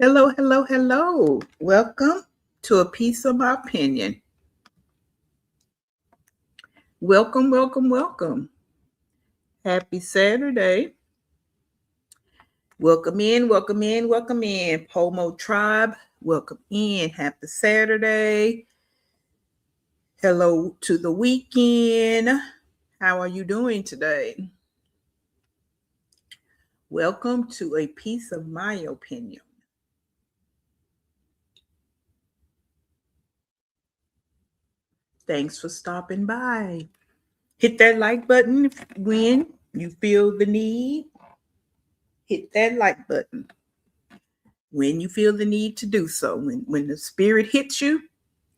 Hello, hello, hello. Welcome to A Piece of My Opinion. Welcome, welcome, welcome. Happy Saturday. Welcome in, welcome in, welcome in. Pomo Tribe, welcome in. Happy Saturday. Hello to the weekend. How are you doing today? Welcome to A Piece of My Opinion. Thanks for stopping by. Hit that like button when you feel the need. Hit that like button when you feel the need to do so. When the spirit hits you,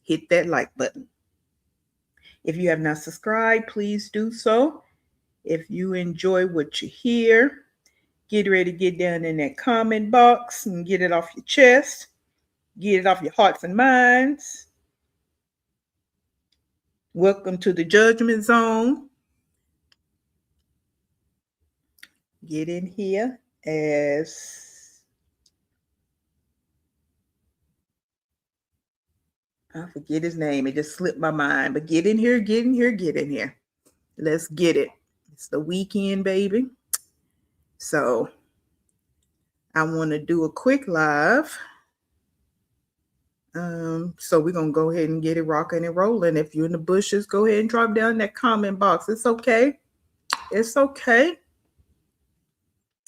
hit that like button. If you have not subscribed, please do so. If you enjoy what you hear, get ready to get down in that comment box and get it off your chest. Get it off your hearts and minds. Welcome to the judgment zone. Get in here as I forget his name. It just slipped my mind. But get in here, get in here, get in here. Let's get it. It's the weekend, baby. So I want to do a quick live. So we're going to go ahead and get it rocking and rolling. If you're in the bushes, go ahead and drop down in that comment box. It's okay. It's okay.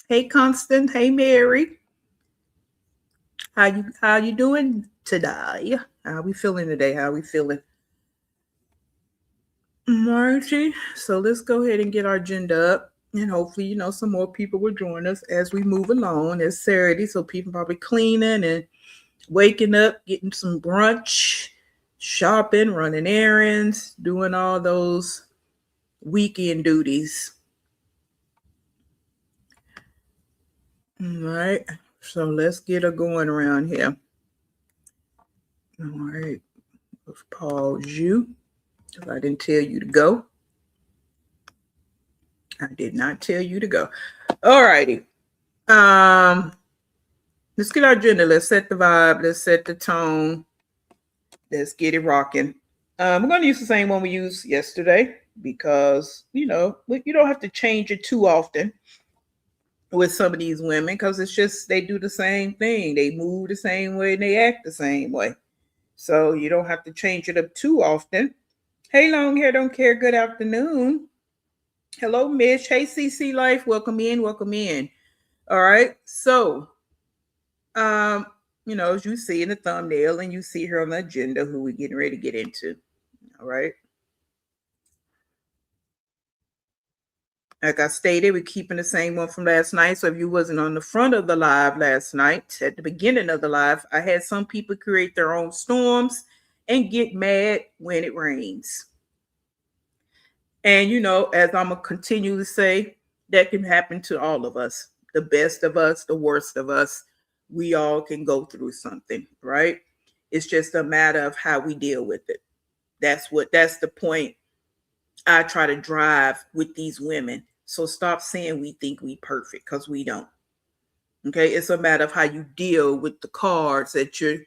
Hey, Constant. Hey, Mary. How you doing today? How we feeling today? How we feeling? Margie. So let's go ahead and get our agenda up. And hopefully, some more people will join us as we move along. It's Saturday, so people probably cleaning and waking up, getting some brunch, shopping, running errands, doing all those weekend duties. All right. So let's get her going around here. All right. Let's pause you. I didn't tell you to go. I did not tell you to go. All righty. Let's get our agenda. Let's set the vibe. Let's set the tone. Let's get it rocking. We're going to use the same one we used yesterday because, you don't have to change it too often with some of these women because it's just they do the same thing. They move the same way and they act the same way. So you don't have to change it up too often. Hey, long hair, don't care. Good afternoon. Hello, Mish. Hey, CC Life. Welcome in. Welcome in. All right. So, as you see in the thumbnail and you see here on the agenda who we're getting ready to get into. All right. Like I stated, we're keeping the same one from last night. So if you wasn't on the front of the live last night, at the beginning of the live, I had some people create their own storms and get mad when it rains. And, as I'm going to continue to say, that can happen to all of us. The best of us, the worst of us. We all can go through something, right? It's just a matter of how we deal with it. That's the point I try to drive with these women. So stop saying we think we perfect because we don't. Okay, it's a matter of how you deal with the cards that you're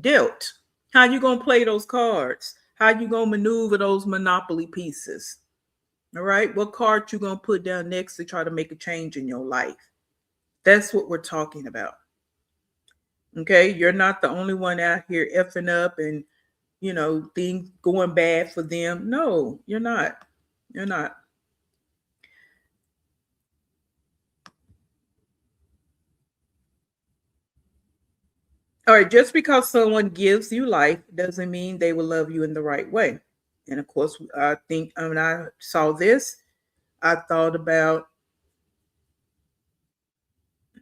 dealt. How you gonna play those cards? How you gonna maneuver those Monopoly pieces? All right, what card you gonna put down next to try to make a change in your life? That's what we're talking about. Okay, you're not the only one out here effing up and things going bad for them. No, you're not. You're not. All right, just because someone gives you life doesn't mean they will love you in the right way. And of course, I think when I saw this, I thought about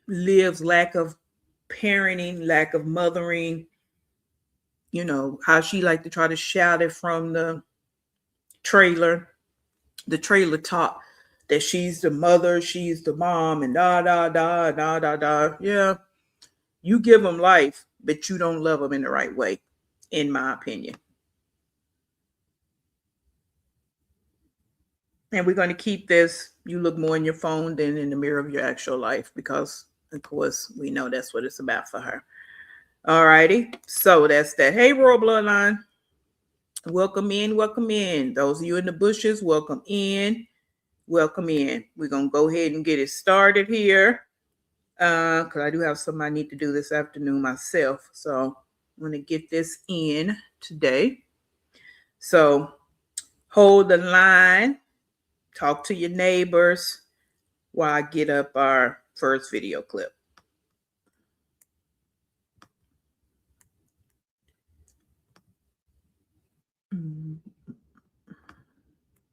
Liv's lack of parenting, lack of mothering, how she liked to try to shout it from the trailer top that she's the mother, she's the mom, and da da da da da da. Yeah, you give them life, but you don't love them in the right way, in my opinion. And we're going to keep this. You look more in your phone than in the mirror of your actual life because, of course, we know that's what it's about for her. All righty. So that's that. Hey, Royal Bloodline. Welcome in. Welcome in. Those of you in the bushes, welcome in. Welcome in. We're going to go ahead and get it started here because I do have something I need to do this afternoon myself. So I'm going to get this in today. So hold the line. Talk to your neighbors while I get up our first video clip.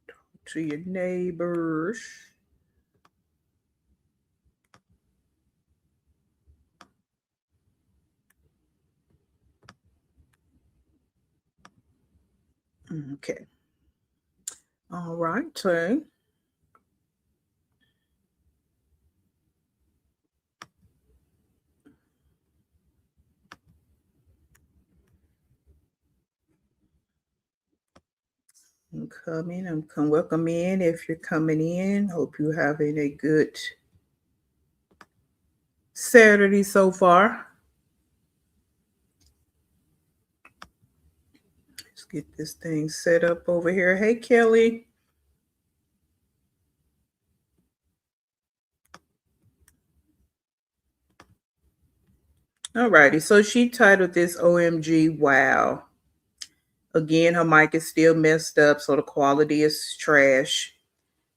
Talk to your neighbors. Okay. All right. So I'm coming. Welcome in if you're coming in. Hope you're having a good Saturday so far. Let's get this thing set up over here. Hey, Kelly. All righty. So she titled this OMG Wow. Again, her mic is still messed up, so the quality is trash.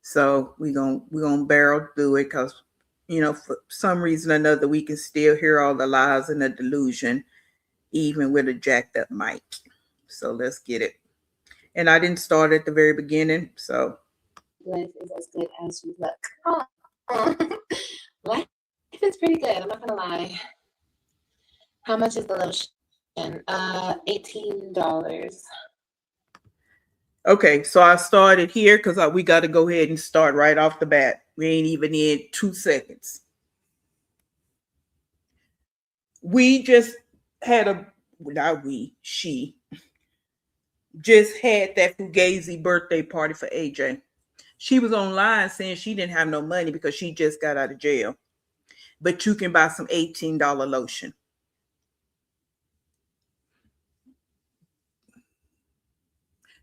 So we're gonna barrel through it because for some reason or another we can still hear all the lies and the delusion, even with a jacked up mic. So let's get it. And I didn't start at the very beginning, so life is as good as you look. Life is pretty good. I'm not gonna lie. How much is the lotion? $18. Okay, so I started here because we got to go ahead and start right off the bat. We ain't even in 2 seconds. We just had she just had that Fugazi birthday party for AJ. She was online saying she didn't have no money because she just got out of jail. but you can buy some $18 lotion.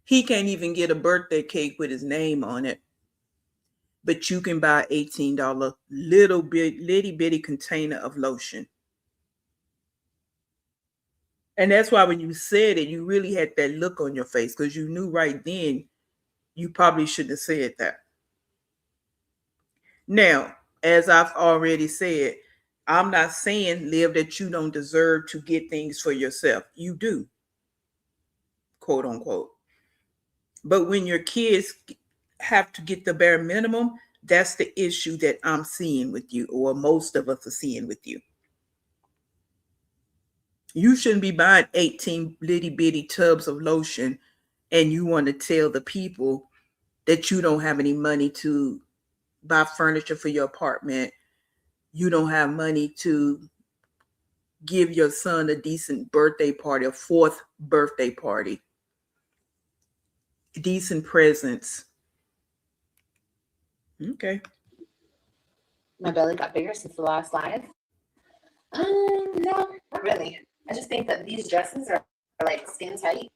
He can't even get a birthday cake with his name on it, but you can buy $18 little bitty container of lotion. And that's why when you said it, you really had that look on your face because you knew right then you probably shouldn't have said that. Now, as I've already said, I'm not saying, Liv, that you don't deserve to get things for yourself. You do, quote unquote. But when your kids have to get the bare minimum, that's the issue that I'm seeing with you, or most of us are seeing with you. You shouldn't be buying 18 litty bitty tubs of lotion and you want to tell the people that you don't have any money to buy furniture for your apartment. You don't have money to give your son a decent birthday party, a fourth birthday party, decent presents. Okay. My belly got bigger since the last live. No, not really. I just think that these dresses are like skin tight.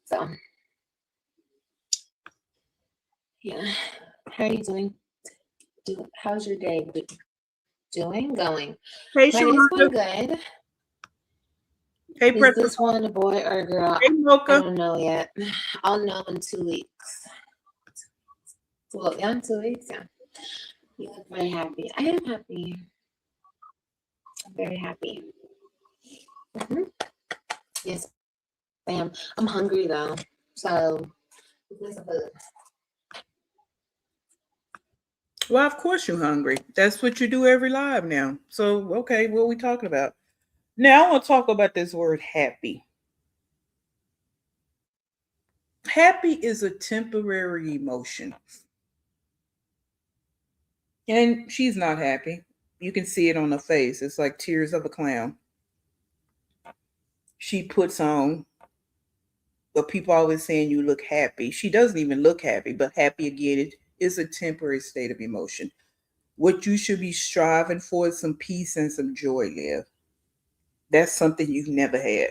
So, yeah. How are you doing? How's your day going? Hey, My day's going good. Hey, Is this one a boy or a girl? Hey, Mocha. I don't know yet. I'll know in 2 weeks. Well, yeah, in 2 weeks, yeah. You look very happy. I am happy. I'm very happy. Mm-hmm. Yes, I am. I'm hungry though. So, well, of course you're hungry. That's what you do every live now. So, okay, what are we talking about? Now I want to talk about this word happy. Happy is a temporary emotion. And she's not happy. You can see it on her face. It's like tears of a clown. She puts on, but people always saying you look happy. She doesn't even look happy, but happy again is a temporary state of emotion. What you should be striving for is some peace and some joy, Liv. That's something you've never had.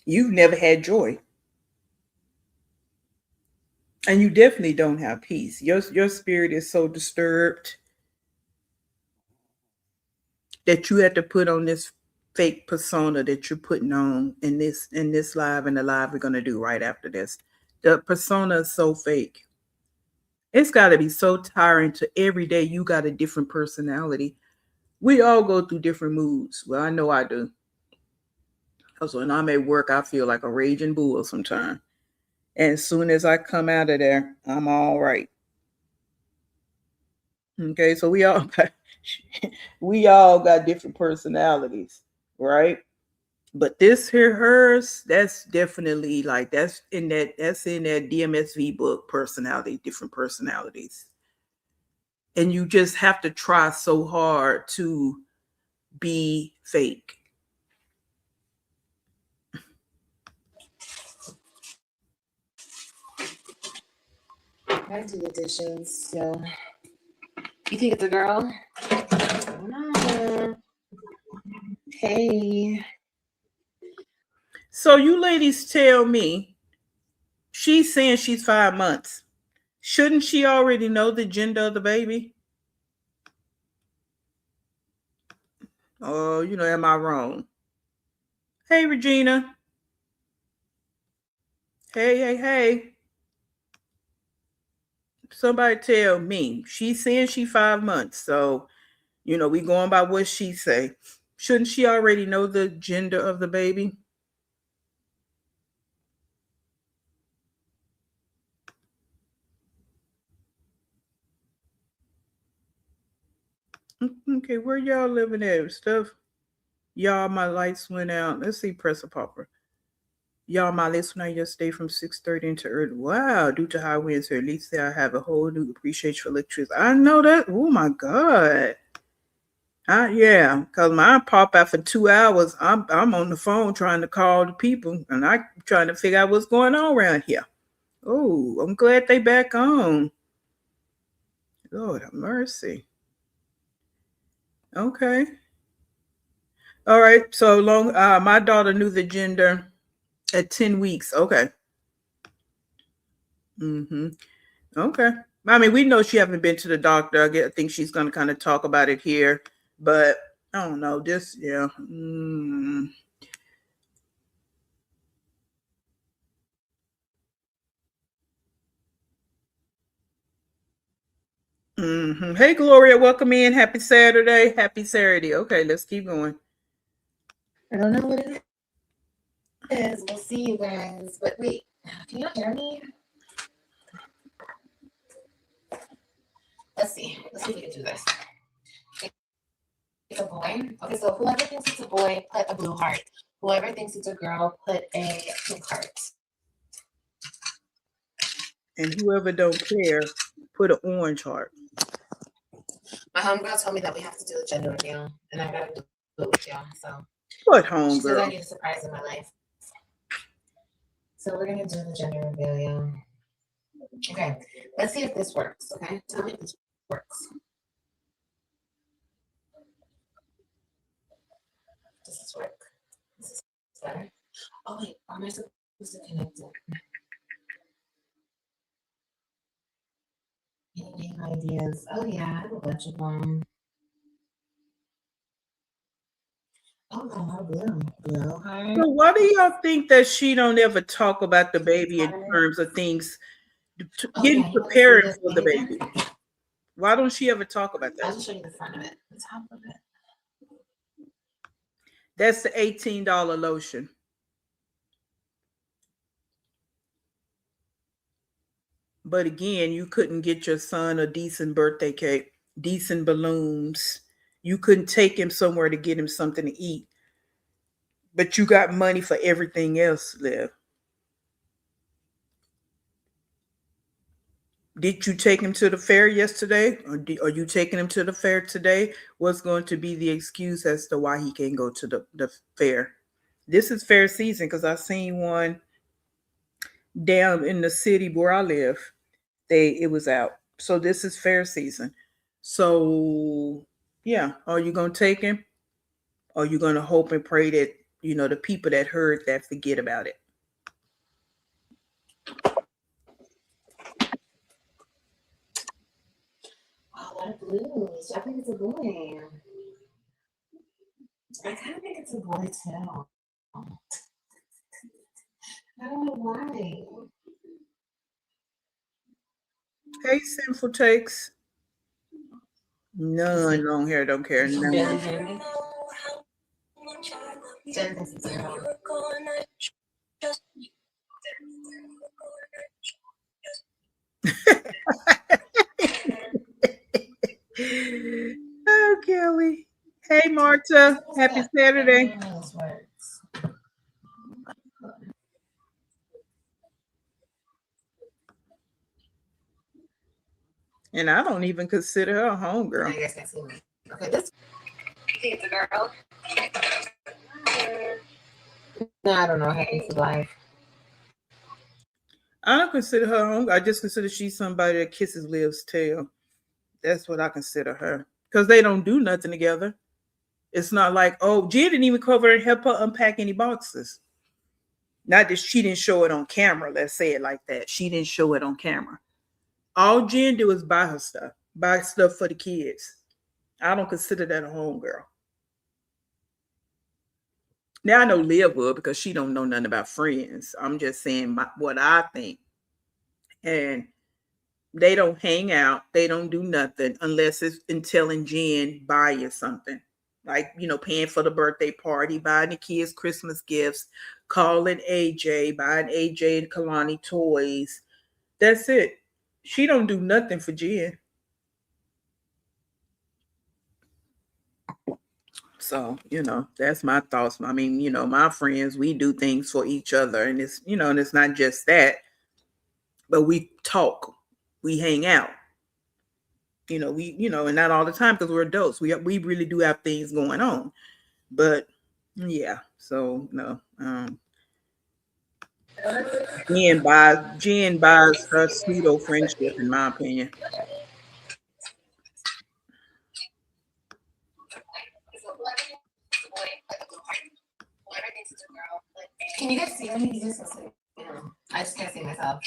You've never had joy. And you definitely don't have peace. Your spirit is so disturbed that you have to put on this fake persona that you're putting on in this live and the live we're going to do right after this. The persona is so fake. It's got to be so tiring to every day you got a different personality. We all go through different moods. Well, I know I do. Because when I'm at work, I feel like a raging bull sometimes. And as soon as I come out of there, I'm all right. Okay, so we all got different personalities, right? But this here, hers, that's definitely like that's in that DMSV book, personality, different personalities. And you just have to try so hard to be fake. I do the dishes, so you think it's a girl? I don't know. Hey. So you ladies tell me, she's saying she's 5 months. Shouldn't she already know the gender of the baby? Oh, am I wrong? Hey, Regina. Hey. Somebody tell me. She's saying she's 5 months. So, we going by what she say. Shouldn't she already know the gender of the baby? Okay, where y'all living at? Stuff. Y'all, my lights went out. Let's see, Presser Popper. Y'all, my lights went out yesterday from 6:30 into early. Wow, due to high winds here. At least I have a whole new appreciation for electricity. I know that. Oh my God. Yeah, because mine pop out for 2 hours. I'm on the phone trying to call the people, and I'm trying to figure out what's going on around here. Oh, I'm glad they back on. Lord have mercy. Okay. All right. So long. My daughter knew the gender at 10 weeks. Okay. Mm-hmm. Okay. I mean, we know she haven't been to the doctor. I think she's going to kind of talk about it here, but I don't know. Just yeah. Mm-hmm. Hey, Gloria, welcome in. Happy Saturday. Happy Saturday. Okay, let's keep going. I don't know what it is. We'll see you guys. But wait, can you hear me? Let's see. Let's see if we can do this. It's a boy. Okay, so whoever thinks it's a boy, put a blue heart. Whoever thinks it's a girl, put a pink heart. And whoever don't care, put an orange heart. My homegirl told me that we have to do the gender reveal, and I gotta do it with y'all. So What she says I homegirl? need a surprise in my life. So we're gonna do the gender reveal, y'all. Okay, let's see if this works. Okay, tell me if this works. Does this work? Is this better? Oh wait, am I supposed to connect it? Any name ideas? Oh yeah, I have a bunch of them. Oh no, blue heart. So why do y'all think that she don't ever talk about the baby in terms of things getting prepared for the baby? Why don't she ever talk about I'll that? just show you the front of it, the top of it. That's the $18 lotion. But again, you couldn't get your son a decent birthday cake, decent balloons. You couldn't take him somewhere to get him something to eat. But you got money for everything else, Liv. Did you take him to the fair yesterday? Or are you taking him to the fair today? What's going to be the excuse as to why he can't go to the fair? This is fair season because I seen one down in the city where I live. It was out. So this is fair season. So yeah, are you gonna take him? Or are you gonna hope and pray that the people that heard that forget about it? Oh, a lot of blues. I think it's a boy. I kind of think it's a boy too. I don't know why. Hey, Sinful Takes. None long hair, don't care. None. Jen thinks it's a girl. Oh, Kelly. Hey, Marta. Happy Saturday. And I don't even consider her a homegirl. I guess that's me. Okay, this. I think it's a girl. No, I don't know. I think it's life. I don't consider her home. I just consider she's somebody that kisses Liv's tail. That's what I consider her. Because they don't do nothing together. It's not like, oh, Jen didn't even cover and help her unpack any boxes. Not that she didn't show it on camera. Let's say it like that. She didn't show it on camera. All Jen did was buy her stuff. Buy stuff for the kids. I don't consider that a homegirl. Now I know Liv will because she don't know nothing about friends. I'm just saying what I think. And they don't hang out. They don't do nothing unless it's in telling Jen buy you something. Like, paying for the birthday party, buying the kids Christmas gifts, calling AJ, buying AJ and Kalani toys. That's it. She don't do nothing for Jen. So, that's my thoughts. I mean, my friends, we do things for each other. And it's not just that, but we talk, we hang out. And not all the time because we're adults. We really do have things going on. But yeah, so no. Jen buys her pseudo friendship, in my opinion. Can you guys see me? You just listen. I just can't see myself.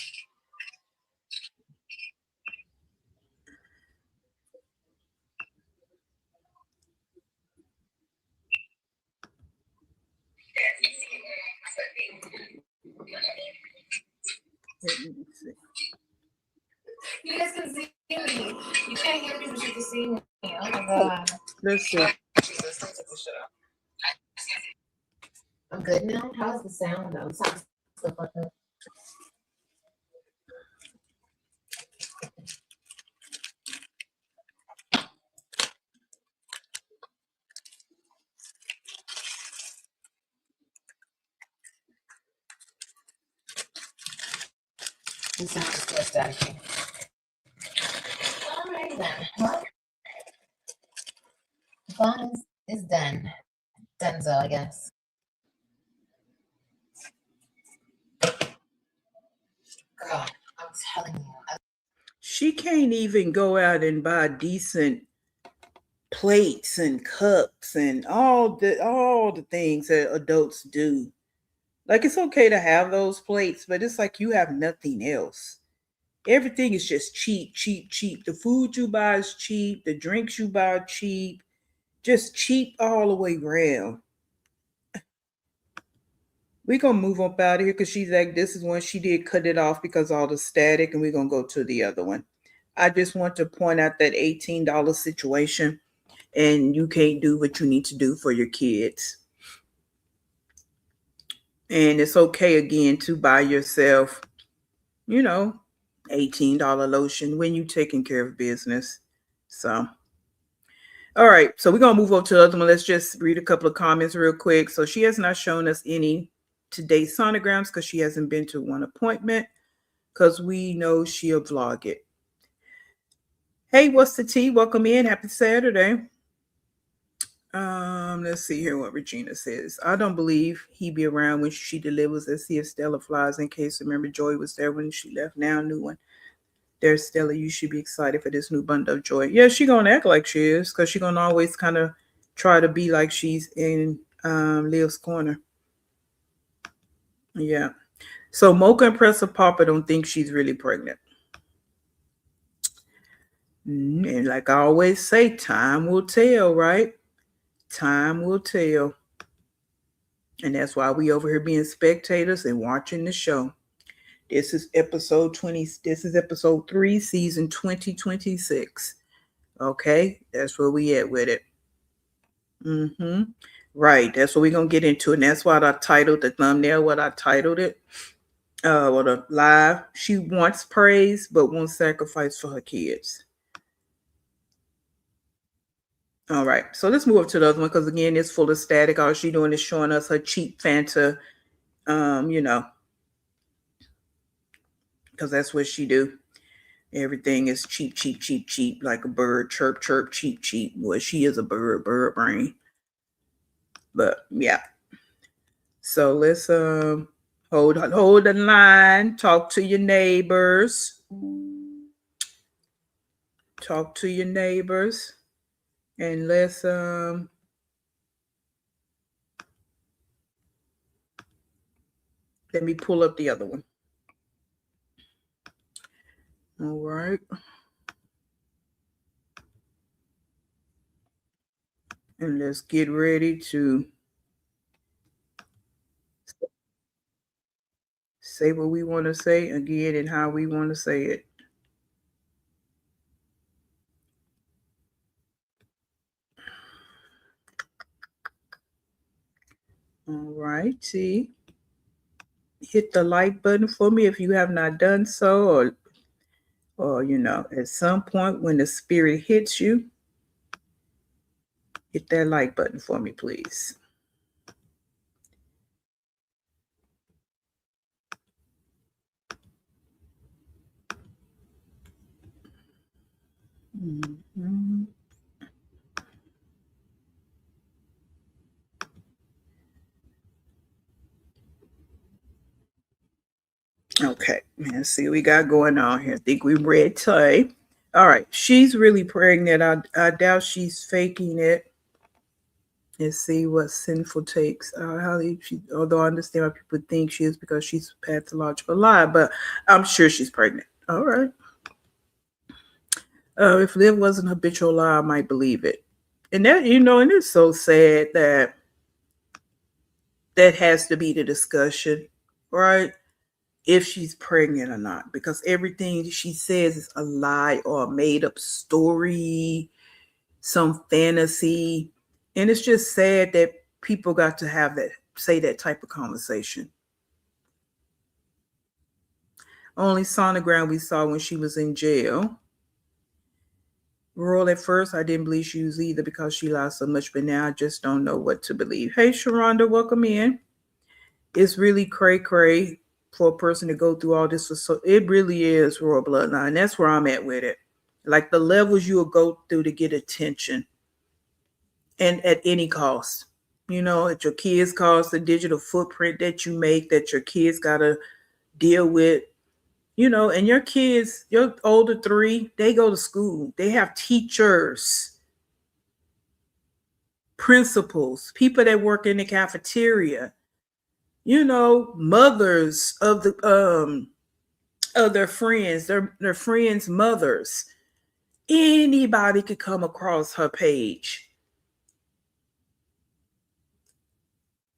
You guys can see me. You can't hear me, but you can see me. Oh my god. Let's see. I'm good now. How's the sound though? It sounds stuff like that. It sounds so staticky. Alright then. Well, the fun is done. Donezo, I guess. Girl, I'm telling you. She can't even go out and buy decent plates and cups and all the things that adults do. Like, it's okay to have those plates, but it's like you have nothing else. Everything is just cheap, cheap, cheap. The food you buy is cheap. The drinks you buy are cheap. Just cheap all the way around. We're going to move up out of here because she's like, this is one she did cut it off because all the static, and we're going to go to the other one. I just want to point out that $18 situation, and you can't do what you need to do for your kids. And it's okay, again, to buy yourself, $18 lotion when you're taking care of business. So, all right. So we're going to move over to the other one. Let's just read a couple of comments real quick. So she has not shown us any today sonograms because she hasn't been to one appointment because we know she'll vlog it. Hey, what's the tea? Welcome in. Happy Saturday. Let's see here what Regina says. I don't believe he be around when she delivers. Let's see if Stella flies in case. Remember, Joy was there when she left. Now, new one. There's Stella. You should be excited for this new bundle of Joy. Yeah, she gonna act like she is because she gonna always kind of try to be like she's in Liv's corner. Yeah. So Mocha and Presser Papa don't think she's really pregnant. And like I always say, time will tell, right? Time will tell. And that's why we over here being spectators and watching the show. This is episode 20. This is episode 3, season 2026. Okay, that's where we at with it. Right, that's what we're gonna get into, and that's why I titled the thumbnail what I titled it. What a live. She wants praise, but won't sacrifice for her kids. All right, so let's move up to the other one because again, it's full of static. All she's doing is showing us her cheap Fanta, because that's what she do. Everything is cheap, cheap, cheap, cheap, like a bird. Chirp, chirp, cheap, cheap. Well, she is a bird brain. But yeah. So let's hold the line. Talk to your neighbors. Talk to your neighbors. And let's let me pull up the other one. All right. And let's get ready to say what we want to say again and how we want to say it. All righty. Hit the like button for me if you have not done so, or at some point when the spirit hits you, hit that like button for me, please. Mm-hmm. Okay, let's see what we got going on here. I think we read Tay. All right, she's really pregnant. I doubt she's faking it. Let's see what sinful takes. Although I understand why people think she is because she's a pathological lie, but I'm sure she's pregnant. All right. If Liv wasn't habitual lie, I might believe it. And that, and it's so sad that that has to be the discussion, right? If she's pregnant or not, because everything she says is a lie or a made up story, some fantasy. And it's just sad that people got to say that type of conversation. Only sonogram we saw when she was in jail. Royal, at first, I didn't believe she was either because she lied so much, but now I just don't know what to believe. Hey, Sharonda, welcome in. It's really cray for a person to go through all this. It really is royal bloodline. That's where I'm at with it. Like the levels you will go through to get attention, and at any cost. At your kids' cost, the digital footprint that you make, that your kids got to deal with. And your kids, your older three, they go to school. They have teachers, principals, people that work in the cafeteria, mothers of their friends, their friends' mothers. Anybody could come across her page.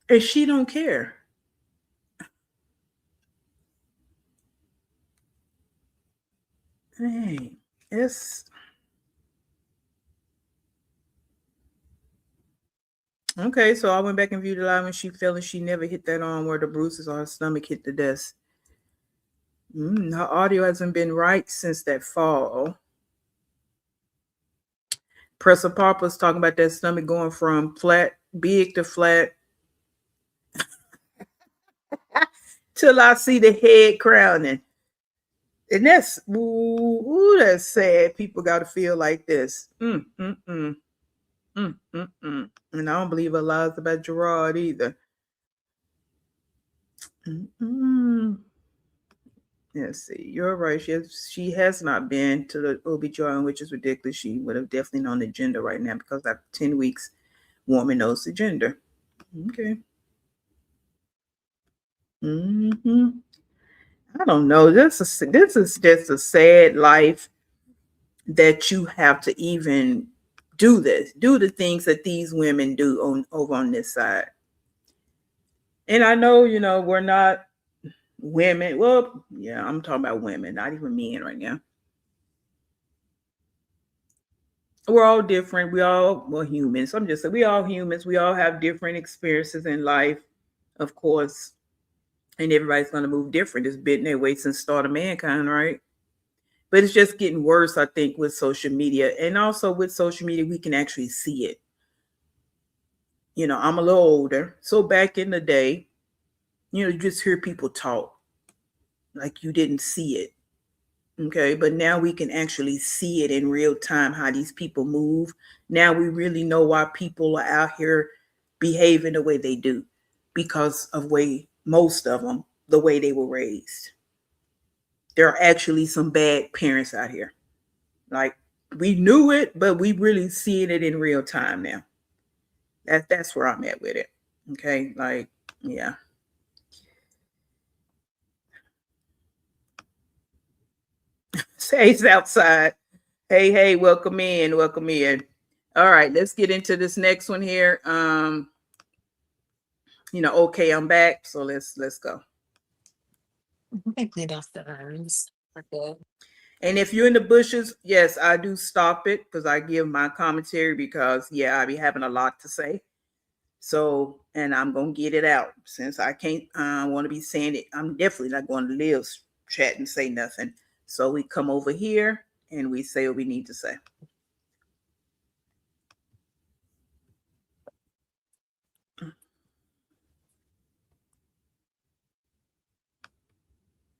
And she don't care. Hey, it's okay. So I went back and viewed the live when she fell and she never hit that arm where the bruises on her stomach hit the desk. Her audio hasn't been right since that fall. Presser Papa's talking about that stomach going from big to flat. Till I see the head crowning. And that's sad. People got to feel like this. And I don't believe her lies about Gerard either. Let's see. You're right. She has not been to the OB/GYN, which is ridiculous. She would have definitely known the gender right now because after 10 weeks, woman knows the gender. Okay. I don't know. This is just a sad life that you have to even do the things that these women do over on this side. And I know, we're not women. Well, yeah, I'm talking about women, not even men right now. We're all different. We're humans. I'm just saying, we all humans. We all have different experiences in life, of course. And everybody's going to move different. It's been their way since the start of mankind, right? But it's just getting worse, I think, with social media. And also with social media, we can actually see it. I'm a little older. So back in the day, you just hear people talk like you didn't see it. Okay. But now we can actually see it in real time, how these people move. Now we really know why people are out here behaving the way they do because of most of them, the way they were raised. There are actually some bad parents out here. Like we knew it, but we really seeing it in real time now. That's where I'm at with it. Okay. Like, yeah. Say's outside. Hey, welcome in. All right, let's get into this next one here. Okay, I'm back. So let's go. I cleaned off the arms. Okay. And if you're in the bushes, yes, I do stop it because I give my commentary because I be having a lot to say. So, and I'm gonna get it out since I can't want to be saying it. I'm definitely not going to live chat and say nothing. So we come over here and we say what we need to say.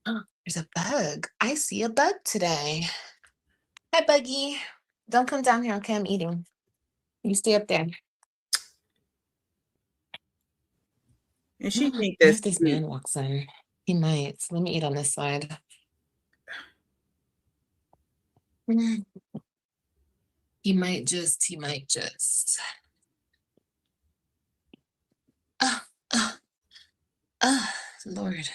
Oh, there's a bug. I see a bug today. Hi, Buggy. Don't come down here, okay? I'm eating. You stay up there. And she think What that's if this man walks in? He might. Let me eat on this side. He might just. Uh, uh, uh, Lord.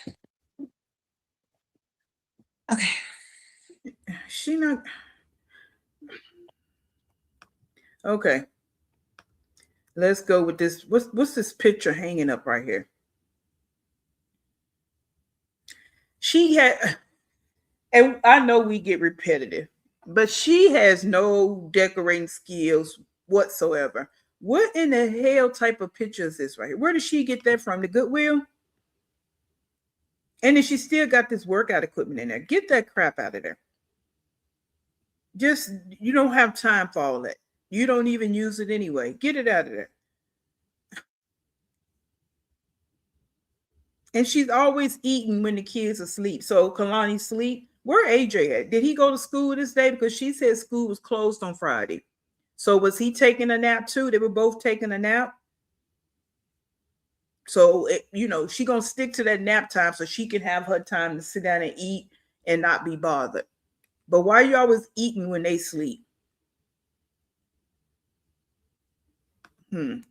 Okay. She not okay. Let's go with this. What's this picture hanging up right here? She had, and I know we get repetitive, but she has no decorating skills whatsoever. What in the hell type of picture is this right here? Where did she get that from? The Goodwill? And then she still got this workout equipment in there. Get that crap out of there. Just, you don't have time for all that. You don't even use it anyway. Get it out of there. And she's always eating when the kids are asleep. So Kalani sleep. Where AJ at? Did he go to school this day? Because she said school was closed on Friday. So was he taking a nap too? They were both taking a nap. So she gonna stick to that nap time so she can have her time to sit down and eat and not be bothered. But why are you always eating when they sleep? This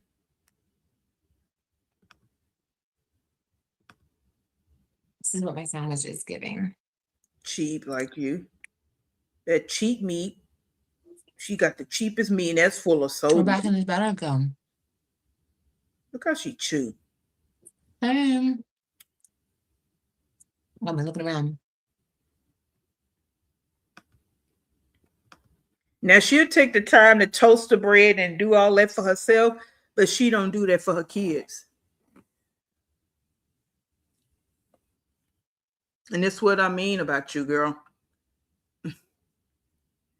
is what my sandwich is giving. Cheap like you. That cheap meat. She got the cheapest meat, and that's full of soda. We're back in this better go. Look how she chew. Hey. I'm looking around. Now she'll take the time to toast the bread and do all that for herself, but she don't do that for her kids. And that's what I mean about you, girl.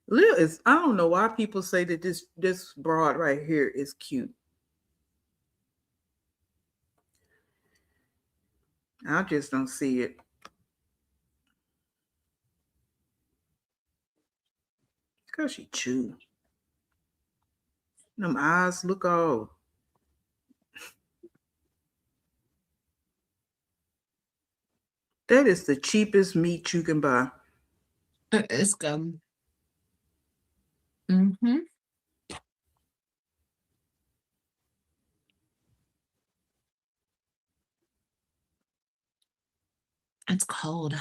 Lil is, I don't know why people say that this broad right here is cute. I just don't see it. Because she chew. Them eyes look all. That is the cheapest meat you can buy. It is good. Mm-hmm. It's cold.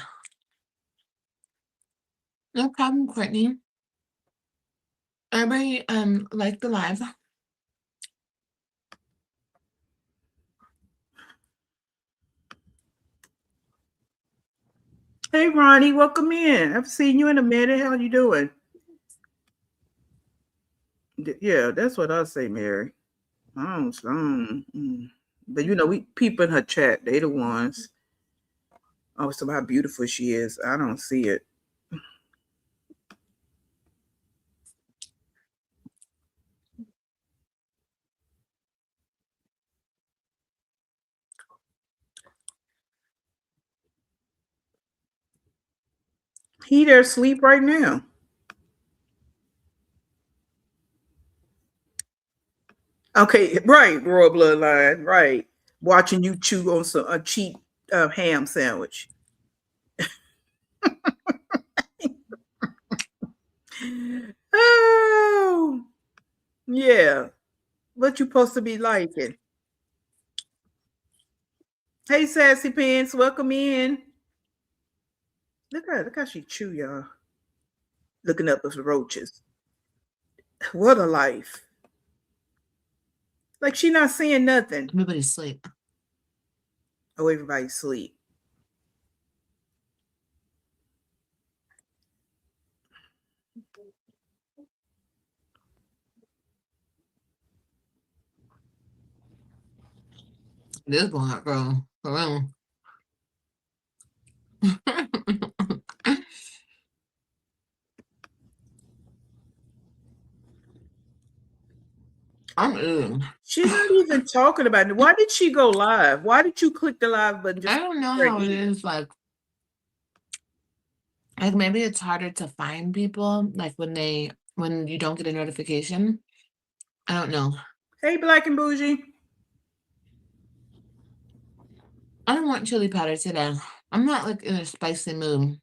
No problem, Courtney. Everybody like the live. Hey Ronnie, welcome in. I've seen you in a minute. How you doing? Yeah, that's what I say, Mary. But we people in her chat, they the ones. Oh, so how beautiful she is. I don't see it. He there asleep right now. Okay, right, Royal Bloodline, right. Watching you chew on a cheap ham sandwich. Oh, yeah. What you supposed to be liking? Hey, Sassy Pants, welcome in. Look how she chew, y'all. Looking up at the roaches. What a life. Like she not seeing nothing. Everybody's asleep. Oh, everybody's asleep. This black girl, for real. I'm eating. She's not even talking about it. Why did she go live? Why did you click the live button? I don't know how it is. Like maybe it's harder to find people. Like when you don't get a notification. I don't know. Hey, Black and Bougie. I don't want chili powder today. I'm not like in a spicy mood.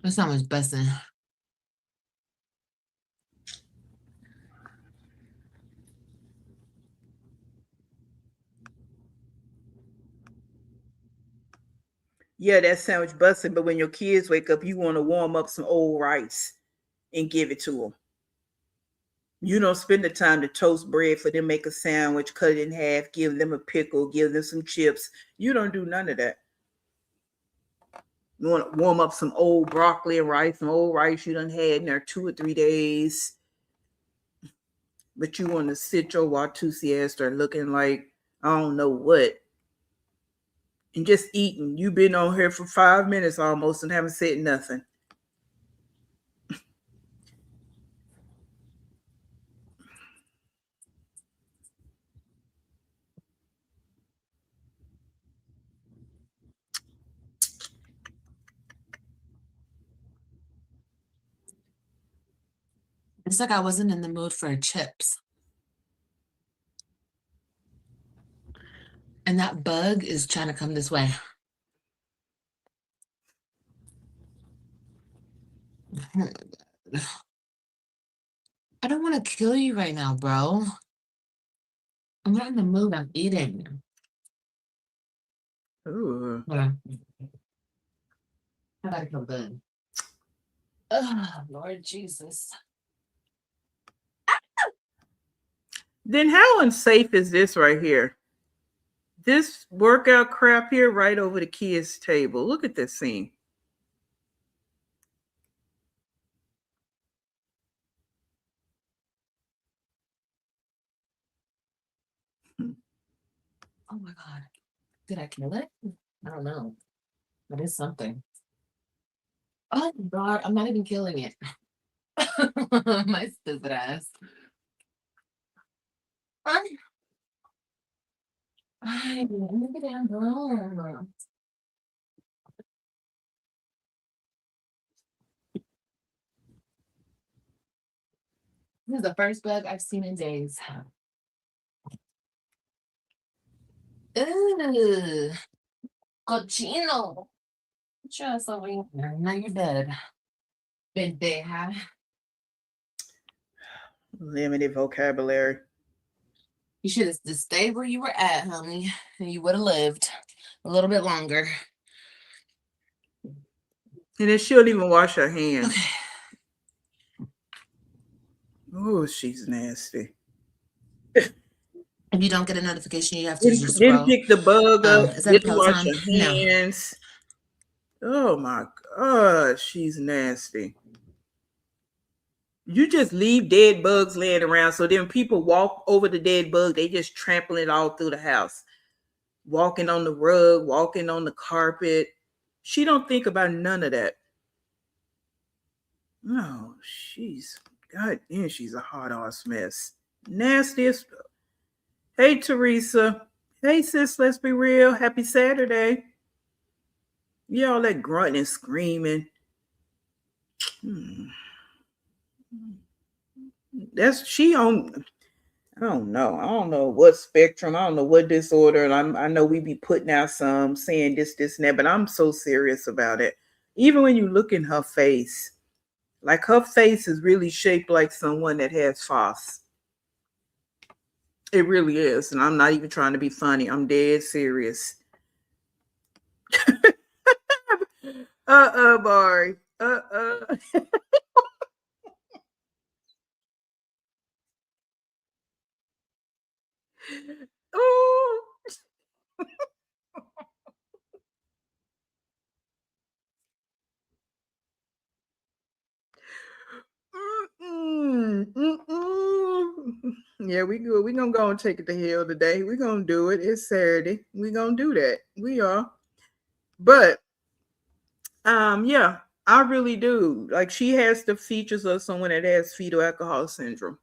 This sandwich busting. Yeah, that sandwich busted, but when your kids wake up, you want to warm up some old rice and give it to them. You don't spend the time to toast bread for them, make a sandwich, cut it in half, give them a pickle, give them some chips. You don't do none of that. You want to warm up some old broccoli and rice, some old rice you done had in there 2 or 3 days. But you want to sit your Watusi ass there looking like I don't know what. And just eating. You've been on here for 5 minutes almost and haven't said nothing. It's like I wasn't in the mood for chips. And that bug is trying to come this way. I don't want to kill you right now, bro. I'm not in the mood. I'm eating. Ooh. Yeah. I gotta feel good. Oh, Lord Jesus. Then how unsafe is this right here? This workout crap here right over the kids' table. Look at this scene. Oh my God. Did I kill it? I don't know. That is something. Oh my God. I'm not even killing it. My stupid ass. Ay, look at that girl. This is the first bug I've seen in days. Ooh, cochino. Just over here. Now you're dead. Pendeja. Limited vocabulary. You should have just stayed where you were at, homie, and you would have lived a little bit longer. And then she'll even wash her hands. Okay. Oh, she's nasty. If you don't get a notification, you have to just Didn't scroll. pick the bug up. Is that a Didn't wash Peloton? her hands. No. Oh my God, she's nasty. You just leave dead bugs laying around, so then people walk over the dead bug, they just trample it all through the house. Walking on the rug, walking on the carpet. She don't think about none of that. No, God damn, she's a hot ass mess. Nastiest. Hey, Teresa. Hey, sis, let's be real. Happy Saturday. Yeah, all that grunting and screaming. That's she on. I don't know. I don't know what spectrum. I don't know what disorder. And I know we be putting out some saying this, and that, but I'm so serious about it. Even when you look in her face, like her face is really shaped like someone that has FOS. It really is. And I'm not even trying to be funny. I'm dead serious. Bari. Oh. Yeah, we good. We're gonna go and take it to hell today. We're gonna do it. It's Saturday. We're gonna do that. We are. But yeah, I really do. Like she has the features of someone that has fetal alcohol syndrome.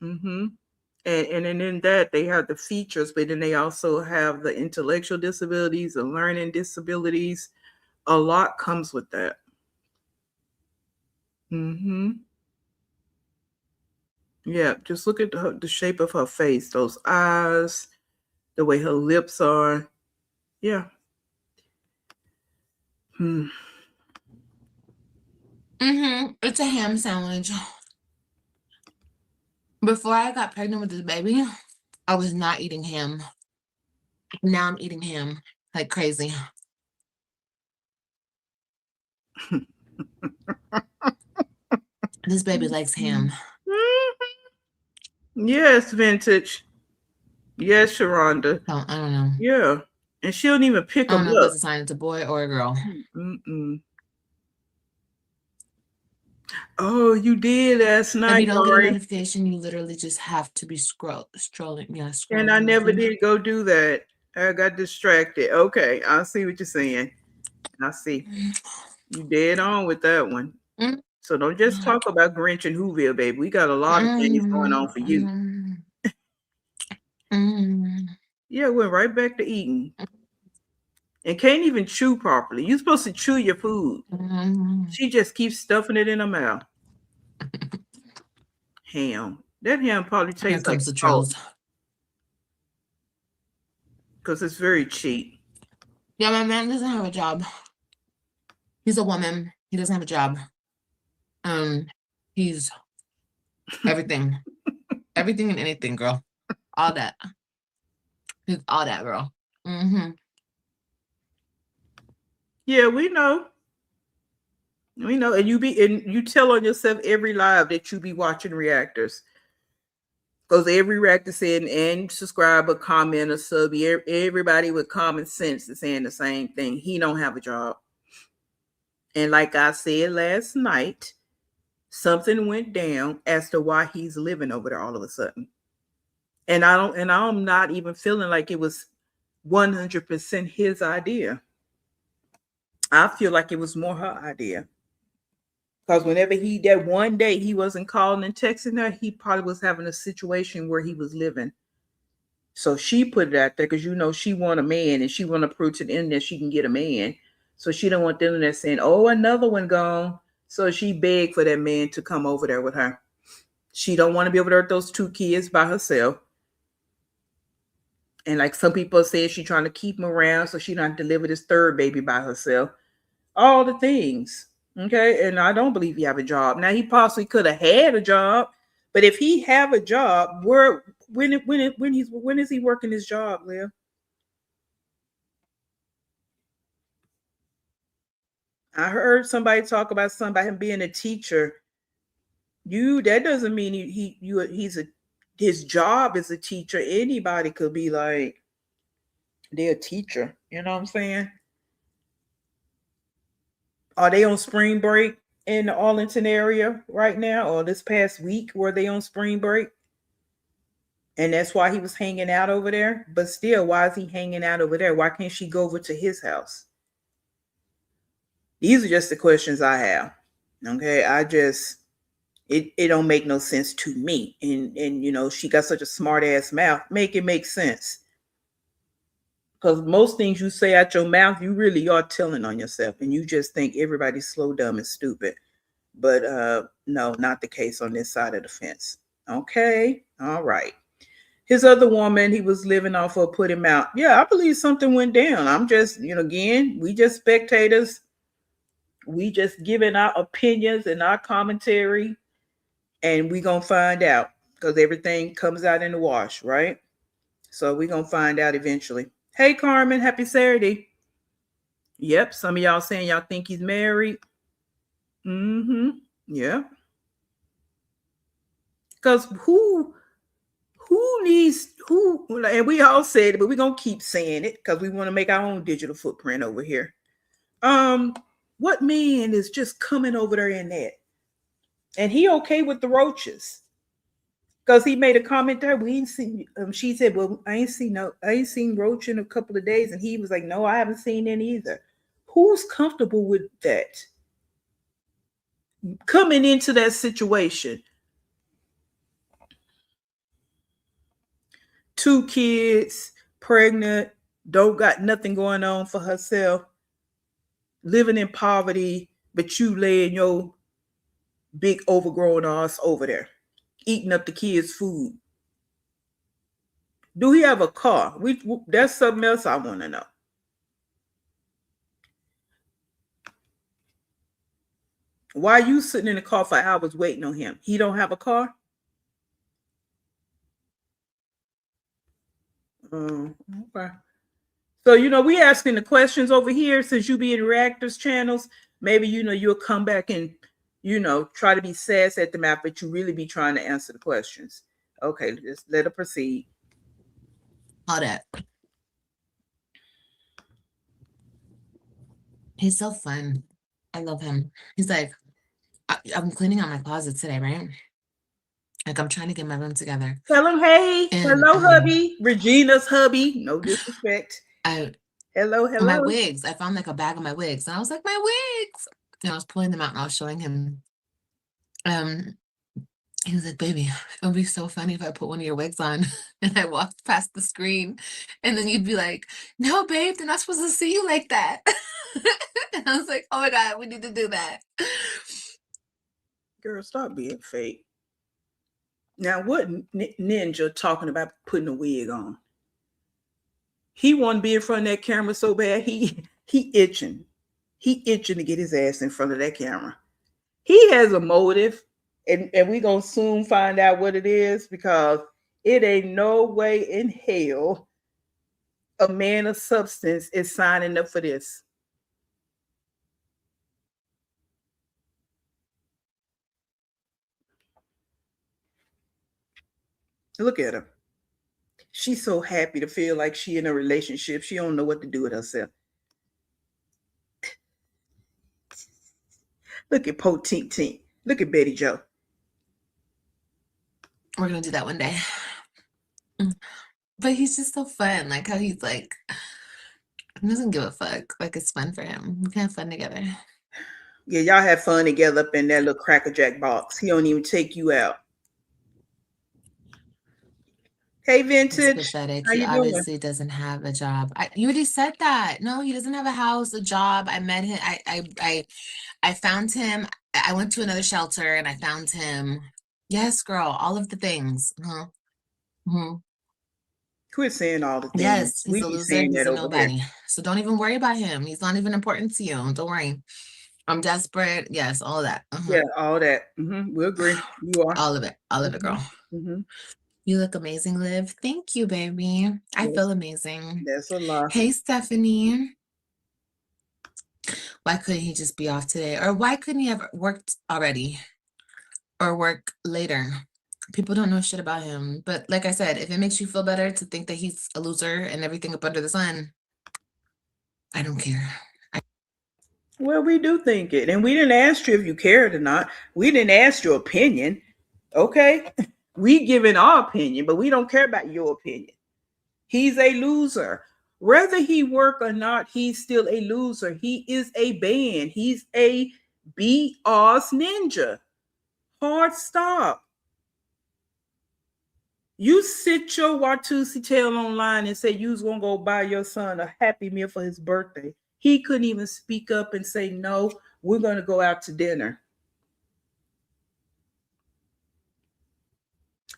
Mm-hmm. And then in that they have the features, but then they also have the intellectual disabilities, the learning disabilities. A lot comes with that. Mm-hmm. Yeah, just look at the shape of her face, those eyes, the way her lips are. Yeah. It's a ham sandwich. Before I got pregnant with this baby, I was not eating ham. Now I'm eating ham like crazy. This baby likes ham. Yes, vintage. Yes, Sharonda. So I don't know. Yeah. And she don't even pick I don't them know if up. that's a sign it's a boy or a girl. Mm-mm. Oh, you did last If night, you don't get a Lori. notification, you literally just have to be strolling. Yeah, And I scrolling. never Mhm. did go do that. I got distracted. Okay, I see what you're saying. I see. You dead on with that one. Mm. So don't just talk about Grinch and Whoville, baby. We got a lot of things going on for you. Yeah, went right back to eating. And can't even chew properly. You're supposed to chew your food. She just keeps stuffing it in her mouth. Ham. That ham probably Here tastes like comes the salt trolls. because it's very cheap. Yeah, my man doesn't have a job. He's a woman. He doesn't have a job. He's everything. Everything and anything, girl. All that. He's all that, girl. Mm-hmm. Yeah, we know. We know. And you tell on yourself every live that you be watching reactors. Because every reactor said and subscribe, a comment, a sub, everybody with common sense is saying the same thing. He don't have a job. And like I said last night, something went down as to why he's living over there all of a sudden. And I'm not even feeling like it was 100% his idea. I feel like it was more her idea. Because whenever that one day he wasn't calling and texting her, he probably was having a situation where he was living. So she put it out there because she want a man and she want to prove to the internet she can get a man. So she don't want the internet saying, oh, another one gone. So she begged for that man to come over there with her. She don't want to be over there with those 2 kids by herself. And like some people say, she's trying to keep him around so she don't deliver this 3rd baby by herself. All the things. Okay. And I don't believe he have a job. Now he possibly could have had a job, but if he have a job, when is he working his job, Leah? I heard somebody talk about him being a teacher. That doesn't mean his job is a teacher. Anybody could be like they're a teacher. You know what I'm saying? Are they on spring break in the Arlington area right now, or this past week? Were they on spring break? And that's why he was hanging out over there. But still, why is he hanging out over there? Why can't she go over to his house? These are just the questions I have. Okay, it don't make no sense to me. And she got such a smart ass mouth. Make it make sense. Because most things you say out your mouth, you really are telling on yourself, and you just think everybody's slow, dumb, and stupid. But no, not the case on this side of the fence. Okay, all right. His other woman, he was living off of, put him out. Yeah, I believe something went down. I'm just, again, we just spectators. We just giving our opinions and our commentary, and we gonna find out because everything comes out in the wash, right? So we gonna find out eventually. Hey, Carmen, happy Saturday. Yep, some of y'all saying y'all think he's married. Mm-hmm. Yeah. Because who needs who, and we all said it, but we're gonna keep saying it because we want to make our own digital footprint over here. What man is just coming over there in that? And he okay with the roaches? Because he made a comment there. We ain't seen. She said, "Well, I ain't seen roach in a couple of days," and he was like, "No, I haven't seen any either." Who's comfortable with that? Coming into that situation, 2 kids, pregnant, don't got nothing going on for herself, living in poverty, but you laying your big overgrown ass over there, eating up the kids' food. Do he have a car? That's something else I want to know. Why are you sitting in the car for hours waiting on him? He don't have a car? Okay. So, we asking the questions over here since you be in reactors channels. maybe you'll come back and try to be sass at the mouth, but you really be trying to answer the questions. Okay, just let her proceed. All that. He's so fun. I love him. He's like, I'm cleaning out my closet today, right? Like I'm trying to get my room together. Tell him, hey, And, hello, hubby. Regina's hubby. No disrespect. Hello. My wigs. I found like a bag of my wigs, and I was like, my wigs. And I was pulling them out, and I was showing him. He was like, baby, it would be so funny if I put one of your wigs on and I walked past the screen, and then you'd be like, no, babe, they're not supposed to see you like that. And I was like, oh my God, we need to do that. Girl, stop being fake. Now, what Ninja talking about putting a wig on? He want to be in front of that camera so bad. He itching. He itching to get his ass in front of that camera. He has a motive, and we're going to soon find out what it is, because it ain't no way in hell a man of substance is signing up for this. Look at her. She's so happy to feel like she in a relationship. She don't know what to do with herself. Look at Po Tink Tink. Look at Betty Joe. We're going to do that one day. But he's just so fun. Like how he's like, he doesn't give a fuck. Like it's fun for him. We can have fun together. Yeah, y'all have fun together up in that little Cracker Jack box. He don't even take you out. Hey, Vintage. It's pathetic. He obviously doesn't have a job. You already said that. No, he doesn't have a house, a job. I met him. I found him. I went to another shelter and I found him. Yes, girl. All of the things. Mm-hmm. Quit saying all the things. Yes, he's a loser. He's a nobody. So don't even worry about him. He's not even important to you. Don't worry. I'm desperate. Yes, all of that. Yeah, all that. We agree. You are. All of it. All of it, girl. You look amazing, Liv. Thank you, baby. I feel amazing. That's a lot. Hey, Stephanie. Why couldn't he just be off today? Or why couldn't he have worked already? Or work later? People don't know shit about him. But like I said, if it makes you feel better to think that he's a loser and everything up under the sun, I don't care. Well, we do think it. And we didn't ask you if you cared or not. We didn't ask your opinion. Okay? We giving our opinion, but we don't care about your opinion. He's a loser. Whether he work or not, he's still a loser. He is a band. He's a BR's ninja. Hard stop. You sit your Watusi tail online and say you was gonna go buy your son a Happy Meal for his birthday. He couldn't even speak up and say, no, we're gonna go out to dinner.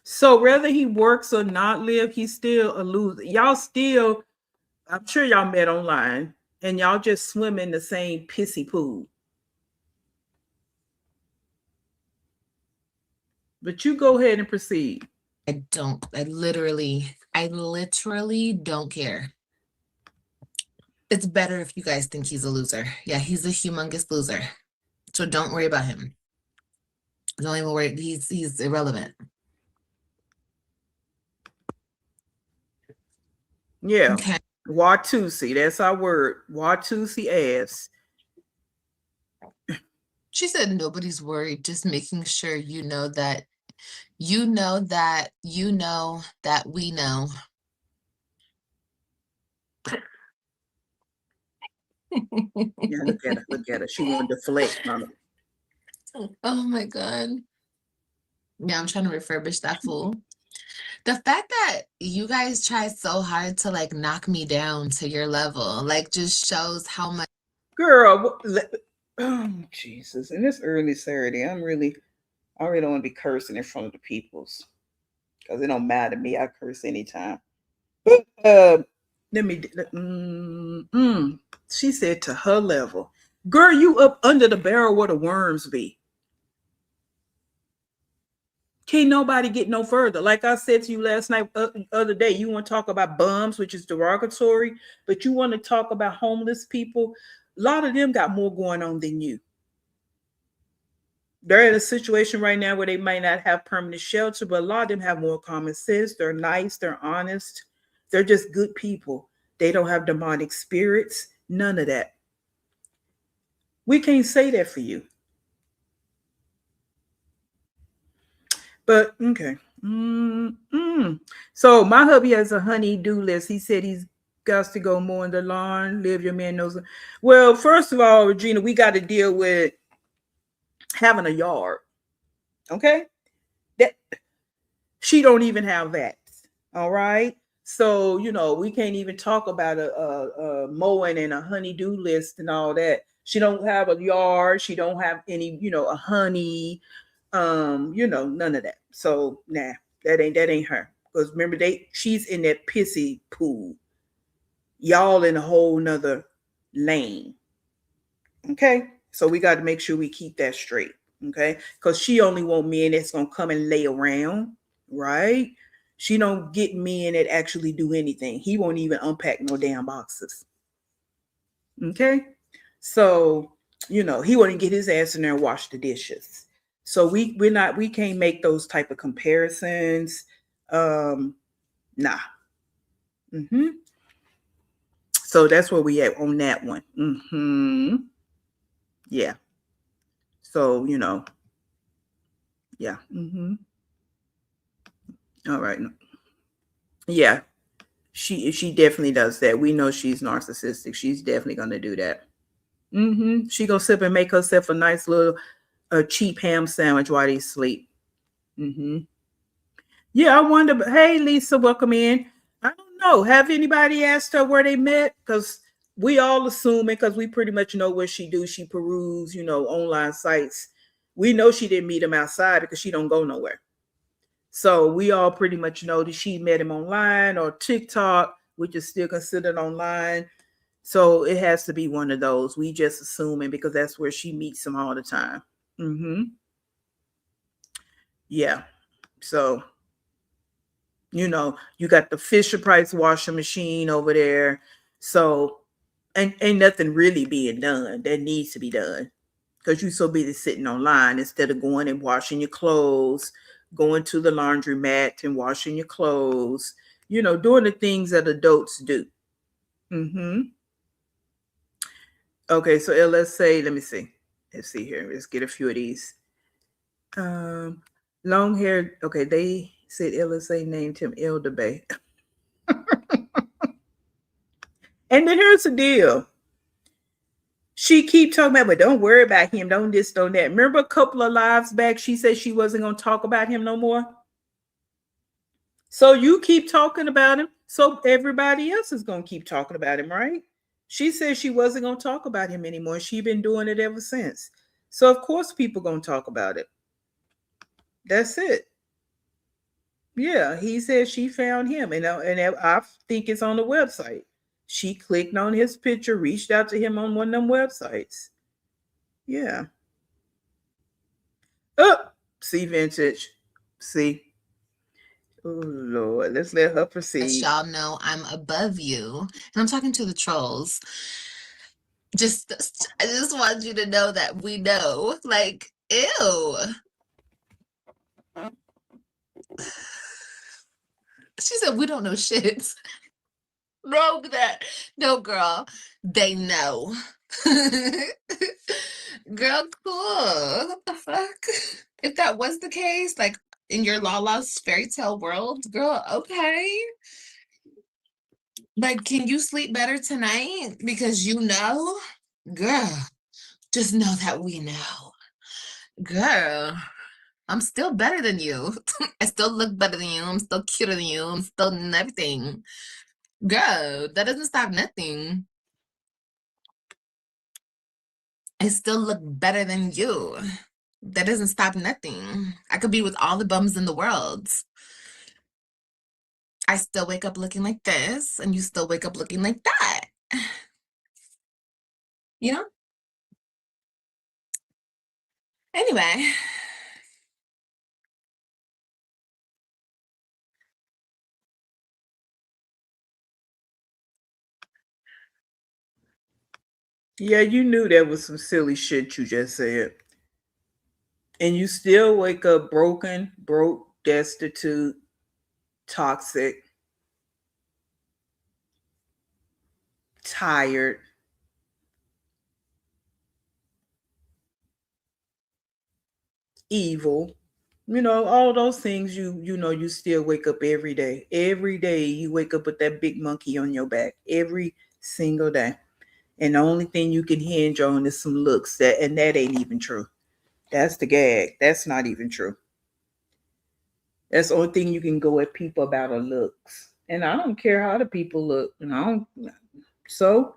So whether he works or not, Liv, he's still a loser. Y'all still, I'm sure y'all met online and y'all just swim in the same pissy pool. But you go ahead and proceed. I literally don't care. It's better if you guys think he's a loser. Yeah, he's a humongous loser. So don't worry about him. Don't even worry. He's irrelevant. Yeah. Okay. Watusi, that's our word. Watusi ass. She said nobody's worried, just making sure you know that we know. Yeah, look at her. She wanted to deflect on it. Oh my God. Yeah, I'm trying to refurbish that fool. The fact that you guys try so hard to like knock me down to your level, like just shows how much. Girl, oh Jesus! And it's early Saturday. I really don't want to be cursing in front of the peoples, because it don't matter to me. I curse anytime. But she said to her level, girl, you up under the barrel where the worms be. Can't nobody get no further. Like I said to you last night, other day, you want to talk about bums, which is derogatory, but you want to talk about homeless people. A lot of them got more going on than you. They're in a situation right now where they might not have permanent shelter, but a lot of them have more common sense. They're nice, they're honest, they're just good people. They don't have demonic spirits, none of that. We can't say that for you. But okay. So my hubby has a honey-do list. He said he's got to go more in the lawn, live your man knows. Well, first of all, Regina, we got to deal with having a yard. Okay? That she don't even have that. All right. So, we can't even talk about a mowing and a honey-do list and all that. She don't have a yard. She don't have any, a honey, none of that. So nah, that ain't her. Because remember, she's in that pissy pool. Y'all in a whole nother lane. Okay. So we got to make sure we keep that straight. Okay. Because she only want men that's gonna come and lay around, right? She don't get men that actually do anything. He won't even unpack no damn boxes. Okay. So, he wouldn't get his ass in there and wash the dishes. So we can't make those type of comparisons. Nah. So that's where we at on that one. Yeah. So, yeah. All right. Yeah. She definitely does that. We know she's narcissistic. She's definitely gonna do that. She gonna sit and make herself a nice little cheap ham sandwich while they sleep. Yeah, I wonder. Hey, Lisa, welcome in. I don't know. Have anybody asked her where they met? Because we all assuming, because we pretty much know what she do. She peruse, online sites. We know she didn't meet him outside because she don't go nowhere. So we all pretty much know that she met him online or TikTok, which is still considered online. So it has to be one of those. We just assuming because that's where she meets him all the time. Yeah. So, you got the Fisher Price washing machine over there. So ain't nothing really being done that needs to be done. Because you're so busy sitting online instead of going and washing your clothes, going to the laundromat and washing your clothes, doing the things that adults do. Okay, so let's say, let me see. Let's see here. Let's get a few of these. Long hair. Okay, they said LSA named him Elder Bay. And then here's the deal. She keep talking about, but don't worry about him. Don't this, don't that. Remember a couple of lives back, she said she wasn't going to talk about him no more. So you keep talking about him. So everybody else is going to keep talking about him, right? She said she wasn't going to talk about him anymore. She's been doing it ever since. So of course people going to talk about it. That's it. Yeah, he said she found him, and I think it's on the website. She clicked on his picture, reached out to him on one of them websites. Yeah. Oh, see vintage. See. Oh Lord, let's let her proceed. Y'all know I'm above you, and I'm talking to the trolls. I just want you to know that we know. Like, ew. She said we don't know shit. No, no, girl. They know. Girl, cool. What the fuck? If that was the case, like in your Lala's fairy tale world, girl, okay. Like, can you sleep better tonight? Because girl, just know that we know. Girl, I'm still better than you. I still look better than you. I'm still cuter than you. I'm still everything. Girl, that doesn't stop nothing. I still look better than you. That doesn't stop nothing. I could be with all the bums in the world. I still wake up looking like this, and you still wake up looking like that. You know? Anyway. Yeah, you knew that was some silly shit you just said. And you still wake up broken, broke, destitute, toxic, tired. Evil. All those things you still wake up every day. Every day you wake up with that big monkey on your back. Every single day. And the only thing you can hinge on is some looks. That ain't even true. That's the gag. That's not even true. That's the only thing you can go at people about are looks. And I don't care how the people look. And I don't so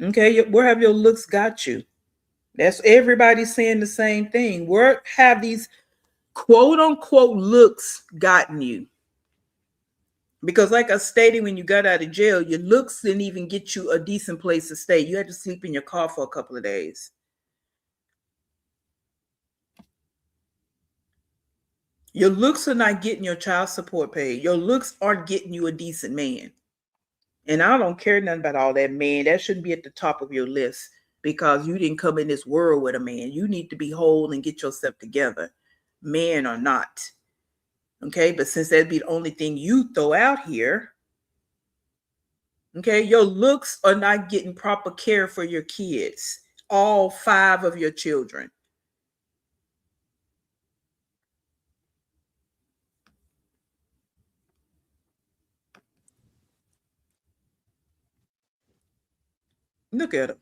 okay, where have your looks got you? That's everybody saying the same thing. Where have these quote unquote looks gotten you? Because, like I stated, when you got out of jail, your looks didn't even get you a decent place to stay. You had to sleep in your car for a couple of days. Your looks are not getting your child support paid. Your looks aren't getting you a decent man. And I don't care nothing about all that, man. That shouldn't be at the top of your list because you didn't come in this world with a man. You need to be whole and get yourself together, man or not. Okay, but since that'd be the only thing you throw out here, okay, your looks are not getting proper care for your kids, all 5 of your children. Look at them.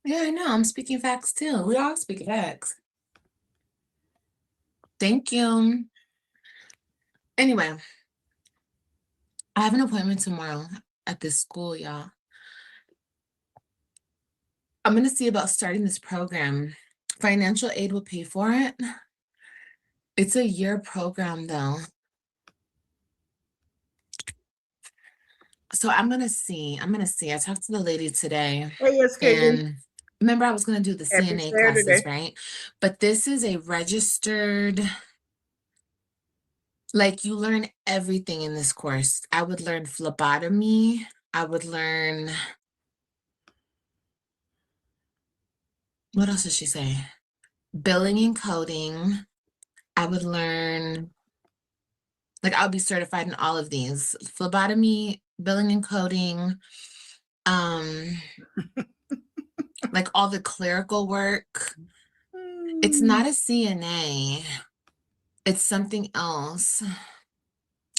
Yeah, I know. I'm speaking facts too. We all speak facts. Thank you. Anyway, I have an appointment tomorrow at this school, y'all. I'm going to see about starting this program. Financial aid will pay for it. It's a year program, though. So I'm going to see. I talked to the lady today. Hey, SKB. And remember, I was going to do the Happy CNA Saturday. classes, right? But this is a registered, like you learn everything in this course. I would learn phlebotomy. I would learn, what else did she say? Billing and coding. I would learn, like I'll be certified in all of these. Phlebotomy, billing and coding, like all the clerical work. It's not a CNA. It's something else.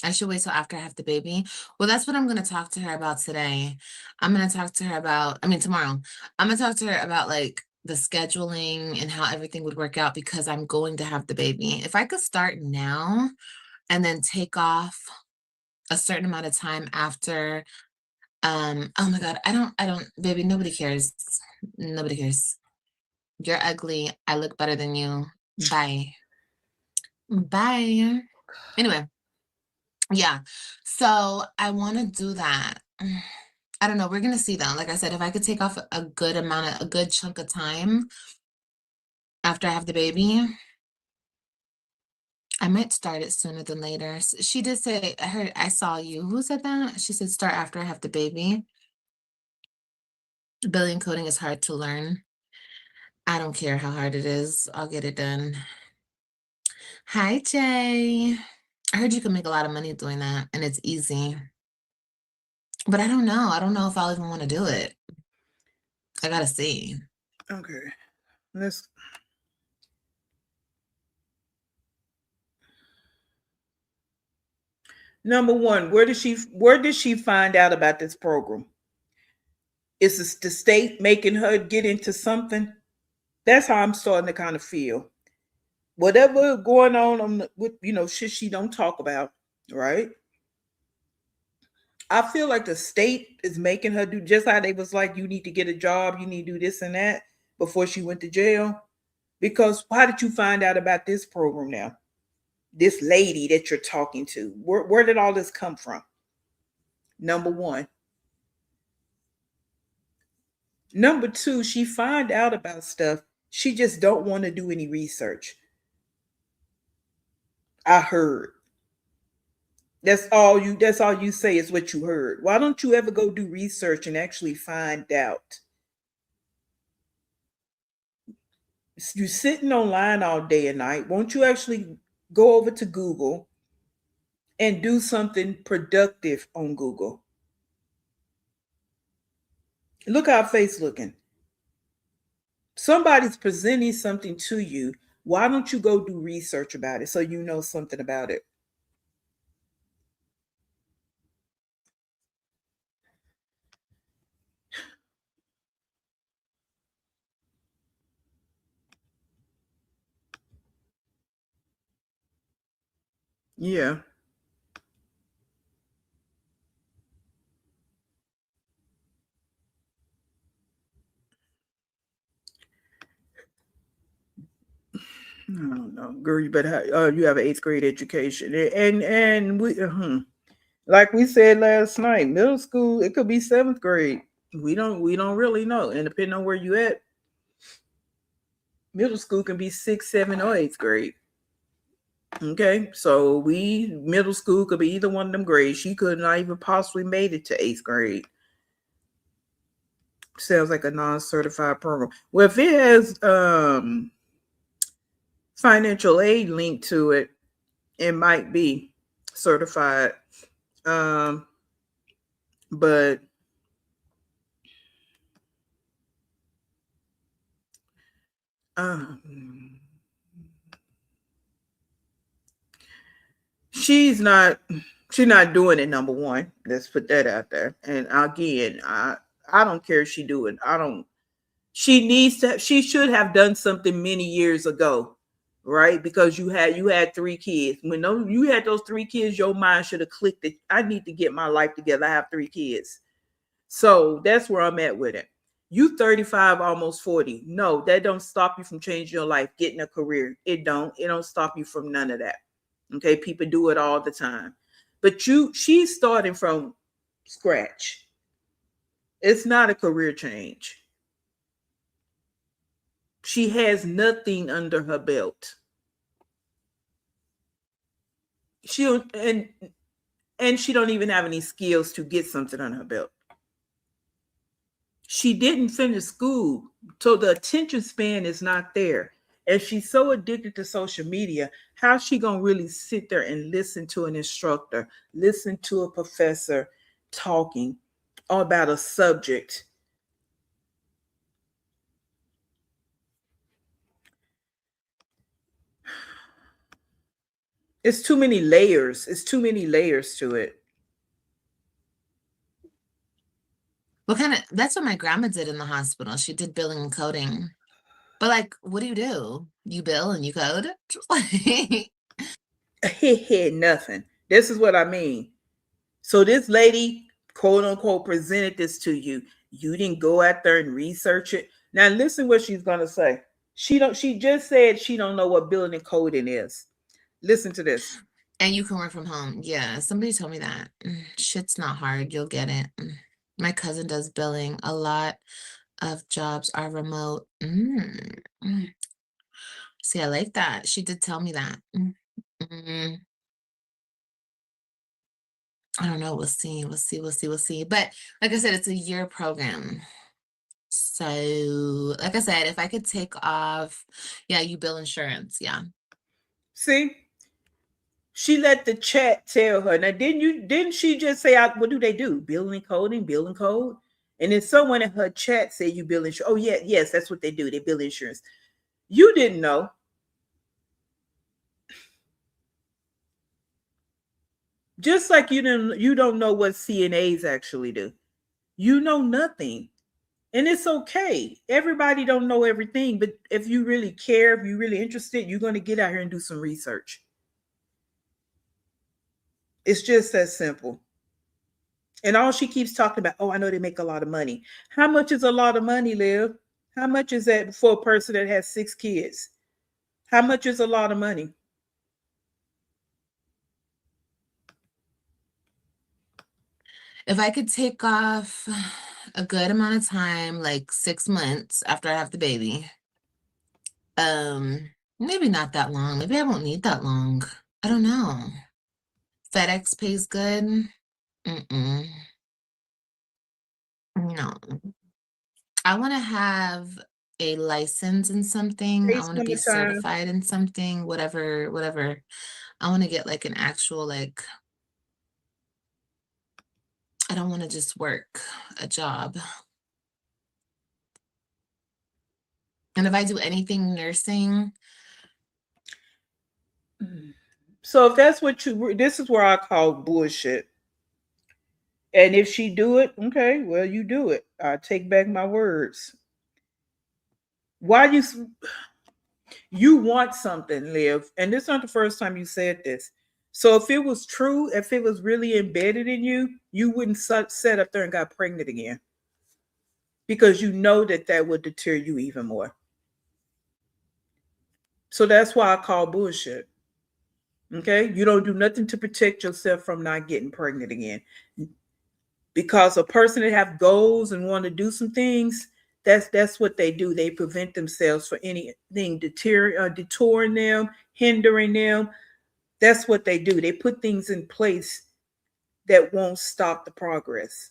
I should wait till after I have the baby. Well, that's what I'm going to talk to her about today. I'm going to talk to her about, tomorrow. I'm going to talk to her about like the scheduling and how everything would work out because I'm going to have the baby. If I could start now and then take off a certain amount of time after, oh my God, I don't, baby, nobody cares. Nobody cares. You're ugly. I look better than you. Bye. Bye. Anyway. Yeah. So I want to do that. I don't know. We're gonna see though. Like I said, if I could take off a good chunk of time after I have the baby, I might start it sooner than later. She did say, I saw you. Who said that? She said start after I have the baby. Billing coding is hard to learn. I don't care how hard it is. I'll get it done. Hi, Jay. I heard you can make a lot of money doing that and it's easy. But I don't know. I don't know if I'll even want to do it. I gotta see. Okay. Let's. Number one, where did she find out about this program? Is this the state making her get into something? That's how I'm starting to kind of feel. Whatever going on with shit she don't talk about, right? I feel like the state is making her do just how they was like, you need to get a job, you need to do this and that before she went to jail. Because why did you find out about this program now? This lady that you're talking to, where did all this come from? Number one. Number two, she find out about stuff. She just don't want to do any research. I heard. That's all you say is what you heard. Why don't you ever go do research and actually find out? You're sitting online all day and night. Won't you actually go over to Google and do something productive on Google? Look how face looking. Somebody's presenting something to you. Why don't you go do research about it so you know something about it? Yeah. I don't know, girl. You better have, you have an eighth grade education, and we like we said last night, middle school it could be seventh grade. We don't really know, and depending on where you at, middle school can be sixth, seventh, or eighth grade. Okay, so we middle school could be either one of them grades. She could not even possibly made it to eighth grade. Sounds like a non-certified program. Well, if it has financial aid linked to it, it might be certified. Um, but um, she's not she's not doing it. Number one, let's put that out there. And again, I don't care if she do it. I don't. She needs to. She should have done something many years ago, right? Because you had three kids. When you had those three kids, your mind should have clicked that I need to get my life together. I have three kids. So that's where I'm at with it. You 35, almost 40. No, that don't stop you from changing your life, getting a career. It don't stop you from none of that. Okay, people do it all the time. But she's starting from scratch. It's not a career change. She has nothing under her belt. She and she don't even have any skills to get something on her belt. She didn't finish school, so the attention span is not there. And she's so addicted to social media, how's she gonna really sit there and listen to an instructor, listen to a professor talking about a subject? It's too many layers. It's too many layers to it. That's what my grandma did in the hospital. She did billing and coding. But like, what do? You bill and you code? Nothing. This is what I mean. So this lady, quote unquote, presented this to you. You didn't go out there and research it. Now listen what she's gonna say. She just said she don't know what billing and coding is. Listen to this. And you can work from home. Yeah, somebody told me that. Shit's not hard. You'll get it. My cousin does billing. A lot of jobs are remote. See, I like that. She did tell me that. Mm. I don't know. We'll see. We'll see. We'll see. We'll see. But like I said, it's a year program. So, like I said, if I could take off, yeah, you bill insurance. Yeah. See, she let the chat tell her. Now, didn't she just say, what do they do? Billing coding, billing code? And then someone in her chat said you bill insurance. Oh, yeah, yes, that's what they do. They bill insurance. You didn't know. Just like you don't know what CNAs actually do. You know nothing. And it's okay. Everybody don't know everything, but if you really care, if you're really interested, you're going to get out here and do some research. It's just that simple. And all she keeps talking about, oh, I know they make a lot of money. How much is a lot of money, Liv? How much is that for a person that has 6 kids? How much is a lot of money? If I could take off a good amount of time, like 6 months after I have the baby, maybe not that long. Maybe I won't need that long. I don't know. FedEx pays good. Mm-mm. No. I want to have a license in something. I Hey, want to be summertime. certified in something, whatever. I want to get like an actual, like, I don't want to just work a job. And if I do anything nursing, So if that's what you, this is where I call bullshit. And if she do it, okay, well, you do it. I take back my words. Why you want something, Liv, and this is not the first time you said this. So if it was true, if it was really embedded in you, you wouldn't sit up there and got pregnant again, because you know that that would deter you even more. So that's why I call bullshit. Okay, you don't do nothing to protect yourself from not getting pregnant again, because a person that have goals and want to do some things, that's what they do. They prevent themselves for anything detouring them, hindering them. That's what they do. They put things in place that won't stop the progress.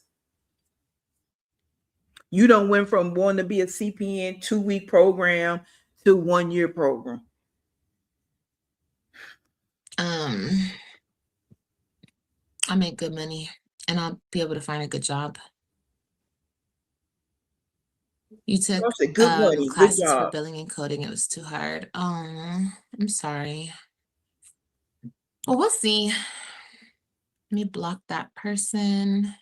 You don't went from wanting to be a CPN 2-week program to 1-year program. I make good money and I'll be able to find a good job. You took Good money, good classes for job. billing and coding. It was too hard. Oh, I'm sorry. Well, we'll see. Let me block that person.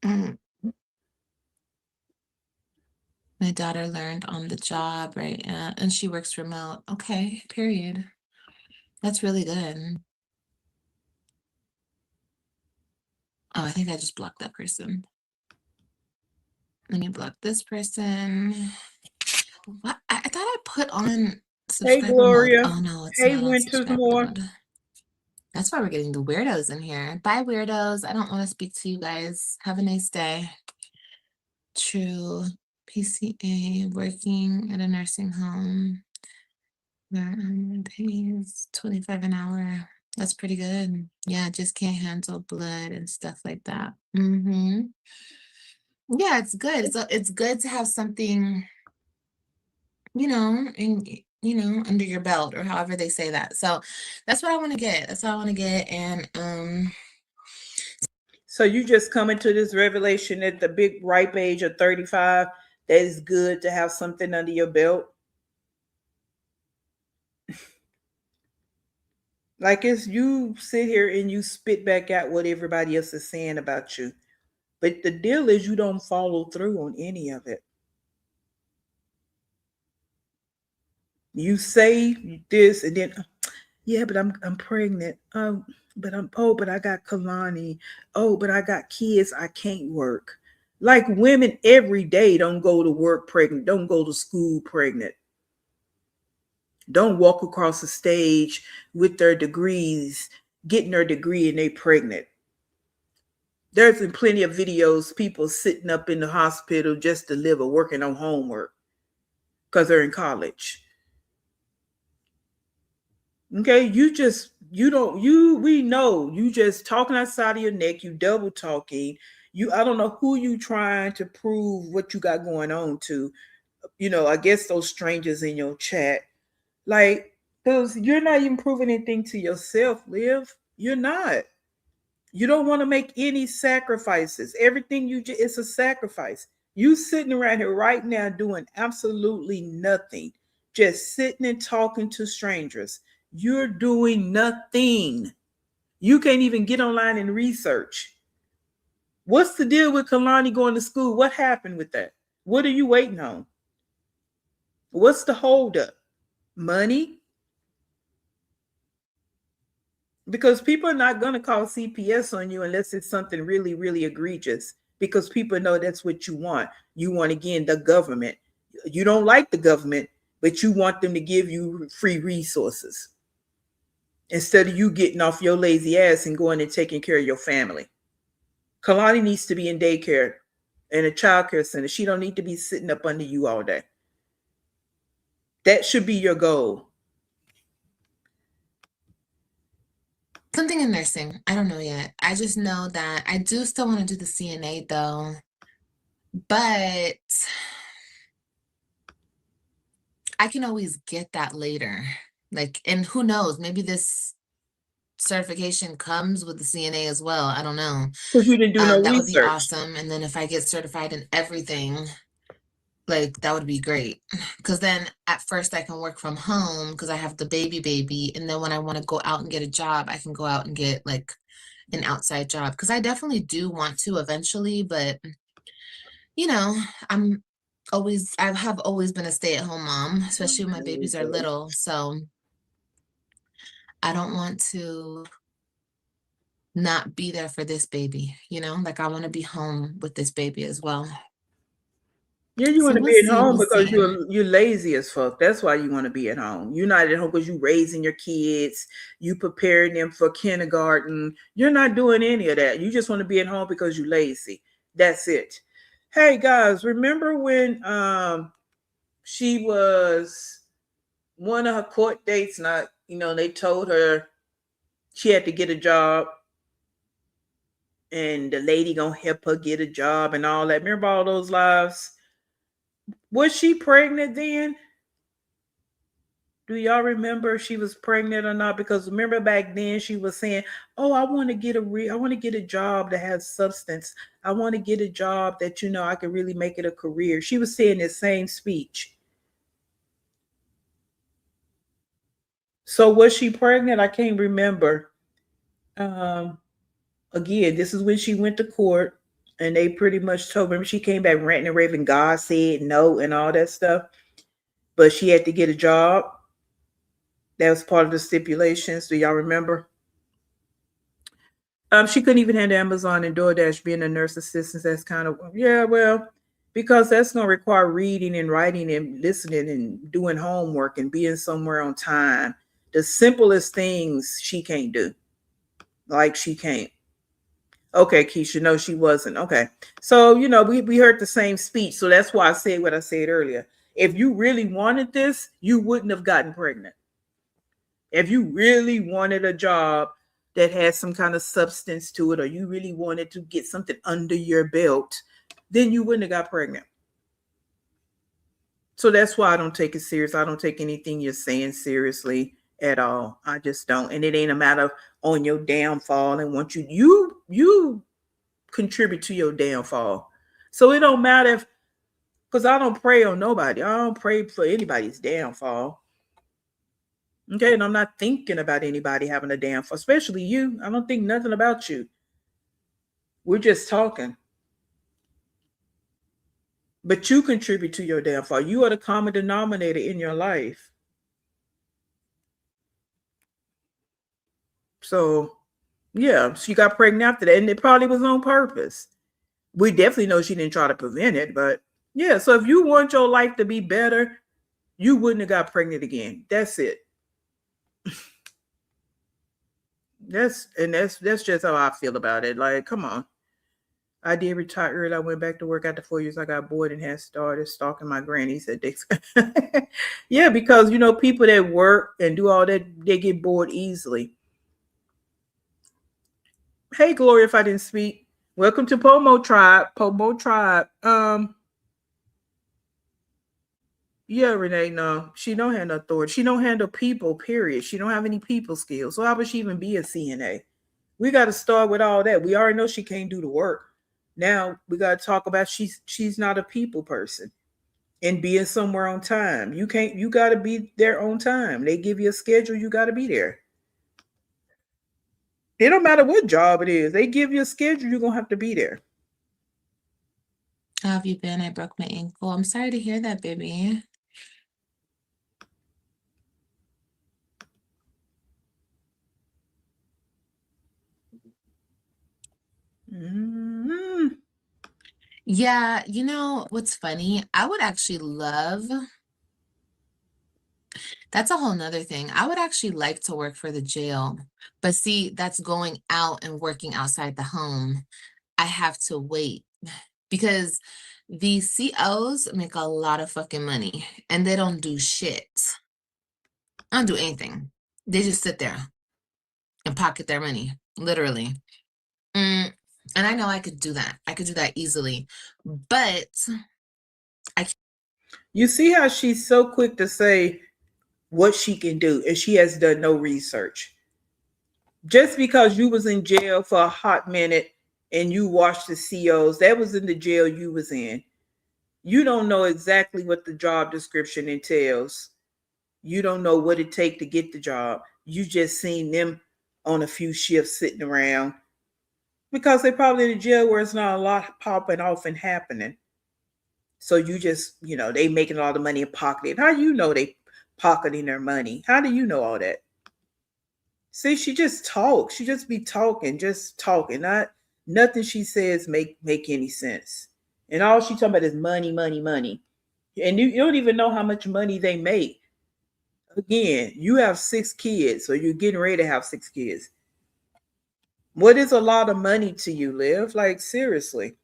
My daughter learned on the job, right? And she works remote. Okay, period. That's really good. Oh, I think I just blocked that person. Let me block this person. What? I thought I put on subscriber Gloria. mode. Oh no, it's Hey, not on Winters subscriber Moore. mode. That's why we're getting the weirdos in here. Bye, weirdos. I don't want to speak to you guys. Have a nice day. True. PCA, working at a nursing home. Where pays 25 an hour. That's pretty good. Yeah, just can't handle blood and stuff like that. Yeah, it's good. It's good to have something, under your belt, or however they say that. So that's what I want to get. That's what I want to get. And So you just coming to this revelation at the big ripe age of 35 that it's good to have something under your belt? Like, it's you sit here and you spit back out what everybody else is saying about you. But the deal is you don't follow through on any of it. You say this and then, yeah, but I'm pregnant. But I got Kalani. Oh, but I got kids. I can't work. Like, women every day don't go to work pregnant, don't go to school pregnant, don't walk across the stage with their degrees, getting their degree, and they pregnant. There's been plenty of videos, people sitting up in the hospital just to live or working on homework because they're in college. Okay, we know you just talking outside of your neck, you double talking. I don't know who you trying to prove what you got going on to. I guess those strangers in your chat. Like, because you're not even proving anything to yourself, Liv. You're not. You don't want to make any sacrifices. Everything it's a sacrifice. You sitting around here right now doing absolutely nothing, just sitting and talking to strangers. You're doing nothing. You can't even get online and research. What's the deal with Kalani going to school? What happened with that? What are you waiting on? What's the holdup? Money? Because people are not going to call CPS on you unless it's something really, really egregious, because people know that's what you want. You want, again, the government. You don't like the government, but you want them to give you free resources instead of you getting off your lazy ass and going and taking care of your family. Kalani needs to be in daycare and a child care center. She don't need to be sitting up under you all day. That should be your goal. Something in nursing. I don't know yet. I just know that I do still want to do the CNA though, but I can always get that later. Like, and who knows, maybe this certification comes with the CNA as well. I don't know. Because you didn't do no That would be research. awesome. And then if I get certified in everything, like that would be great. Because then at first I can work from home because I have the baby. And then when I want to go out and get a job, I can go out and get like an outside job. Because I definitely do want to eventually, but you know, I have always been a stay-at-home mom, especially when my babies are little. So I don't want to not be there for this baby, like I want to be home with this baby as well. Yeah, you So want to we'll be at see, home we'll because see. you're lazy as fuck. That's why you want to be at home. You're not at home because you raising your kids, you preparing them for kindergarten. You're not doing any of that. You just want to be at home because you're lazy. That's it. Hey guys, remember when she was one of her court dates, not they told her she had to get a job and the lady gonna help her get a job and all that. Remember all those lives? Was she pregnant then? Do y'all remember if she was pregnant or not? Because remember back then she was saying, "Oh, I want to get a job that has substance. I want to get a job that I can really make it a career." She was saying the same speech. So was she pregnant? I can't remember. Um, Again, this is when she went to court, and they pretty much told her she came back ranting and raving. God said no and all that stuff, but she had to get a job. That was part of the stipulations. Do y'all remember? She couldn't even handle Amazon and DoorDash being a nurse assistant. That's kind of, yeah, well, because that's gonna require reading and writing and listening and doing homework and being somewhere on time. The simplest things she can't do. Like she can't. Okay, Keisha, no, she wasn't. Okay. So, we heard the same speech. So that's why I said what I said earlier. If you really wanted this, you wouldn't have gotten pregnant. If you really wanted a job that had some kind of substance to it, or you really wanted to get something under your belt, then you wouldn't have got pregnant. So that's why I don't take it serious. I don't take anything you're saying seriously at all. I just don't. And it ain't a matter of on your downfall and want you contribute to your downfall. So it don't matter if, because I don't pray on nobody. I don't pray for anybody's downfall. Okay, and I'm not thinking about anybody having a downfall, especially you. I don't think nothing about you. We're just talking. But you contribute to your downfall. You are the common denominator in your life. So, yeah, she got pregnant after that, and it probably was on purpose. We definitely know she didn't try to prevent it, but yeah, so if you want your life to be better, you wouldn't have got pregnant again. That's it. That's just how I feel about it. Like, come on. I did retire early. I went back to work after 4 years. I got bored and had started stalking my grannies at Dixon. Yeah, because people that work and do all that, they get bored easily. Hey, Gloria, if I didn't speak. Welcome to Pomo Tribe. Pomo Tribe. Yeah, Renee, no. She don't handle authority. She don't handle people, period. She don't have any people skills. So how would she even be a CNA? We got to start with all that. We already know she can't do the work. Now we got to talk about she's not a people person and being somewhere on time. You got to be there on time. They give you a schedule, you got to be there. It don't matter what job it is. They give you a schedule, you're going to have to be there. How have you been? I broke my ankle. I'm sorry to hear that, baby. Mm-hmm. Yeah, what's funny? I would actually love, that's a whole nother thing. I would actually like to work for the jail, but see, that's going out and working outside the home. I have to wait because the COs make a lot of fucking money and they don't do shit. I don't do anything. They just sit there. and pocket their money, literally. And I know I could do that. I could do that easily, but You see how she's so quick to say what she can do, and she has done no research. Just because you was in jail for a hot minute and you watched the COs, that was in the jail you was in. You don't know exactly what the job description entails. You don't know what it take to get the job. You just seen them on a few shifts sitting around because they probably in a jail where it's not a lot popping off and happening. So you just, they making all the money and pocketing. How you know they pocketing their money? How do you know all that? See, she just talks. She just be talking, just talking. Nothing she says make any sense. And all she talking about is money, money, money. And you don't even know how much money they make. Again, you have 6 kids, so you're getting ready to have 6 kids. What is a lot of money to you, Liv? Like, seriously.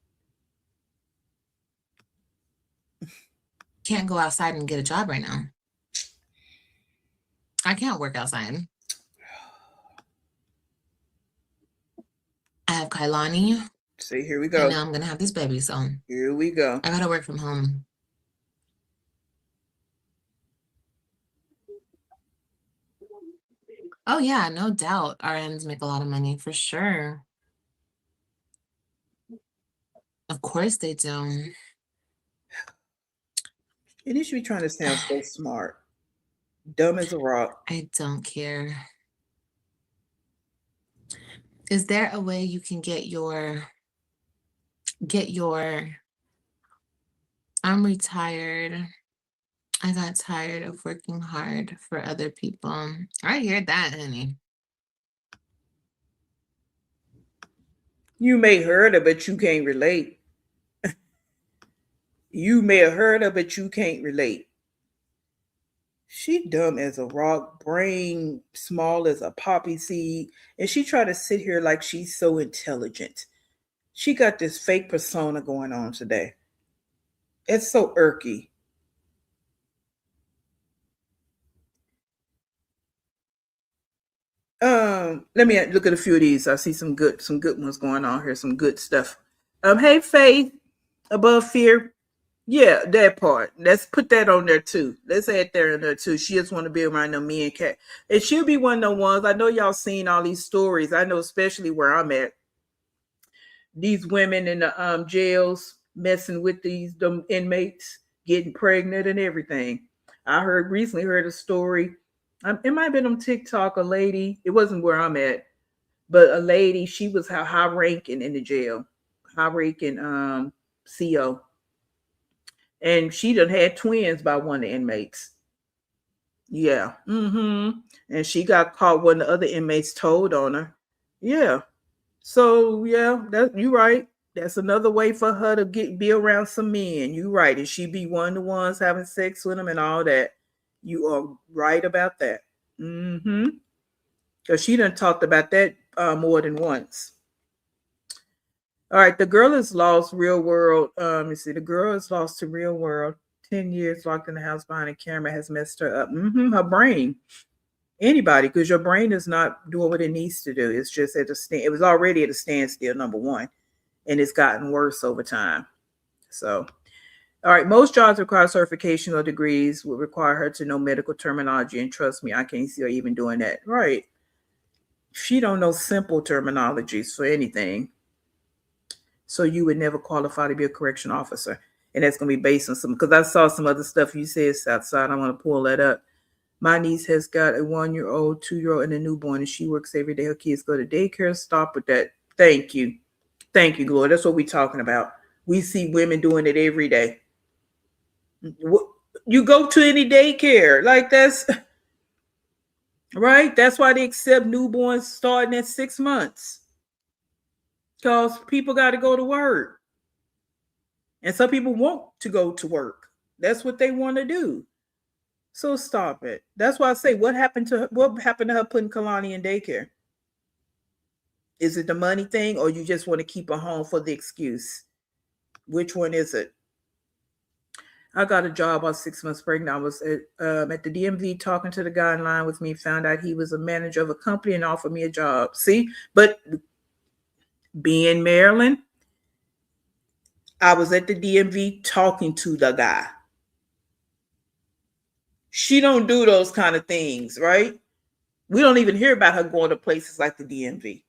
can't go outside and get a job right now. I can't work outside. I have Kailani. See, here we And go. now I'm gonna have this baby, so Here we go. I gotta work from home. Oh yeah, no doubt. RNs make a lot of money for sure. Of course they do. And you should be trying to sound so smart. Dumb as a rock. I don't care. Is there a way you can get your I'm retired. I got tired of working hard for other people. I hear that, honey. You may heard her, but you can't relate. You may have heard her, but you can't relate. She dumb as a rock, brain small as a poppy seed, and she try to sit here like she's so intelligent. She got this fake persona going on today. It's so irky. Let me look at a few of these. I see some good ones going on here, some good stuff. Hey Faith, above fear. Yeah, that part. Let's put that on there too. Let's add there in there too. She just want to be around the me and cat. And she'll be one of the ones. I know y'all seen all these stories. I know especially where I'm at. These women in the jails messing with the inmates, getting pregnant and everything. I recently heard a story. It might have been on TikTok. A lady. It wasn't where I'm at, but a lady. She was high ranking in the jail, high ranking CO, and she done had twins by one of the inmates. Yeah. And she got caught when the other inmates told on her. Yeah. So yeah, that you right. That's another way for her to be around some men. You right. And she be one of the ones having sex with them and all that. You are right about that. Because she done talked about that more than once. All right, the girl is lost real world. You see, the girl is lost to real world. 10 years locked in the house behind a camera has messed her up. Her brain. Anybody, because your brain is not doing what it needs to do. It's just at a stand. It was already at a standstill, number one, and it's gotten worse over time. So, all right, most jobs require certification or degrees, would require her to know medical terminology, and trust me, I can't see her even doing that. Right? She don't know simple terminologies for anything. So you would never qualify to be a correction officer. And that's going to be based on some, because I saw some other stuff you said, Southside. I want to pull that up. My niece has got a 1-year-old, 2-year-old, and a newborn, and she works every day. Her kids go to daycare. Stop with that. Thank you. Thank you, Gloria. That's what we're talking about. We see women doing it every day. You go to any daycare. Like that's, right? That's why they accept newborns starting at 6 months. Because people got to go to work. And some people want to go to work. That's what they want to do. So stop it. That's why I say, what happened to her putting Kalani in daycare? Is it the money thing, or you just want to keep her home for the excuse? Which one is it? I got a job. I was 6 months pregnant. I was at the DMV talking to the guy in line with me. Found out he was a manager of a company and offered me a job. See, but being in Maryland, I was at the DMV talking to the guy. She don't do those kind of things, right? We don't even hear about her going to places like the DMV.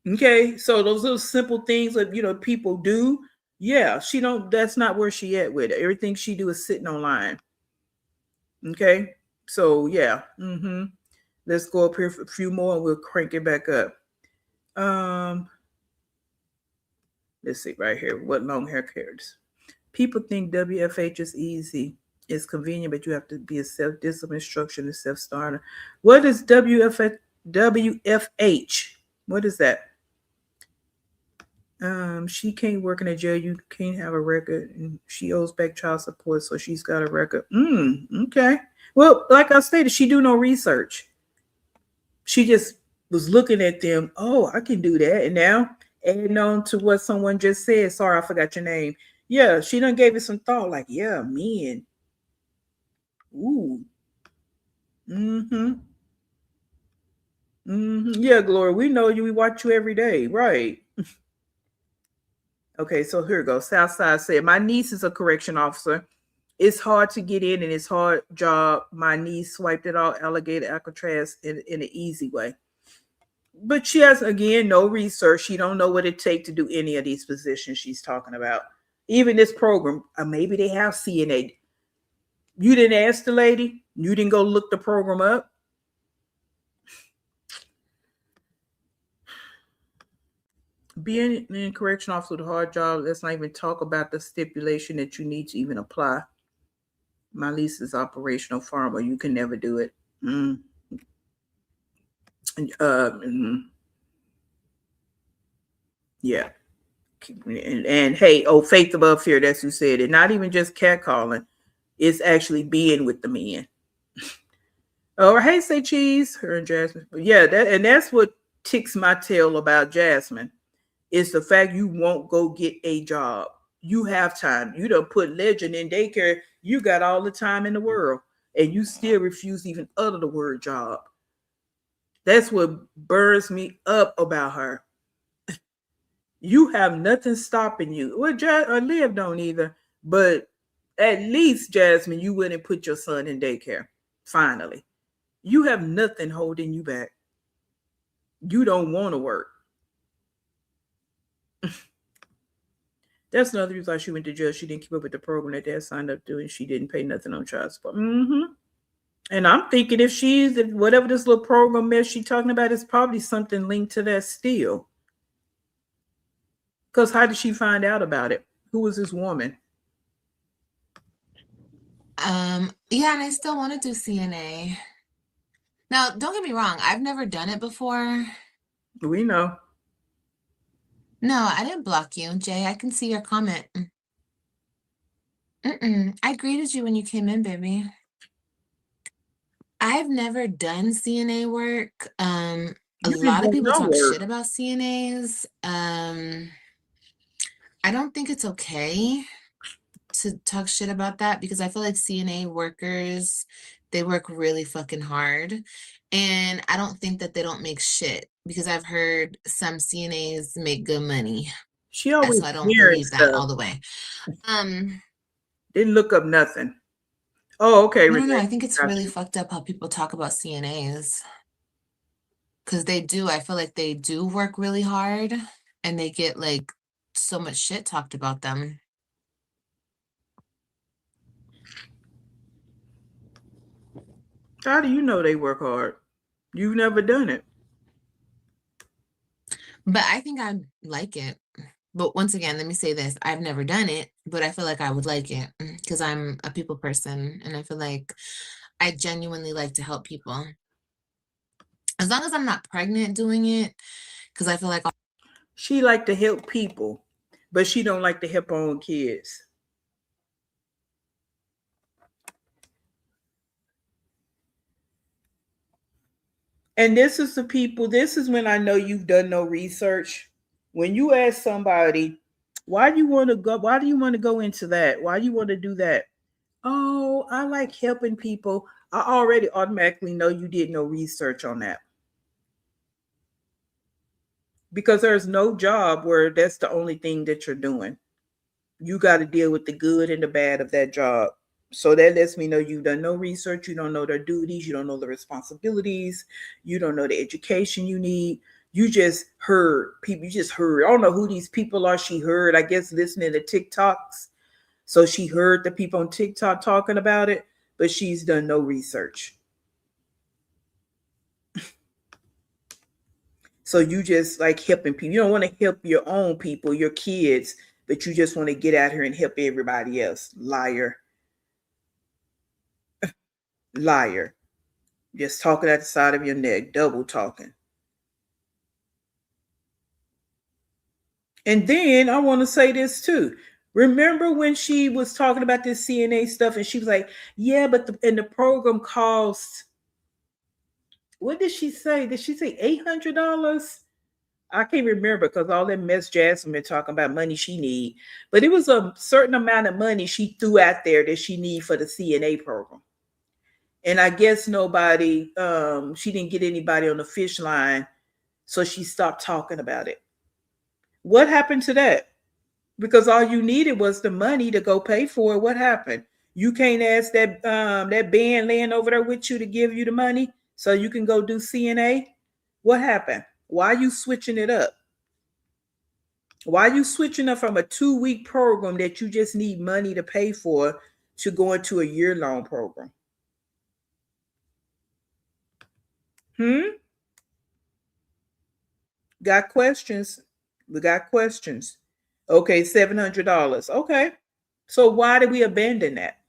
Okay, so those little simple things that people do, yeah, she don't. That's not where she at with it. Everything she do is sitting online. Okay, so yeah, let's go up here for a few more, and we'll crank it back up. Let's see right here. What long hair cares? People think WFH is easy. It's convenient, but you have to be a self-discipline instruction and self-starter. What is WFH? What is that? She can't work in a jail. You can't have a record, and she owes back child support, so she's got a record. Okay. Well, like I stated, she do no research. She just was looking at them. Oh, I can do that, and now adding on to what someone just said. Sorry, I forgot your name. Yeah, she done gave it some thought. Like, yeah, men. Ooh. Yeah, Gloria, we know you. We watch you every day, right? Okay, so here we go. Southside said, my niece is a correction officer. It's hard to get in and it's hard job. My niece swiped it all alligator Alcatraz in an easy way. But she has, again, no research. She don't know what it takes to do any of these positions she's talking about. Even this program, maybe they have CNA. You didn't ask the lady? You didn't go look the program up? Being an correction officer with a hard job, let's not even talk about the stipulation that you need to even apply. My lease is operational farmer. You can never do it. Yeah. And hey, faith above fear, that's who said it. Not even just catcalling. It's actually being with the men. Or hey, say cheese, her and Jasmine. But yeah, that's what ticks my tail about Jasmine. Is the fact you won't go get a job. You have time. You done put Legend in daycare. You got all the time in the world. And you still refuse to even utter the word job. That's what burns me up about her. You have nothing stopping you. Well, Liv don't either. But at least, Jasmine, you wouldn't put your son in daycare. Finally. You have nothing holding you back. You don't want to work. That's another reason why she went to jail. She didn't keep up with the program that they signed up to, and she didn't pay nothing on child support. And I'm thinking if whatever this little program is she talking about is probably something linked to that still. Because how did she find out about it? Who was this woman? Yeah, and I still want to do CNA. Now, don't get me wrong. I've never done it before. We know. No, I didn't block you, Jay. I can see your comment. I greeted you when you came in, baby. I've never done CNA work. A lot of people talk shit about CNAs. I don't think it's okay to talk shit about that because I feel like CNA workers, they work really fucking hard. And I don't think that they don't make shit because I've heard some CNAs make good money. She always so I don't believe that all the way. Didn't look up nothing. Oh, okay. I don't know. I think it's really fucked up how people talk about CNAs. Because they do. I feel like they do work really hard and they get like so much shit talked about them. How do you know they work hard? You've never done it. But I think I like it. But once again, let me say this. I've never done it, but I feel like I would like it because I'm a people person and I feel like I genuinely like to help people. As long as I'm not pregnant doing it, because I feel like she like to help people, but she don't like to help her own kids. And this is when I know you've done no research. When you ask somebody, Why do you want to go? Why do you want to go into that? Why do you want to do that? Oh, I like helping people. I already automatically know you did no research on that. Because there's no job where that's the only thing that you're doing. You got to deal with the good and the bad of that job. So that lets me know you've done no research. You don't know their duties. You don't know the responsibilities. You don't know the education you need. You just heard people. You just heard. I don't know who these people are. She heard, I guess, listening to TikToks. So she heard the people on TikTok talking about it, but she's done no research. So you just like helping people. You don't want to help your own people, your kids, but you just want to get out here and help everybody else. Liar. Liar. Just talking at the side of your neck, double talking. And then I want to say this too. Remember when she was talking about this CNA stuff and she was like, yeah, but the program costs, what did she say? Did she say $800? I can't remember because all that mess Jasmine been talking about money she need. But it was a certain amount of money she threw out there that she need for the CNA program. And I guess nobody, she didn't get anybody on the fish line. So she stopped talking about it. What happened to that? Because all you needed was the money to go pay for it. What happened? You can't ask that that band laying over there with you to give you the money so you can go do CNA. What happened? Why are you switching it up? Why are you switching up from a 2-week program that you just need money to pay for to go into a year-long program? Got questions? We got questions. Okay, $700. Okay. So why did we abandon that?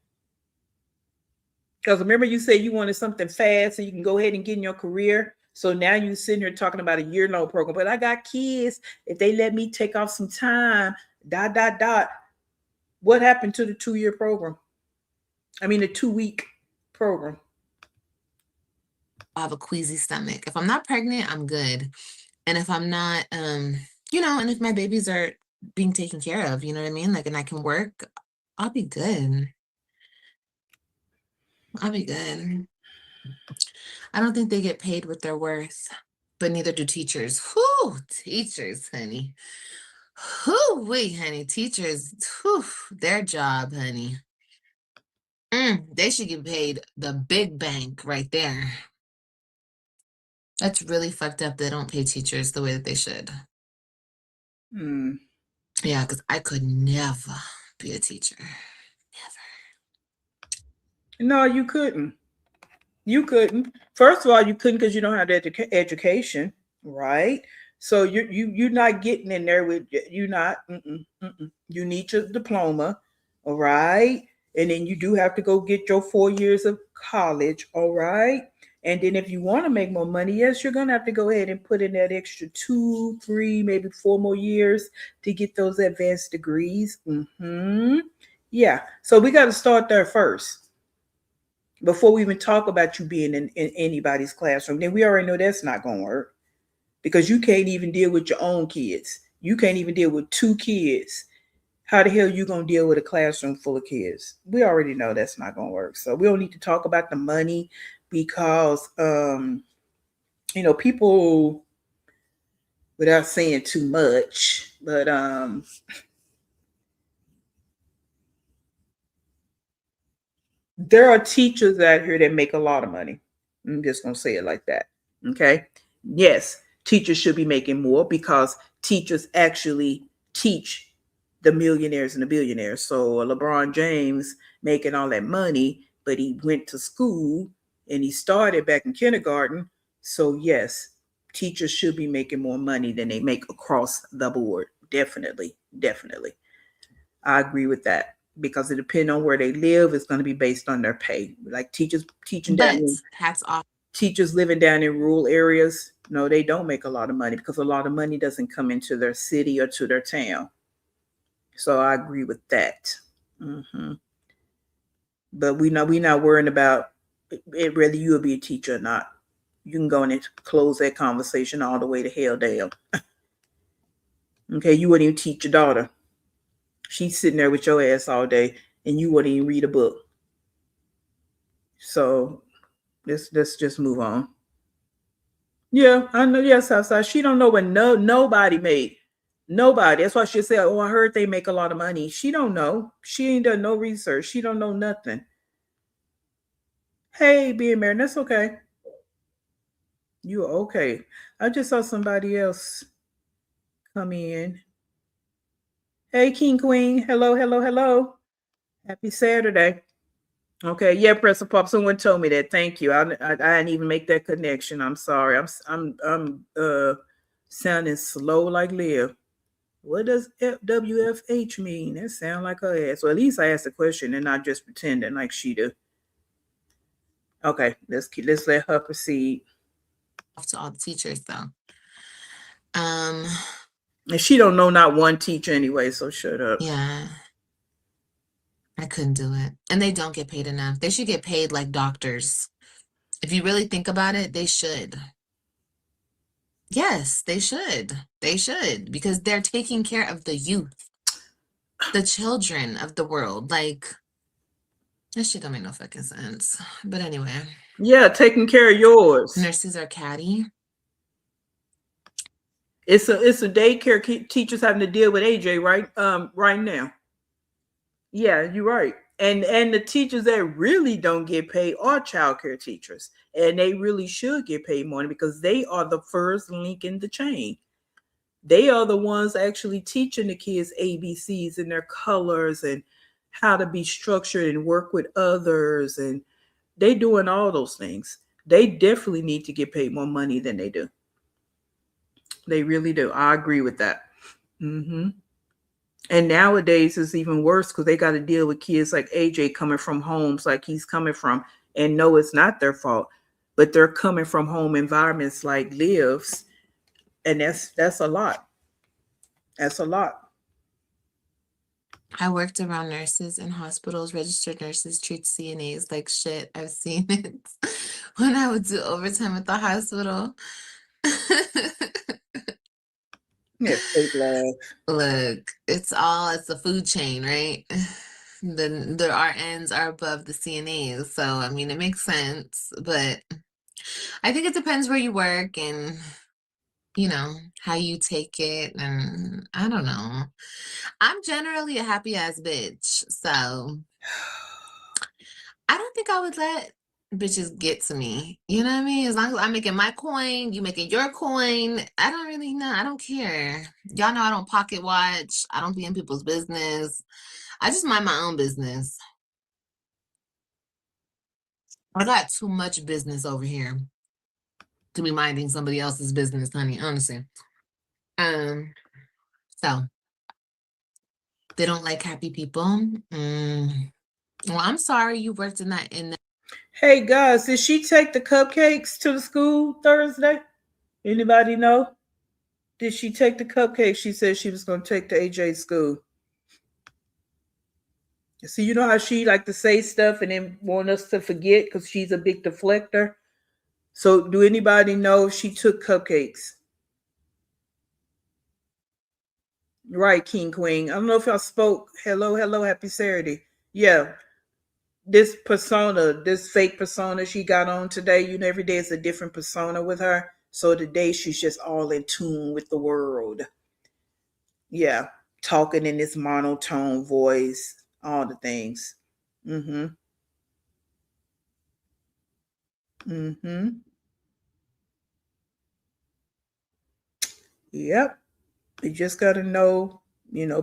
Because remember you said you wanted something fast so you can go ahead and get in your career. So now you're sitting here talking about a year-long program. But I got kids. If they let me take off some time, ... What happened to the 2-year program? I mean, the 2-week program. I have a queasy stomach. If I'm not pregnant, I'm good. And if I'm not, and if my babies are being taken care of, you know what I mean? Like, and I can work, I'll be good. I'll be good. I don't think they get paid what they're worth, but neither do teachers. Whoo, teachers, honey. Whoo, wait, honey. Teachers, whew, their job, honey. They should get paid the big bank right there. That's really fucked up. They don't pay teachers the way that they should. Yeah, because I could never be a teacher. Never. No, you couldn't. You couldn't. First of all, you couldn't because you don't have the education, right? So you're not getting in there with you not. You need your diploma, all right, and then you do have to go get your 4 years of college, all right. And then if you want to make more money, yes, you're gonna have to go ahead and put in that extra 2, 3, maybe 4 more years to get those advanced degrees. Yeah. So we got to start there first before we even talk about you being in anybody's classroom. Then we already know that's not going to work because you can't even deal with your own kids. You can't even deal with 2 kids. How the hell are you going to deal with a classroom full of kids? We already know that's not going to work. So we don't need to talk about the money because, people, without saying too much, but there are teachers out here that make a lot of money. I'm just going to say it like that. Okay. Yes, teachers should be making more because teachers actually teach the millionaires and the billionaires. So LeBron James making all that money, but he went to school and he started back in kindergarten. So yes, teachers should be making more money than they make across the board. Definitely. I agree with that. Because it depends on where they live, it's going to be based on their pay. Like teachers teaching down, hats off. Teachers living down in rural areas, no, they don't make a lot of money because a lot of money doesn't come into their city or to their town. So I agree with that. But we not worrying about it, whether you will be a teacher or not. You can go in and close that conversation all the way to hell down. Okay, you wouldn't even teach your daughter. She's sitting there with your ass all day, and you wouldn't even read a book. So let's just move on. Yeah, I know. Yes, outside. She don't know what nobody made. Nobody. That's why she said, "Oh, I heard they make a lot of money." She don't know. She ain't done no research. She don't know nothing. Hey, being married, that's okay. You are okay. I just saw somebody else come in. Hey, King Queen. Hello, hello, hello. Happy Saturday. Okay, yeah, Presser Pop. Someone told me that. Thank you. I didn't even make that connection. I'm sorry. I'm sounding slow like Liv. What does WFH mean? That sound like her ass. Well, at least I asked a question and not just pretending like she do. Okay, let's let her proceed. To all the teachers though. And she don't know not one teacher anyway, so shut up. Yeah. I couldn't do it. And they don't get paid enough. They should get paid like doctors. If you really think about it, they should. Yes, they should. They should because they're taking care of the youth, the children of the world. Like, this shit don't make no fucking sense. But anyway, Yeah, taking care of yours. nurses are catty. It's a daycare teachers having to deal with AJ right now. Yeah, you're right. And the teachers that really don't get paid are childcare teachers, and they really should get paid more because they are the first link in the chain. They are the ones actually teaching the kids ABCs and their colors and how to be structured and work with others, and they doing all those things. They definitely need to get paid more money than they do. They really do. I agree with that. Mm-hmm. And nowadays it's even worse because they got to deal with kids like AJ coming from homes like he's coming from. And no, it's not their fault, but they're coming from home environments like Liv's, and that's a lot. That's a lot. I worked around nurses in hospitals. Registered nurses treat CNAs like shit. I've seen it when I would do overtime at the hospital. Yeah, fake laugh. Look, it's a food chain, right? The RNs are above the CNAs, so I mean it makes sense, but I think it depends where you work and how you take it, and I don't know. I'm generally a happy ass bitch, so I don't think I would let bitches get to me. You know what I mean? As long as I'm making my coin, you making your coin, I don't really know. I don't care. Y'all know I don't pocket watch. I don't be in people's business. I just mind my own business. I got too much business over here to be minding somebody else's business, honey, honestly. So they don't like happy people. Well, I'm sorry you worked in that. Hey guys, did she take the cupcakes to the school Thursday? Anybody know? Did she take the cupcakes she said she was going to take to AJ's school? See, you know how she like to say stuff and then want us to forget because she's a big deflector. So, do anybody know if she took cupcakes? Right, King Queen. I don't know if y'all spoke. Hello, hello, happy Saturday. Yeah, this persona, this fake persona she got on today, every day is a different persona with her. So today she's just all in tune with the world. Yeah, talking in this monotone voice, all the things. Mm-hmm. Mm-hmm. Yep. You just gotta know,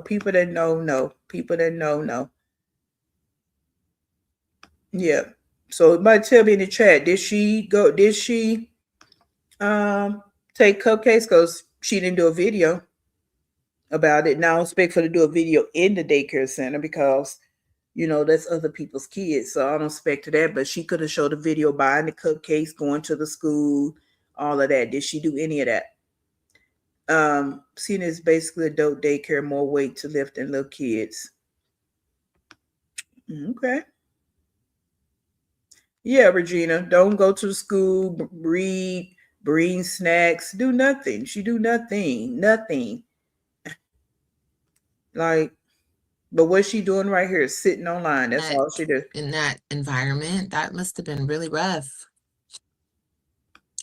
people that know. People that know. Yeah. So it might tell me in the chat, did she um take cupcakes? Because she didn't do a video about it. Now I don't expect her to do a video in the daycare center because that's other people's kids. So I don't expect that. But she could have showed a video buying the cupcakes, going to the school, all of that. Did she do any of that? Seeing is basically adult daycare, more weight to lift than little kids. Okay. Yeah, Regina, don't go to the school, bring snacks, do nothing. She do nothing. Like, But what she doing right here is sitting online. That's that all she do. in that environment. That must have been really rough.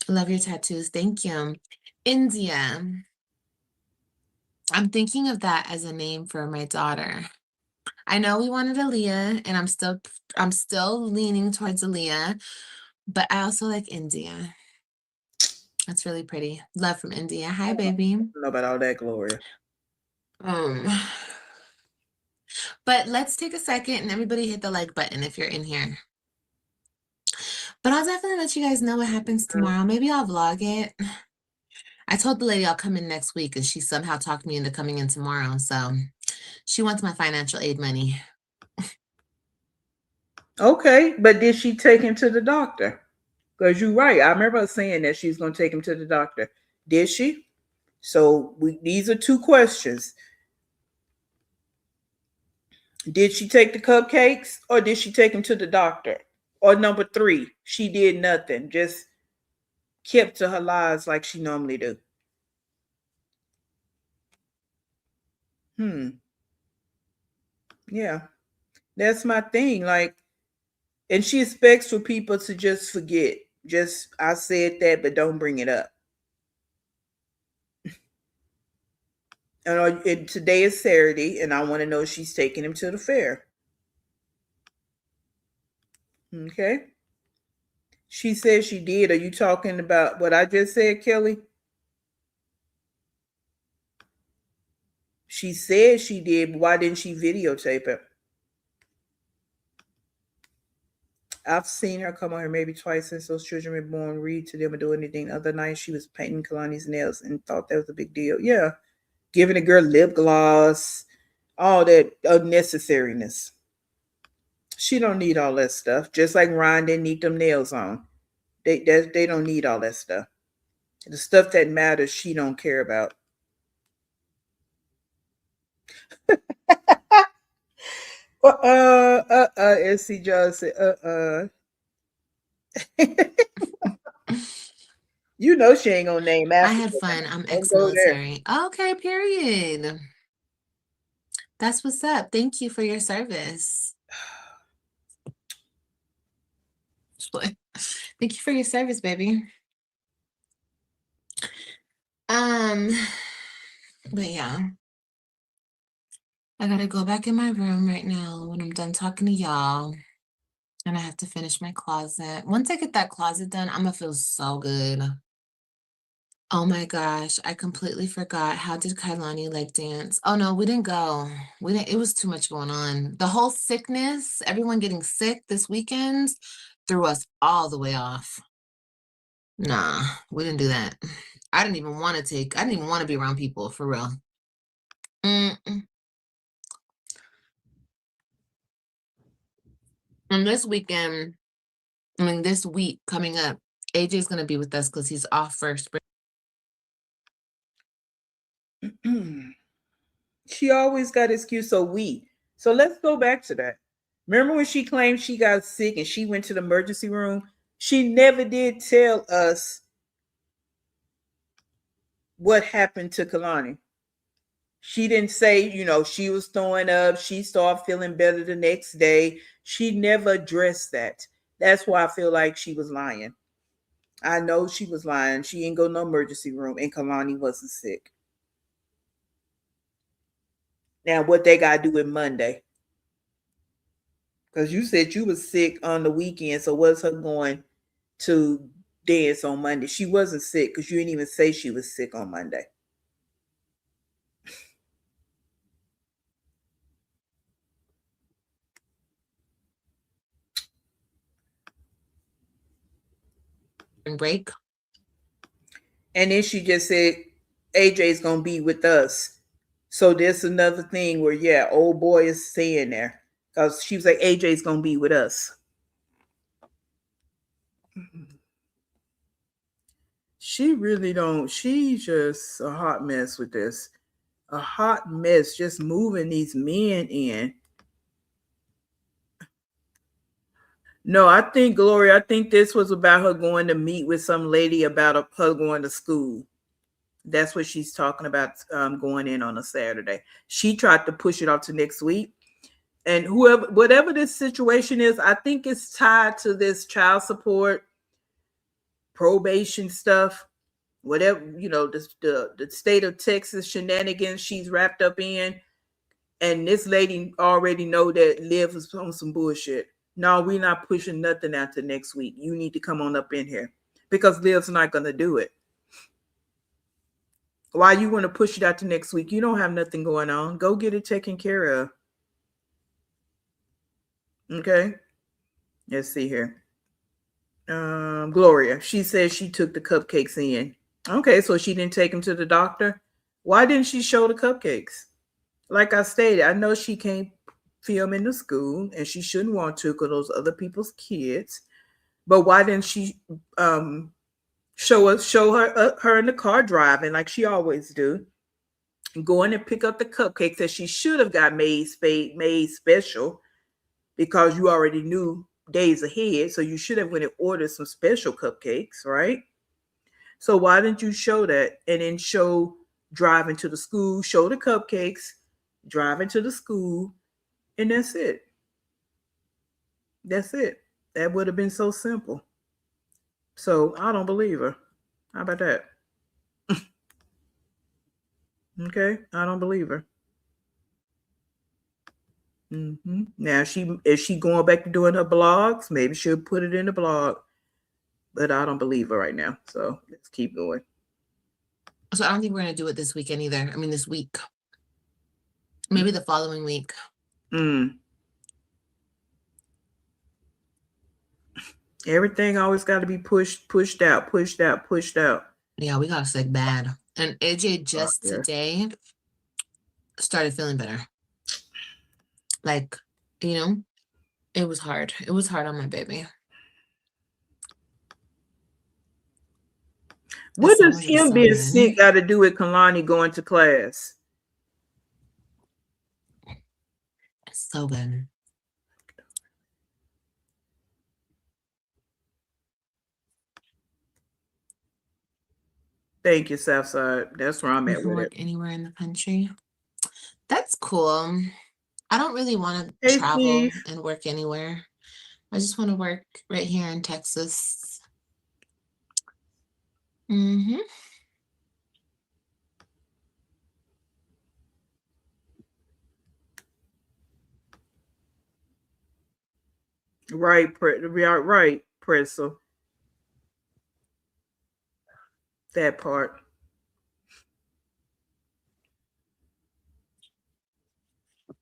I love your tattoos. Thank you. India. I'm thinking of that as a name for my daughter. I know we wanted Aaliyah, and I'm still leaning towards Aaliyah, but I also like India. That's really pretty. Love from India. Hi, baby. I don't know about all that, Gloria. But let's take a second and everybody hit the like button if you're in here. But I'll definitely let you guys know what happens tomorrow. Maybe I'll vlog it. I told the lady I'll come in next week, and she somehow talked me into coming in tomorrow. So she wants my financial aid money. Okay, but did she take him to the doctor? Because you're right. I remember her saying that she's going to take him to the doctor. Did she? So these are two questions. Did she take the cupcakes, or did she take him to the doctor? Or number 3, she did nothing, just kept to her lies like she normally do. Yeah, that's my thing. Like, and she expects for people to just forget. Just, I said that, but don't bring it up. And today is Saturday, and I want to know if she's taking him to the fair. Okay. She said she did. Are you talking about what I just said, Kelly? She said she did, but why didn't she videotape it? I've seen her come on here maybe twice since those children were born, read to them or do anything. The other night she was painting Kalani's nails and thought that was a big deal. Yeah. Giving a girl lip gloss, all that unnecessariness. She don't need all that stuff. Just like Ryan didn't need them nails on. They don't need all that stuff. The stuff that matters, she don't care about. SC John said, You know she ain't gonna name after. I had fun. I'm ex-military. Okay, period. That's what's up. Thank you for your service. Thank you for your service, baby. But yeah. I gotta go back in my room right now when I'm done talking to y'all. And I have to finish my closet. Once I get that closet done, I'm gonna feel so good. Oh my gosh, I completely forgot. How did Kailani like dance? Oh no, we didn't go. It was too much going on. The whole sickness, everyone getting sick this weekend threw us all the way off. Nah, we didn't do that. I didn't even want to be around people for real. And this weekend, this week coming up, AJ's gonna be with us because he's off for spring. She always got excuse. So let's go back to that. Remember when she claimed she got sick and she went to the emergency room? She never did tell us what happened to Kalani. She didn't say, she was throwing up. She started feeling better the next day. She never addressed that. That's why I feel like she was lying. I know she was lying. She ain't go no emergency room and Kalani wasn't sick. Now, what they got to do with Monday? Because you said you was sick on the weekend. So what's her going to dance on Monday? She wasn't sick because you didn't even say she was sick on Monday. Break. And then she just said AJ's going to be with us. So there's another thing where, yeah, old boy is saying there. Because she was like, AJ's going to be with us. She really don't. She's just a hot mess with this. A hot mess just moving these men in. No, I think, Gloria, I think this was about her going to meet with some lady about her going to school. That's what she's talking about, going in on a Saturday. She tried to push it off to next week. And whoever, whatever this situation is, I think it's tied to this child support, probation stuff, whatever, the state of Texas shenanigans she's wrapped up in. And this lady already know that Liv is on some bullshit. No, we're not pushing nothing out to next week. You need to come on up in here because Liv's not going to do it. Why you want to push it out to next week? You don't have nothing going on. Go get it taken care of. Okay. Let's see here. Gloria, she says she took the cupcakes in. Okay, so she didn't take them to the doctor. Why didn't she show the cupcakes? Like I stated, I know she can't film in the school and she shouldn't want to because those other people's kids. But why didn't she show her in the car driving like she always do? Going and pick up the cupcakes that she should have got made special because you already knew days ahead. So you should have went and ordered some special cupcakes, right? So why didn't you show that and then show driving to the school, show the cupcakes, driving to the school, and that's it. That's it. That would have been so simple. So I don't believe her. How about that? Okay, I don't believe her. Now, if she going back to doing her blogs, maybe she'll put it in the blog. But I don't believe her right now. So let's keep going. So I don't think we're gonna do it this weekend either. I mean, this week. Maybe the following week. Everything always got to be pushed out. Yeah, we got sick bad. And AJ just today started feeling better. Like, it was hard. It was hard on my baby. What does him being sick got to do with Kalani going to class? So good. Thank you, Southside. That's where I'm at with work it. Anywhere in the country. That's cool. I don't really want to travel and work anywhere. I just want to work right here in Texas. Right, Pretzel. That part.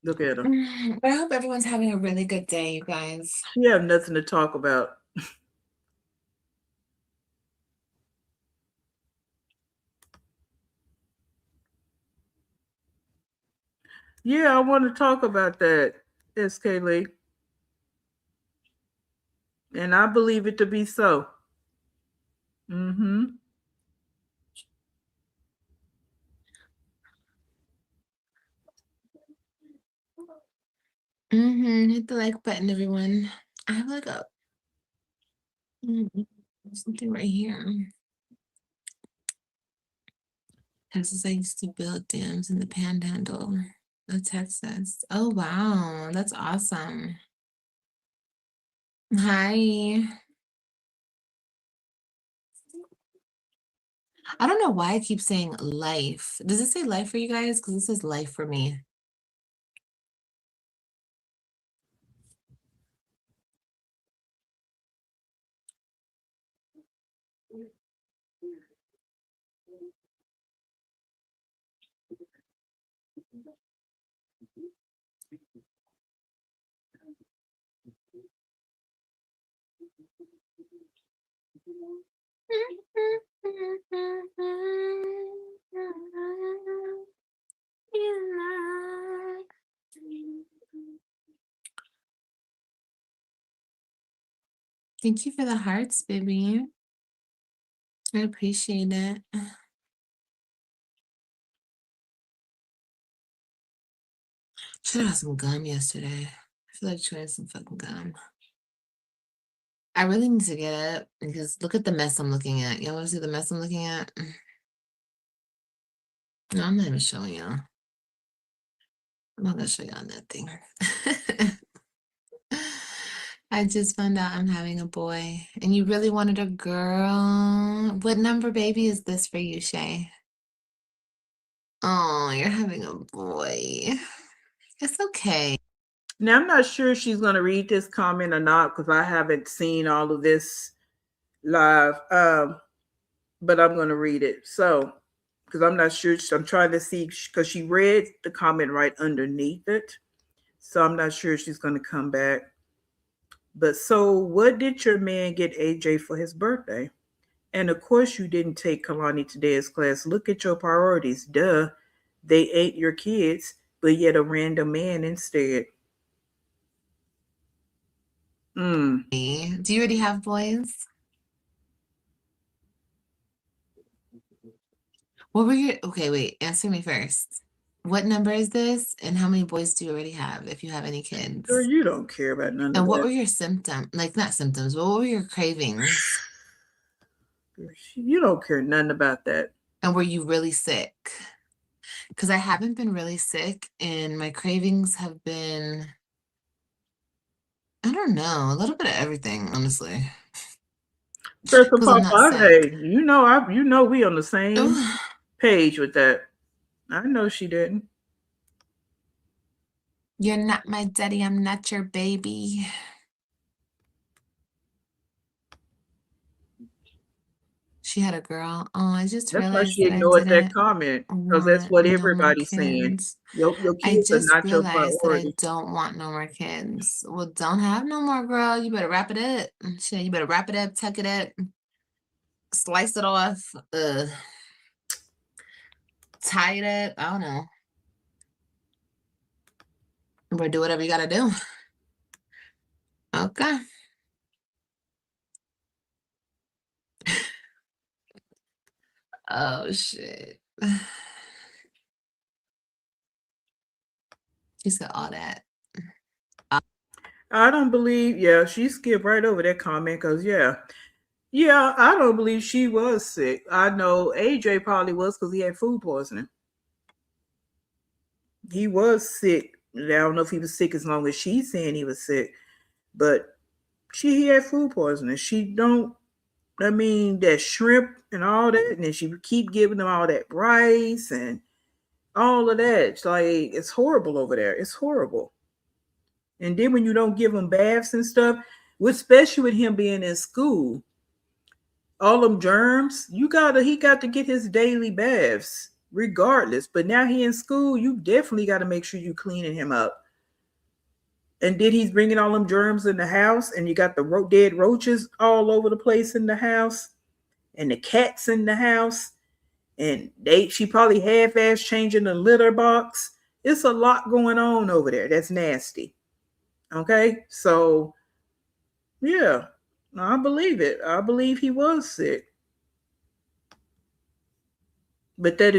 Look at him. But I hope everyone's having a really good day, you guys. You have nothing to talk about. Yeah, I want to talk about that, SK Lee. And I believe it to be so. Hit the like button, everyone. I have like something right here. Texas, I used to build dams in the Panhandle of Texas. Oh wow, that's awesome. Hi. I don't know why I keep saying life. Does it say life for you guys? Because it says life for me. Thank you for the hearts, baby. I appreciate it. Should have had some gum yesterday. I feel like trying some fucking gum. I really need to get up because look at the mess I'm looking at. Y'all want to see the mess I'm looking at? No, I'm not even showing y'all. I'm not gonna show you on that thing. I just found out I'm having a boy, and you really wanted a girl. What number baby is this for you, Shay? Oh, you're having a boy. It's okay. Now, I'm not sure she's going to read this comment or not because I haven't seen all of this live, but I'm going to read it. So, because I'm not sure, I'm trying to see because she read the comment right underneath it. So, I'm not sure she's going to come back. But so, what did your man get AJ for his birthday? And of course, you didn't take Kalani to dance class. Look at your priorities. Duh. They ate your kids, but yet a random man instead. Do you already have boys? What were your, okay, wait, answer me first. What number is this, and how many boys do you already have, if you have any kids? Girl, you don't care about none of And what that. were your symptoms? Like, not symptoms, but what were your cravings? You don't care nothing about that. And were you really sick? Because I haven't been really sick, and my cravings have been, I don't know, a little bit of everything, honestly. First of 'Cause I'm all, not sick. hey, you know we on the same page with that. I know she didn't. You're not my daddy, I'm not your baby. She had a girl. Oh, I just That's why realized she that I ignored that didn't comment because that's want what no more everybody's saying. kids. Your I kids are just not your realized that I priority. don't want no more kids. Well, don't have no more, girl. You better wrap it up. Shit, you better wrap it up, tuck it up, slice it off, tie it up. I don't know. But do whatever you gotta do. Okay. Oh shit. She said all that. I don't believe, yeah, she skipped right over that comment because, yeah, I don't believe she was sick. I know AJ probably was because he had food poisoning. He was sick. I don't know if he was sick as long as she's saying he was sick, but he had food poisoning. She don't, I mean, that shrimp and all that, and then she would keep giving them all that rice and all of that. It's like, it's horrible over there. It's horrible. And then when you don't give him baths and stuff, especially with him being in school, all them germs, he got to get his daily baths regardless. But now he in school, you definitely got to make sure you cleaning him up. And then he's bringing all them germs in the house, and you got the dead roaches all over the place in the house, and the cats in the house, and she probably half-ass changing the litter box. It's a lot going on over there. That's nasty. Okay, so yeah, I believe it. I believe he was sick. But that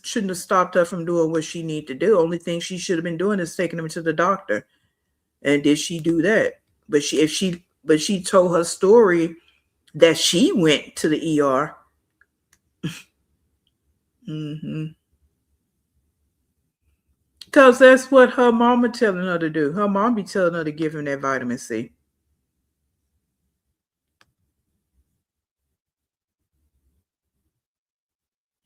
shouldn't have stopped her from doing what she needed to do. Only thing she should have been doing is taking him to the doctor. And did she do that? But she told her story that she went to the ER. Because that's what her mama telling her to do. Her mom be telling her to give him that vitamin C.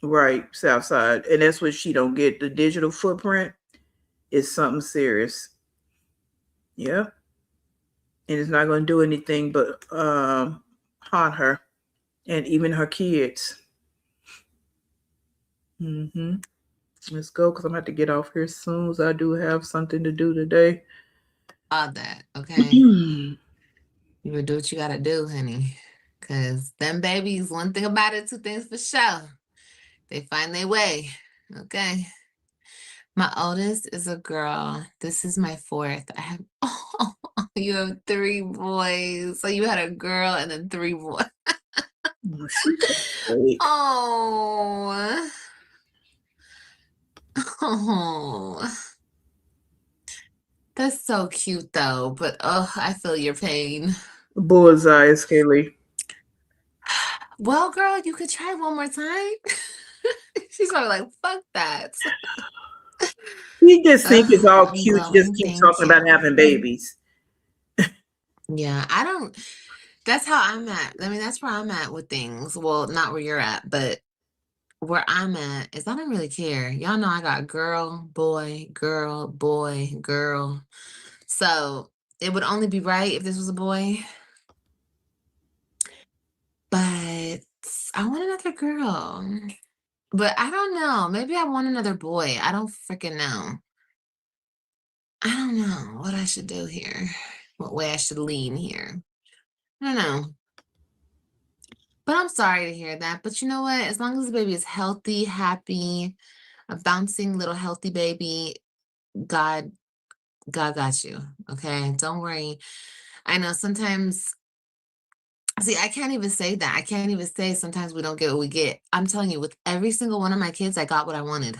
Right, Southside. And that's what she don't get. The digital footprint is something serious. Yep. And it's not going to do anything but haunt her and even her kids. Let's go because I'm going to have to get off here soon as I do have something to do today. All that, okay? You would do what you got to do, honey. Because them babies, one thing about it, two things for sure. They find their way, okay? My oldest is a girl. This is my fourth. I have, oh, you have 3 boys. So you had a girl and then 3 boys. Oh. Oh. That's so cute though, but oh, I feel your pain. Bullseye, Scaly. Well, girl, you could try one more time. She's probably like, fuck that. You just think it's all I'm cute. You just glowing. keep Thank talking you. about having babies. Yeah, I don't. That's how I'm at. I mean, that's where I'm at with things. Well, not where you're at, but where I'm at is I don't really care. Y'all know I got girl, boy, girl, boy, girl. So it would only be right if this was a boy, but I want another girl. But I don't know. Maybe I want another boy. I don't freaking know. I don't know what I should do here, what way I should lean here. I don't know. But I'm sorry to hear that. But you know what? As long as the baby is healthy, happy, a bouncing little healthy baby, God, God got you. Okay. Don't worry. I know sometimes, see, I can't even say that. I can't even say sometimes we don't get what we get. I'm telling you, with every single one of my kids, I got what I wanted.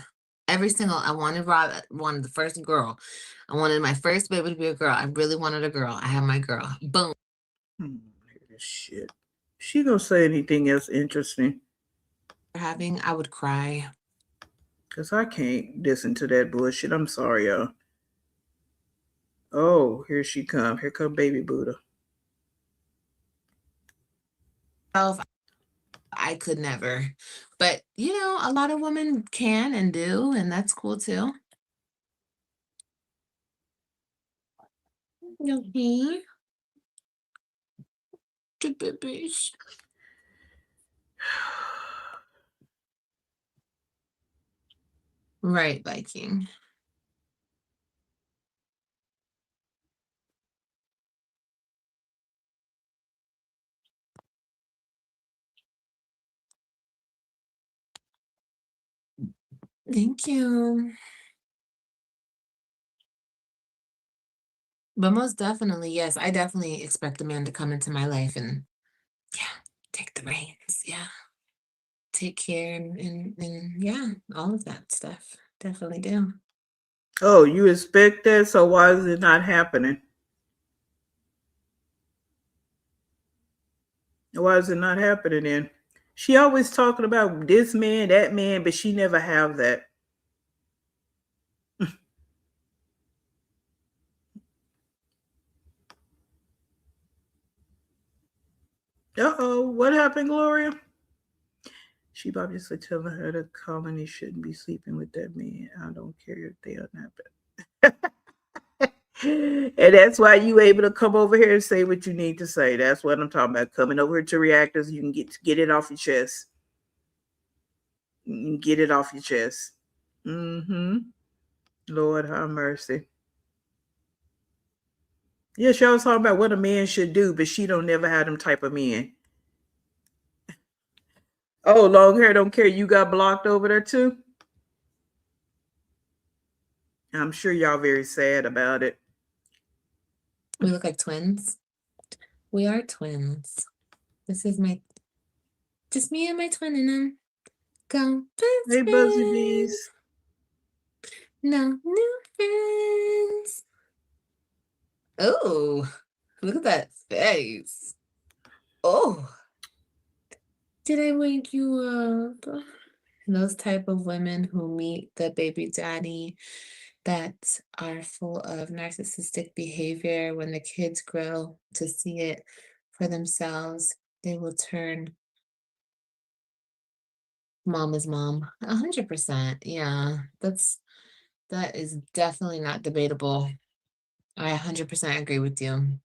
Every single, I wanted Rob, wanted the first girl. I wanted my first baby to be a girl. I really wanted a girl. I have my girl. Boom. This shit. She gonna say anything else interesting? Having, I would cry. Cause I can't listen to that bullshit. I'm sorry, y'all. Oh, here she come. Here come baby Buddha. Myself, I could never. But, you know, a lot of women can and do, and that's cool too. Okay. Good babies. Right, Viking. Thank you. But most definitely, yes, I definitely expect a man to come into my life and, yeah, take the reins. Yeah, take care and yeah, all of that stuff. Definitely do. Oh, you expect that? So why is it not happening? Why is it not happening then? She always talking about this man, that man, but she never have that. Uh-oh, what happened, Gloria? She obviously telling her the colony shouldn't be sleeping with that man. I don't care if they are not. And that's why you able to come over here and say what you need to say. That's what I'm talking about. Coming over here to reactors, you can get it off your chest. You can get it off your chest. Mm-hmm. Lord have mercy. Yeah, she was talking about what a man should do, but she don't never have them type of men. Oh, long hair don't care. You got blocked over there too. I'm sure y'all very sad about it. We look like twins. We are twins. This is my, just me and my twin and I'm go best Hey, Buzzy friends. Bees. No new friends. Oh, look at that face. Oh, did I wake you up? Those type of women who meet the baby daddy that are full of narcissistic behavior, when the kids grow to see it for themselves, they will turn mom is mom. 100%. Yeah, that is definitely not debatable. I 100% agree with you.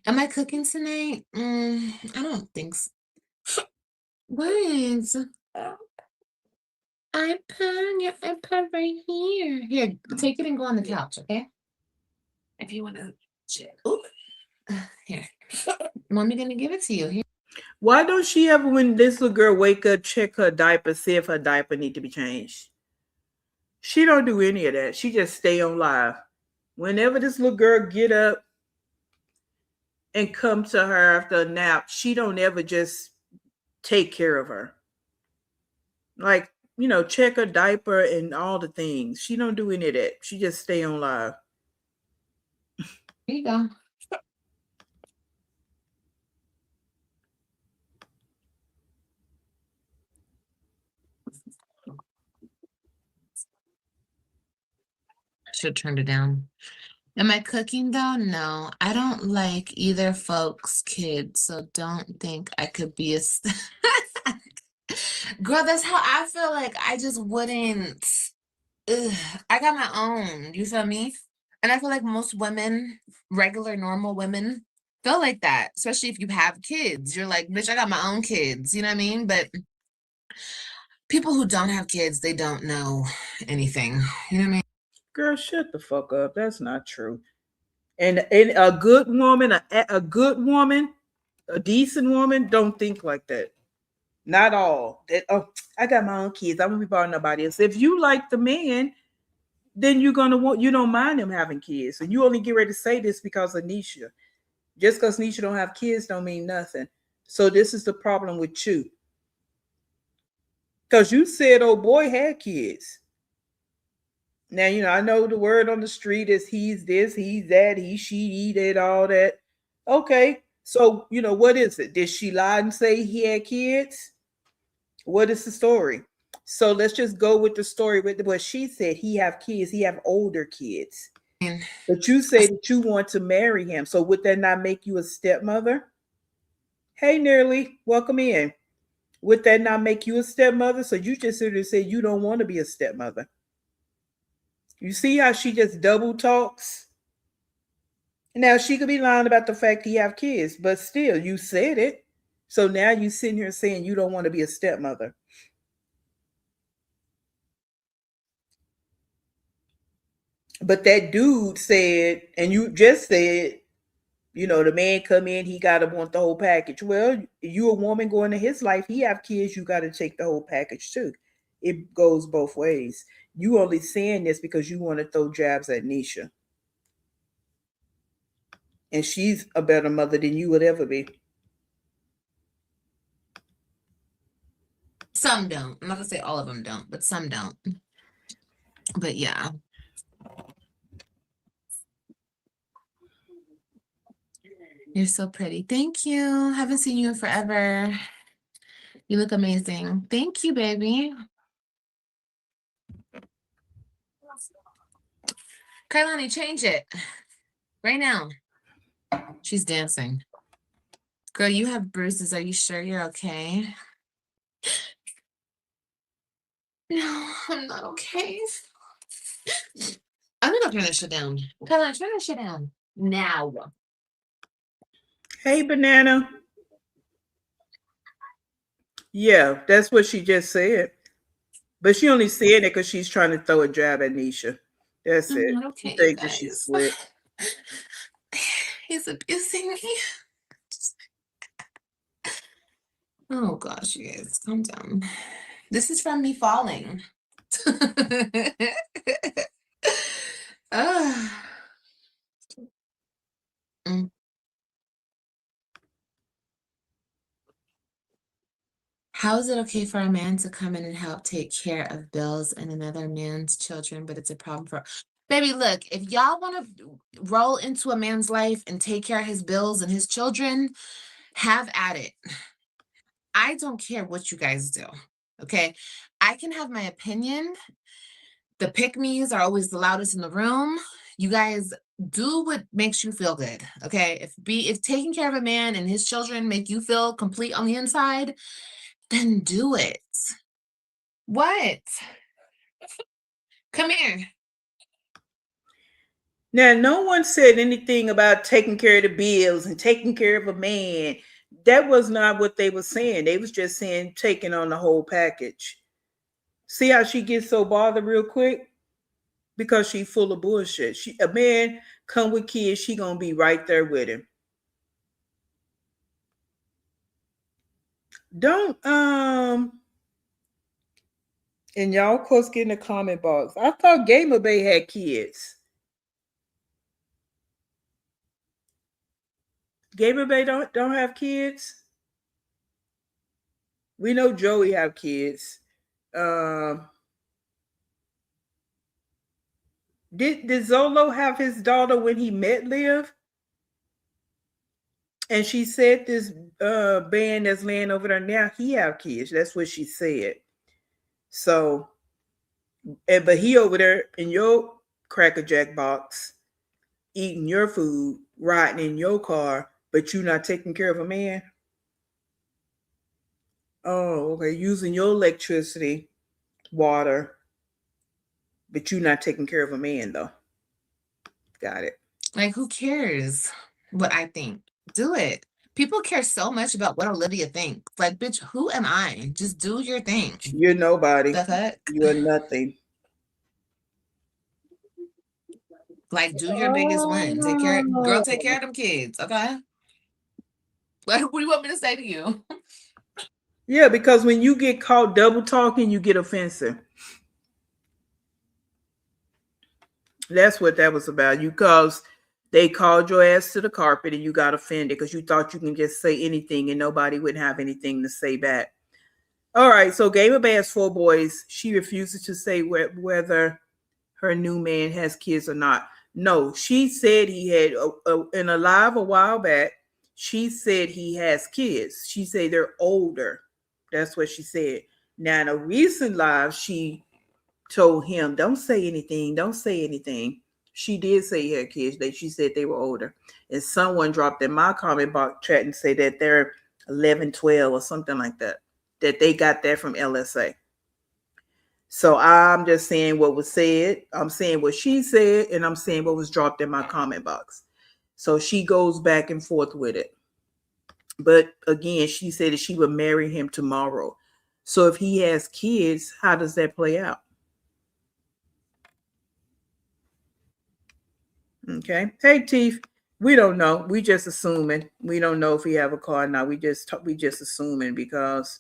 Am I cooking tonight? I don't think so. What? iPad, your iPad right here. Here, take it and go on the couch, okay? If you want to check. Ooh. Here. Mommy gonna give it to you. Here. Why don't she ever, when this little girl wake up, check her diaper, see if her diaper need to be changed? She don't do any of that. She just stay on live. Whenever this little girl get up and come to her after a nap, she don't ever just take care of her. Like, check her diaper and all the things. She don't do any of that. She just stay on live. Here you go. Should have turned it down. Am I cooking though? No, I don't like either folks' kids, so don't think I could be a girl. That's how I feel. Like I just wouldn't. Ugh, I got my own. You feel me? And I feel like most women, regular, normal women, feel like that. Especially if you have kids, you're like, bitch, I got my own kids. You know what I mean? But people who don't have kids, they don't know anything. You know what I mean? Girl, shut the fuck up. That's not true. And a good woman, a good woman, a decent woman, don't think like that. Not all. That I got my own kids. I won't be bothering nobody else. If you like the man, then you don't mind him having kids. And you only get ready to say this because of Nisha. Just because Nisha don't have kids don't mean nothing. So this is the problem with you. Because you said, oh boy had kids. Now, I know the word on the street is he's this, he's that, she that, all that. Okay. So, what is it? Did she lie and say he had kids? What is the story? So let's just go with the story with what she said. He have kids. He have older kids. But you say that you want to marry him. So would that not make you a stepmother? Hey, Nearly, welcome in. Would that not make you a stepmother? So you just sort of say you don't want to be a stepmother. You see how she just double talks? Now, she could be lying about the fact he have kids, but still, you said it. So now you sitting here saying you don't want to be a stepmother. But that dude said, and you just said, the man come in, he got to want the whole package. Well, you a woman going to his life, he have kids, you got to take the whole package too. It goes both ways. You only saying this because you want to throw jabs at Nisha. And she's a better mother than you would ever be. Some don't. I'm not gonna say all of them don't, but some don't. But yeah. You're so pretty. Thank you. Haven't seen you in forever. You look amazing. Thank you, baby. Kailani, change it right now. She's dancing. Girl, you have bruises. Are you sure you're okay? No, I'm not okay. I'm gonna turn this shit down. Kailani, turn this shit down now. Hey, Banana. Yeah, that's what she just said. But she only said it because she's trying to throw a jab at Nisha. That's I'm it. not okay, She thinks that she's slick. He's abusing me. Oh gosh, you guys, calm down. This is from me falling. Mm. How is it okay for a man to come in and help take care of bills and another man's children, but it's a problem for baby? Look, if y'all want to roll into a man's life and take care of his bills and his children, have at it. I don't care what you guys do. Okay, I can have my opinion. The pick-me's are always the loudest in the room. You guys do what makes you feel good. Okay, if taking care of a man and his children make you feel complete on the inside, then do it. What? Come here. Now, no one said anything about taking care of the bills and taking care of a man. That was not what they were saying. They was just saying taking on the whole package. See how she gets so bothered real quick? Because she's full of bullshit. A man come with kids, she gonna be right there with him. Don't and y'all of course get in the comment box. I thought Gamer Bay had kids. Gamer Bay don't have kids. We know Joey have kids. Did Zolo have his daughter when he met Liv? And she said this band that's laying over there now, he have kids. That's what she said. So, but he over there in your Cracker Jack box, eating your food, riding in your car, but you not taking care of a man? Oh, okay. Using your electricity, water, but you not taking care of a man though. Got it. Like, who cares what I think? Do it. People care so much about what Olivia thinks. Like, bitch, who am I? Just do your thing. You're nobody. The fuck? You're nothing. Like, do your biggest one. Take care, girl, take care of them kids, okay? Like, what do you want me to say to you? Yeah, because when you get caught double talking, you get offensive. That's what that was about. You cause they called your ass to the carpet and you got offended because you thought you can just say anything and nobody wouldn't have anything to say back. All right, so Game of Bass 4 Boys, she refuses to say whether her new man has kids or not. No, she said he had, in a live a while back, she said he has kids. She said they're older. That's what she said. Now, in a recent live, she told him, don't say anything. Don't say anything. She did say he had kids. She said they were older. And someone dropped in my comment box chat and said that they're 11, 12 or something like that, that they got that from LSA. So I'm just saying what was said. I'm saying what she said, and I'm saying what was dropped in my comment box. So she goes back and forth with it. But again, she said that she would marry him tomorrow. So if he has kids, how does that play out? Okay. Hey, Teeth. We don't know. We just assuming. We don't know if he have a car now. We just assuming because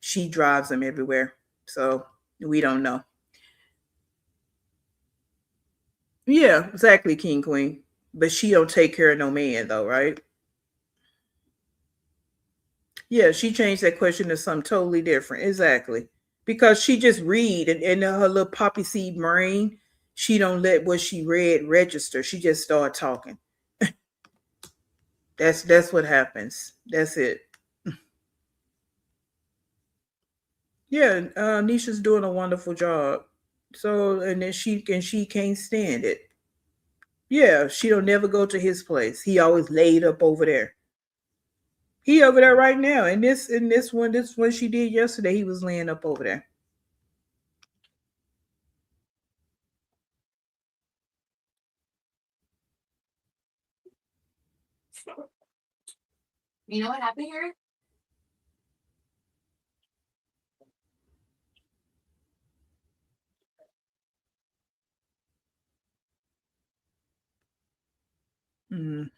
she drives him everywhere. So we don't know. Yeah, exactly, King Queen. But she don't take care of no man though, right? Yeah, she changed that question to something totally different. Exactly. Because she just read and in her little poppy seed brain, she don't let what she read register. She just start talking. That's what happens. That's it. Yeah, Nisha's doing a wonderful job. So and then she can't stand it. Yeah, she don't never go to his place. He always laid up over there. He over there right now. And this one she did yesterday, he was laying up over there. You know what happened here? Mm,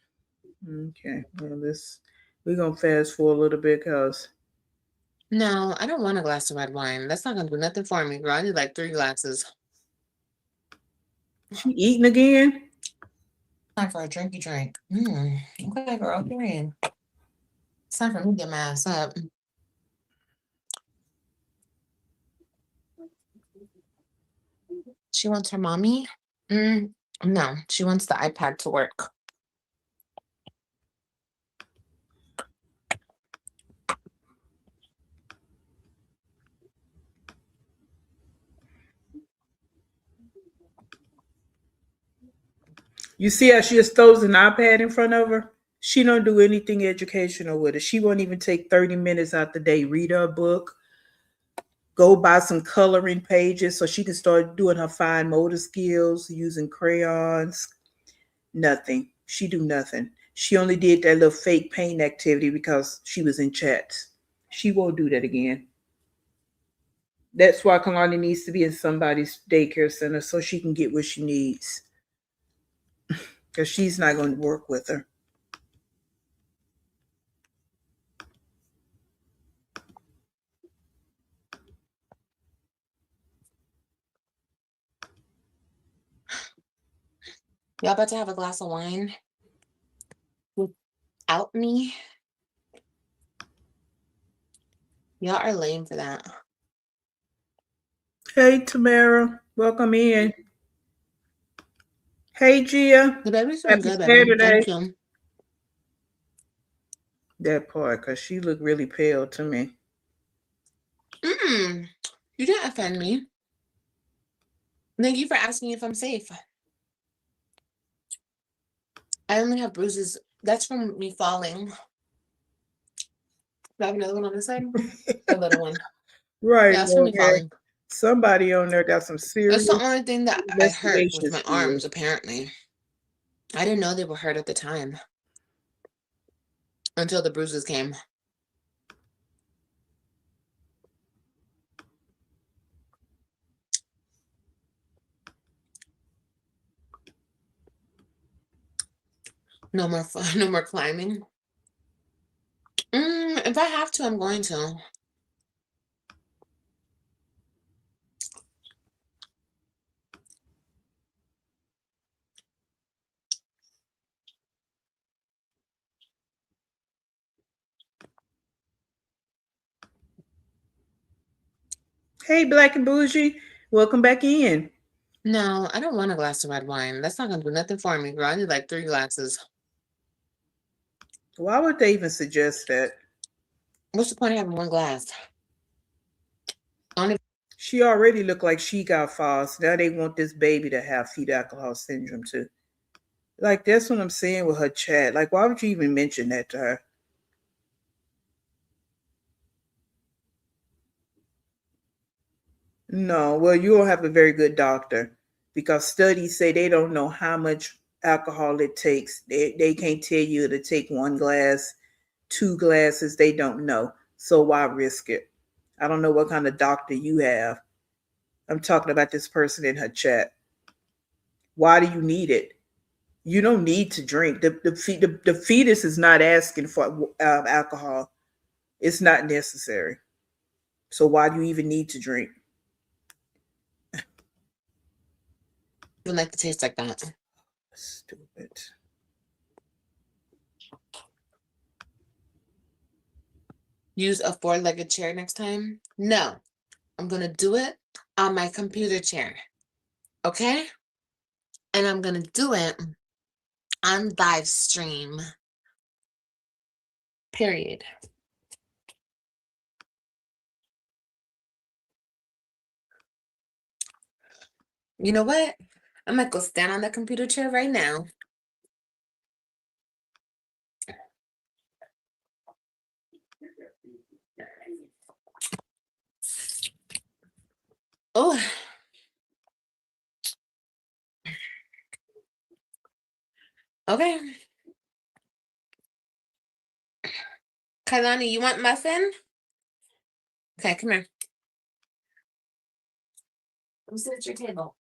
okay. Well, we're gonna fast forward a little bit because No, I don't want a glass of red wine. That's not gonna do nothing for me, girl. I need like 3 glasses. she eating again. Time for a drinky drink. Okay, girl, you're in. It's time for me to get my ass up. She wants her mommy? No, she wants the iPad to work. You see how she just throws an iPad in front of her? She don't do anything educational with it. She won't even take 30 minutes out the day, read her book, go buy some coloring pages so she can start doing her fine motor skills, using crayons. Nothing. She do nothing. She only did that little fake paint activity because she was in chats. She won't do that again. That's why Kalani needs to be in somebody's daycare center so she can get what she needs. Because she's not going to work with her. Y'all about to have a glass of wine without me? Y'all are lame for that. Hey, Tamara. Welcome in. Hey, Gia. The baby's doing Happy good, baby. Saturday. Thank you. That part, because she looked really pale to me. You didn't offend me. Thank you for asking if I'm safe. I only have bruises. That's from me falling. Do I have another one on this side? The little one. Right. Yeah, that's from Well, me okay. falling. Somebody on there got some serious That's the only thing that I hurt with investigation my skills. arms, apparently. I didn't know they were hurt at the time until the bruises came. No more, no more climbing. If I have to, I'm going to. Hey, Black and Bougie, welcome back in. No, I don't want a glass of red wine. That's not gonna do nothing for me, girl. I need like 3 glasses. Why would they even suggest that? What's the point of having 1 glass? Only She already looked like she got false. Now they want this baby to have fetal alcohol syndrome too. Like, that's what I'm saying with her chat. Like, why would you even mention that to her? No, well, you don't have a very good doctor because studies say they don't know how much alcohol it takes. They can't tell you to take 1 glass, 2 glasses. They don't know. So why risk it? I don't know what kind of doctor you have. I'm talking about this person in her chat. Why do you need it? You don't need to drink. The fetus is not asking for alcohol. It's not necessary. So why do you even need to drink? even like to taste like that. Stupid. Use a 4-legged chair next time? No, I'm gonna do it on my computer chair. Okay? And I'm gonna do it on live stream. Period. You know what? I'm gonna go stand on the computer chair right now. Oh. Okay. Kailani, you want muffin? Okay, come here. Come sit at your table.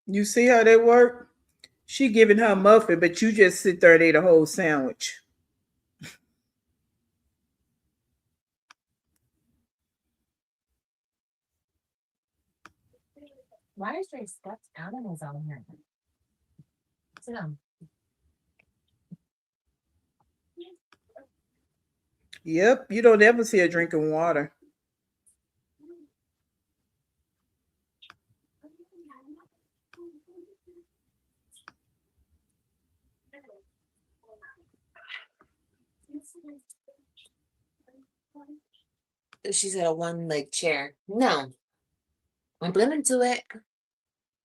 You see how they work? She giving her a muffin, but you just sit there and ate a whole sandwich. Why is there stuffed animals on here? Sit down. Yep, you don't ever see her drinking water. She said a 1-leg chair. No, I'm gonna do it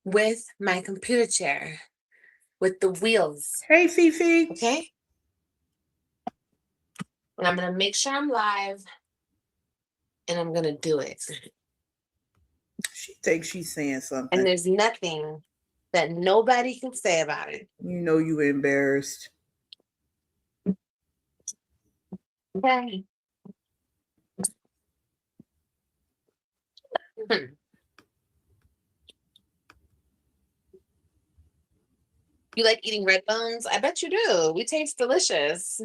with my computer chair with the wheels. Hey, Fifi. Okay? And I'm gonna make sure I'm live and I'm gonna do it. She thinks she's saying something. And there's nothing that nobody can say about it. You know you embarrassed. Okay. You like eating red bones? I bet you do. We taste delicious.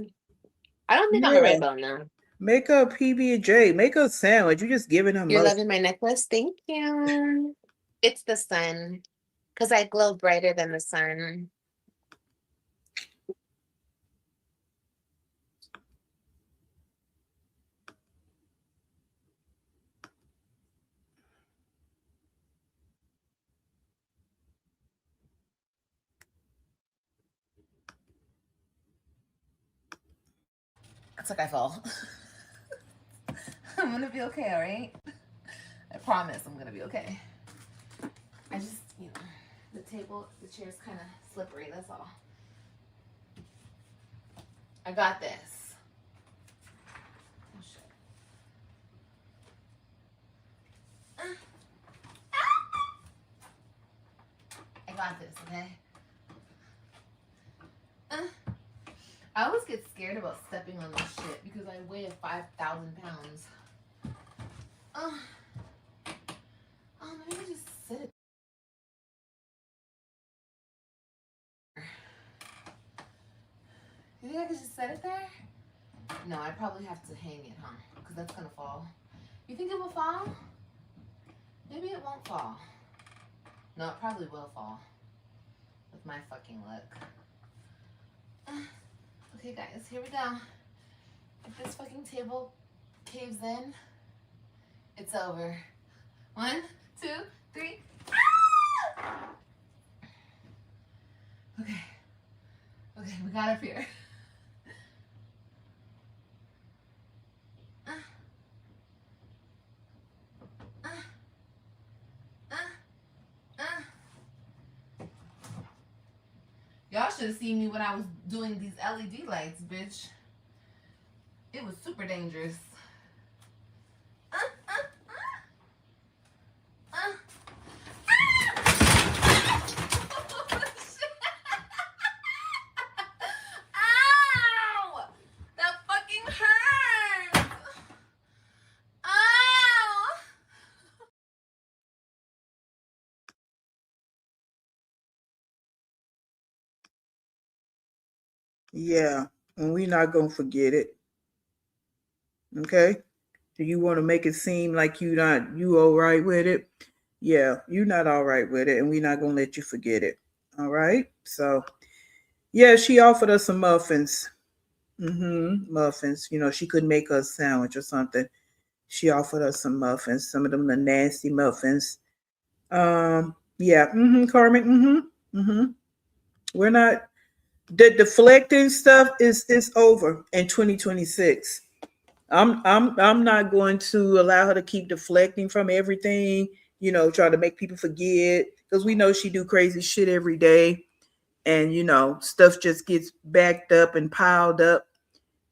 I don't think I'm a red bone now. Make her a PB&J. Make her a sandwich. You just giving her You're muffin. loving my necklace? Thank you. It's the sun. Because I glow brighter than the sun. It's like I fall. I'm gonna be okay, all right? I promise I'm gonna be okay. I just, the chair's kind of slippery, that's all. I got this. Oh, shit. I got this, okay? I always get scared about stepping on this shit because I weigh 5,000 pounds. Maybe I just sit it. You think I could just set it there? No, I probably have to hang it, huh? Because that's gonna fall. You think it will fall? Maybe it won't fall. No, it probably will fall. With my fucking luck. Okay, guys, here we go. If this fucking table caves in, it's over. 1, 2, 3. Ah! Okay. Okay, we got up here. Y'all should have seen me when I was doing these LED lights, bitch. It was super dangerous. Ow! That fucking hurts! Ow! Yeah, and we're not gonna forget it. Okay? Do you want to make it seem like you all right with it? Yeah, you're not all right with it, and we're not gonna let you forget it. All right? So yeah, she offered us some muffins. Muffins. She couldn't make us a sandwich or something. She offered us some muffins, some of them the nasty muffins. Yeah, Carmen. We're not the deflecting stuff is over in 2026. I'm not going to allow her to keep deflecting from everything, try to make people forget, because we know she do crazy shit every day, and stuff just gets backed up and piled up.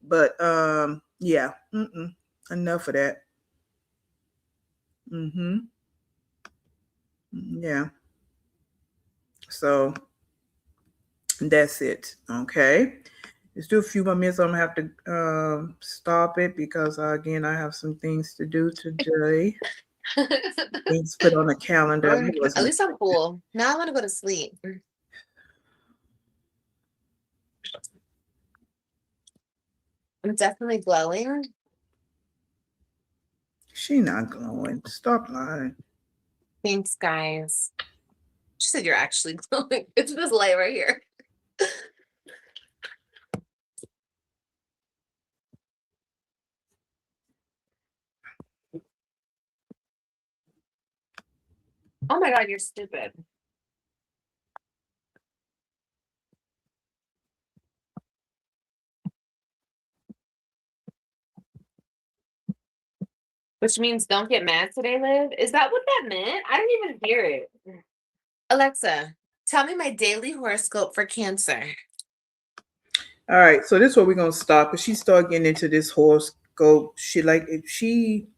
But yeah, enough of that. Yeah. So that's it. Okay. Let's do a few more minutes. I'm gonna have to stop it because again, I have some things to do today. Things put on the calendar. At least I'm cool. Now I want to go to sleep. I'm definitely glowing. She not glowing. Stop lying. Thanks, guys. She said you're actually glowing. It's this light right here. Oh my God, you're stupid. Which means don't get mad today, Liv. Is that what that meant? I didn't even hear it. Alexa, tell me my daily horoscope for Cancer. All right, so this is where we're gonna stop because she started getting into this horoscope shit. Like if she,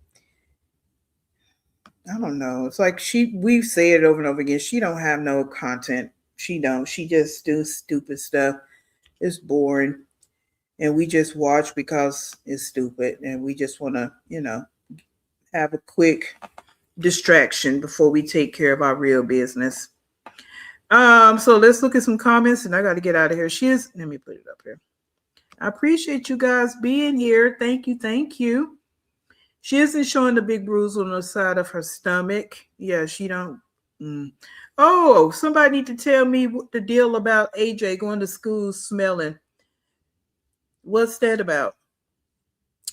I don't know. It's like we've said it over and over again. She don't have no content. She don't. She just do stupid stuff. It's boring, and we just watch because it's stupid, and we just want to, have a quick distraction before we take care of our real business. So let's look at some comments, and I got to get out of here. Let me put it up here. I appreciate you guys being here. Thank you. She isn't showing the big bruise on the side of her stomach. Yeah, she don't. Oh, somebody need to tell me what the deal about AJ going to school smelling. What's that about?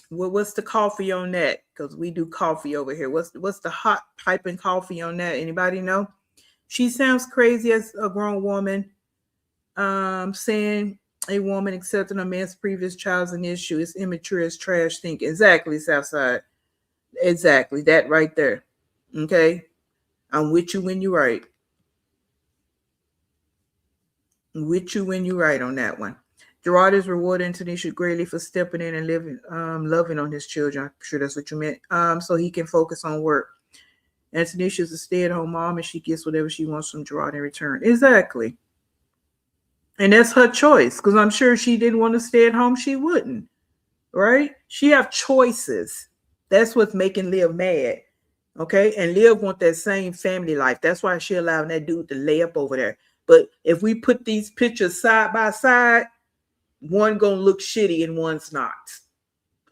What's the coffee on that? Because we do coffee over here. What's the hot piping coffee on that? Anybody know? She sounds crazy as a grown woman. Saying a woman accepting a man's previous child's an issue is immature as trash thinking. Exactly, Southside. Exactly. That right there. Okay. I'm with you when you're right. With you when you're right on that one. Gerard is rewarding Tanisha greatly for stepping in and living, loving on his children. I'm sure that's what you meant. So he can focus on work. And Tanisha's a stay-at-home mom, and she gets whatever she wants from Gerard in return. Exactly. And that's her choice, because I'm sure she didn't want to stay at home, she wouldn't. Right? She have choices. That's what's making Liv mad. Okay, and Liv want that same family life. That's why she allowing that dude to lay up over there. But if we put these pictures side by side, one gonna look shitty and one's not.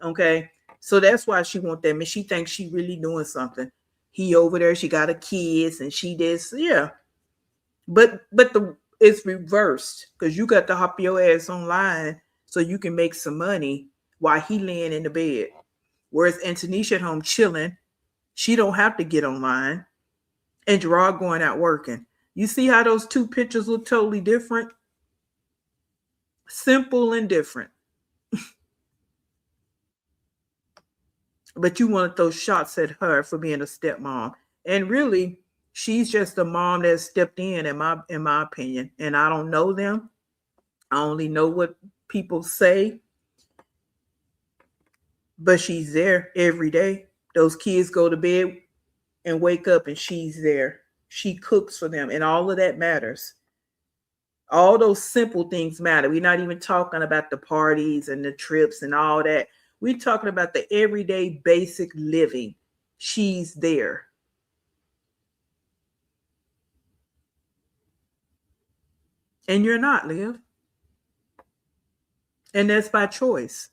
Okay, so that's why she want that. And she thinks she really doing something. He over there, she got a kids, and she this, yeah. But it's reversed, because you got to hop your ass online so you can make some money while he laying in the bed. Whereas Tanisha at home chilling, she don't have to get online, and Gerard going out working. You see how those two pictures look totally different? Simple and different. But you want to throw shots at her for being a stepmom. And really, she's just a mom that stepped in my opinion. And I don't know them. I only know what people say. But she's there every day. Those kids go to bed and wake up, and she's there. She cooks for them, and all of that matters. All those simple things matter. We're not even talking about the parties and the trips and all that. We're talking about the everyday basic living. She's there. And you're not, Liv. And that's by choice.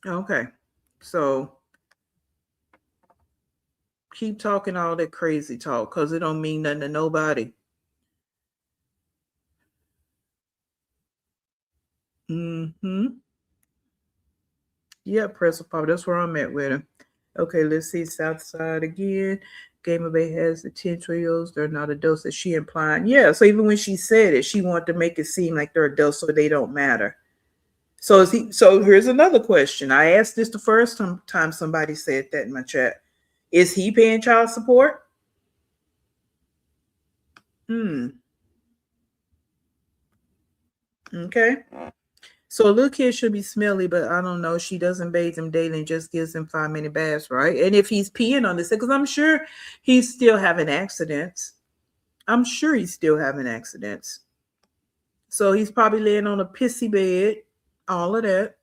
Okay. So keep talking all that crazy talk, because it don't mean nothing to nobody. Yeah, Press Pop. That's where I'm at with him. Okay, let's see. Southside again. Gamer Bay has the 10 trios. They're not adults, that she implying. Yeah, so even when she said it, she wanted to make it seem like they're adults, so they don't matter. So here's another question. I asked this the first time somebody said that in my chat. Is he paying child support? Okay. So a little kid should be smelly, but I don't know. She doesn't bathe him daily and just gives him 5-minute baths, right? And if he's peeing on this, because I'm sure he's still having accidents. So he's probably laying on a pissy bed, all of that.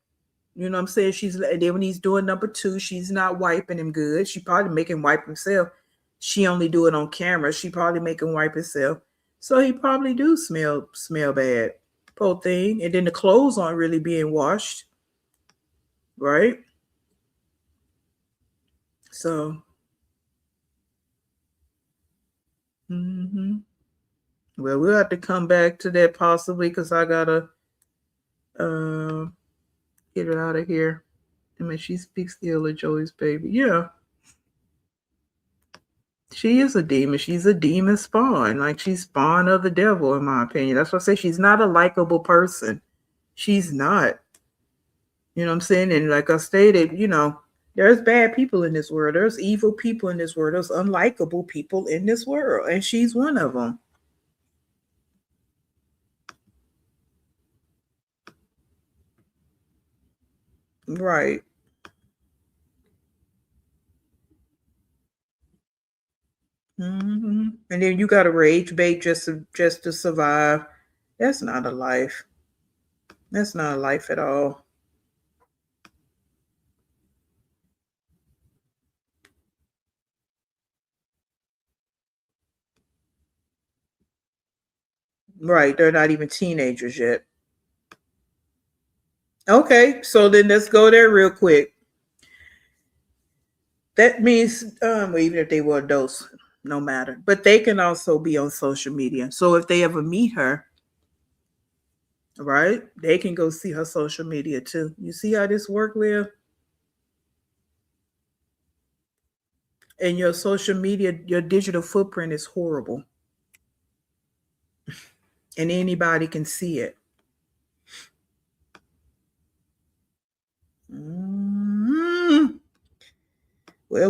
You know what I'm saying? Then when he's doing number 2, she's not wiping him good. She probably make him wipe himself. She only do it on camera. She probably make him wipe himself. So he probably do smell bad. Poor thing. And then the clothes aren't really being washed. Right? So well, we'll have to come back to that possibly, because I gotta get her out of here. I mean, she speaks ill of Joey's baby. Yeah. She is a demon. She's a demon spawn. Like, she's spawn of the devil, in my opinion. That's why I say she's not a likable person. She's not. You know what I'm saying? And like I stated, there's bad people in this world. There's evil people in this world. There's unlikable people in this world. And she's one of them. Right. And then you got to rage bait just to survive. That's not a life. That's not a life at all. Right. They're not even teenagers yet. Okay. So then let's go there real quick. That means, even if they were adults, no matter. But they can also be on social media. So if they ever meet her, right, they can go see her social media too. You see how this work, Liv? And your social media, your digital footprint is horrible. And anybody can see it. Well,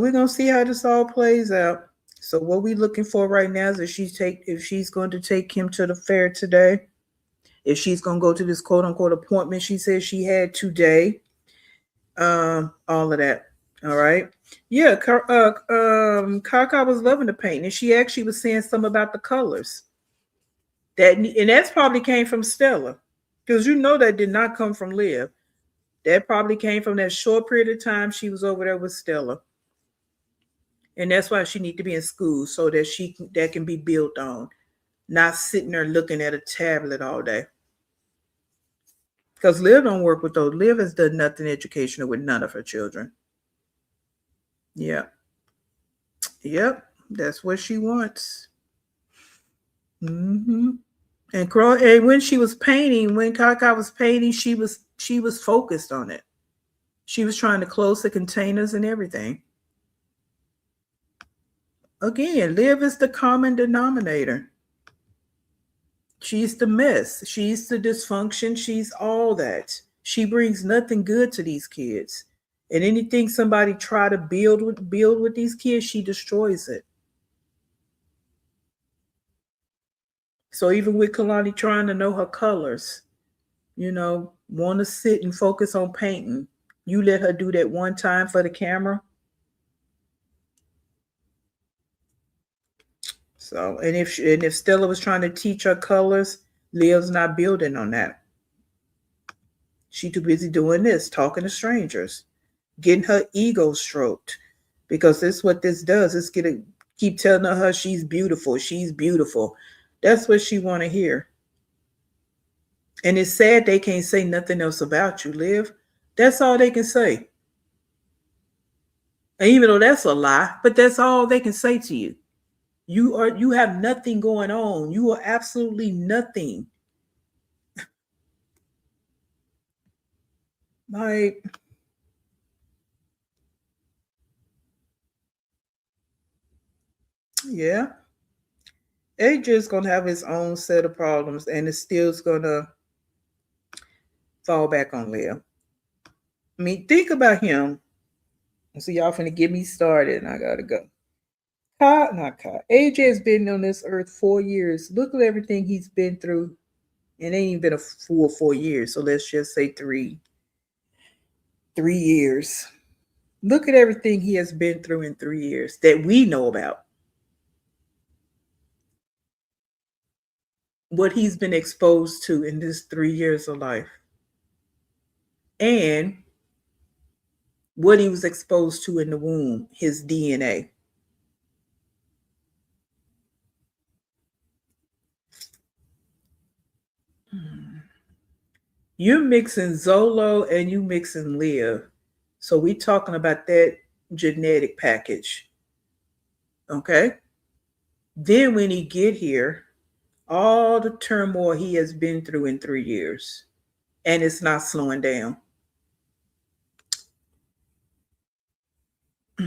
we're going to see how this all plays out. So So what we looking for right now is if she's going to take him to the fair today, if she's going to go to this quote unquote appointment she says she had today, all of that. All right. Yeah, Kaka was loving the paint, and she actually was saying something about the colors. That's probably came from Stella, because you know that did not come from Liv. That probably came from that short period of time she was over there with Stella, and that's why she need to be in school so that that can be built on, not sitting there looking at a tablet all day. Because Liv don't work with those. Liv has done nothing educational with none of her children. Yeah. Yep. That's what she wants. Mm-hmm. And when she was painting, when Kaka was painting, she was focused on it. She was trying to close the containers and everything. Again, Liv is the common denominator. She's the mess. She's the dysfunction. She's all that. She brings nothing good to these kids. And anything somebody try to build with these kids, she destroys it. So even with Kalani trying to know her colors, want to sit and focus on painting, you let her do that one time for the camera. So, and if Stella was trying to teach her colors, Liv's not building on that. She too busy doing this, talking to strangers, getting her ego stroked, because this is what this does. It's gonna keep telling her she's beautiful. She's beautiful. That's what she want to hear. And it's sad they can't say nothing else about you, Liv. That's all they can say. And even though that's a lie, but that's all they can say to you. You have nothing going on. You are absolutely nothing. Like, yeah. AJ is gonna have his own set of problems, and it's still gonna fall back on Liv. I mean, think about him. So y'all finna get me started, and I gotta go. AJ has been on this earth 4 years. Look at everything he's been through. It ain't even been a full 4 years. So let's just say 3 years. Look at everything he has been through in 3 years that we know about. What he's been exposed to in this 3 years of life. And what he was exposed to in the womb, his DNA. You're mixing Zolo and you mixing Liv. So we talking about that genetic package. Okay? Then when he get here, all the turmoil he has been through in 3 years, and it's not slowing down. I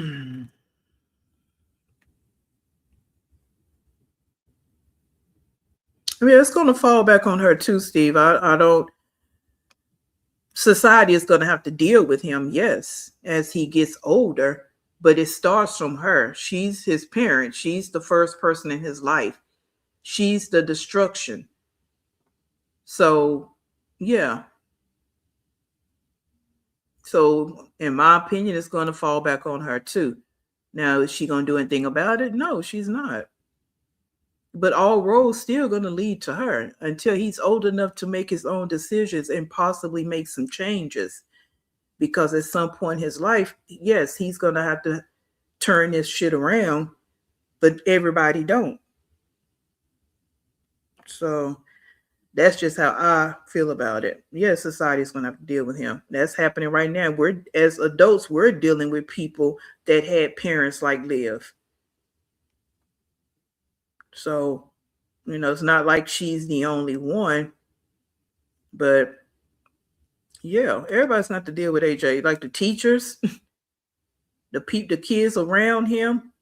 mean, it's going to fall back on her too, Steve. I don't. Society is going to have to deal with him, yes, as he gets older, but it starts from her. She's his parent. She's the first person in his life. She's the destruction. So, yeah. So, in my opinion, it's going to fall back on her too. Now, is she going to do anything about it? No, she's not. But all roads still going to lead to her until he's old enough to make his own decisions and possibly make some changes. Because at some point in his life, yes, he's going to have to turn this shit around, but everybody don't. So that's just how I feel about it. Yes, society's going to have to deal with him. That's happening right now. As adults, we're dealing with people that had parents like Liv. So, it's not like she's the only one, but yeah, everybody's not to deal with AJ. Like the teachers, the kids around him,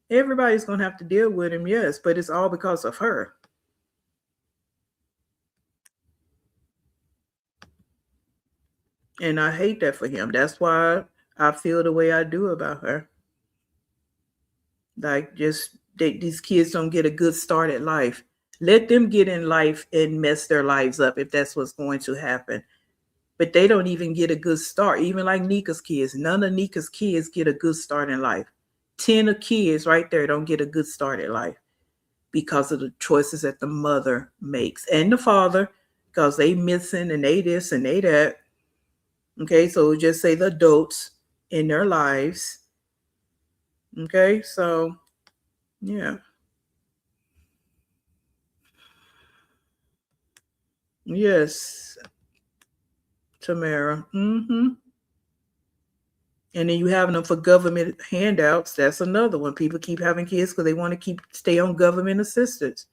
everybody's going to have to deal with him, yes, but it's all because of her. And I hate that for him. That's why I feel the way I do about her. Like, just these kids don't get a good start at life. Let them get in life and mess their lives up if that's what's going to happen. But they don't even get a good start. Even like Nika's kids, none of Nika's kids get a good start in life. 10 of kids right there don't get a good start in life because of the choices that the mother makes and the father, because they missing and they this and they that. Okay, so just say the adults in their lives. Okay, so yeah. Yes, Tamara. Mm-hmm. And then you having them for government handouts. That's another one. People keep having kids because they want to stay on government assistance.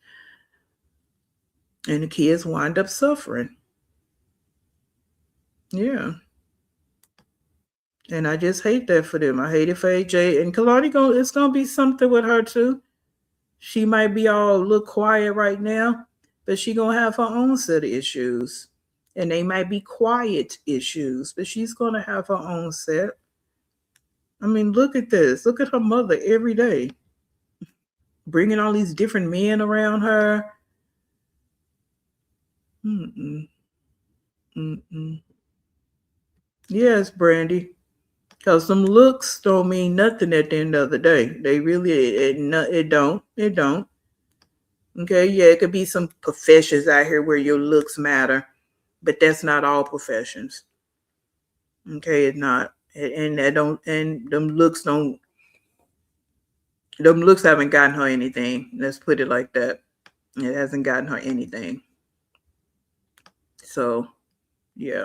And the kids wind up suffering. Yeah. And I just hate that for them. I hate it for AJ. And Kalani, it's gonna be something with her too. She might be all look quiet right now, but she gonna have her own set of issues. And they might be quiet issues, but she's gonna have her own set. I mean, look at this. Look at her mother every day, bringing all these different men around her. Mm-mm. Mm-mm. Yes, Brandy. Because some looks don't mean nothing at the end of the day. They really, it don't. It don't. Okay, yeah, it could be some professions out here where your looks matter, but that's not all professions. Okay, it's not. And that don't, and them looks haven't gotten her anything. Let's put it like that. It hasn't gotten her anything. So, yeah.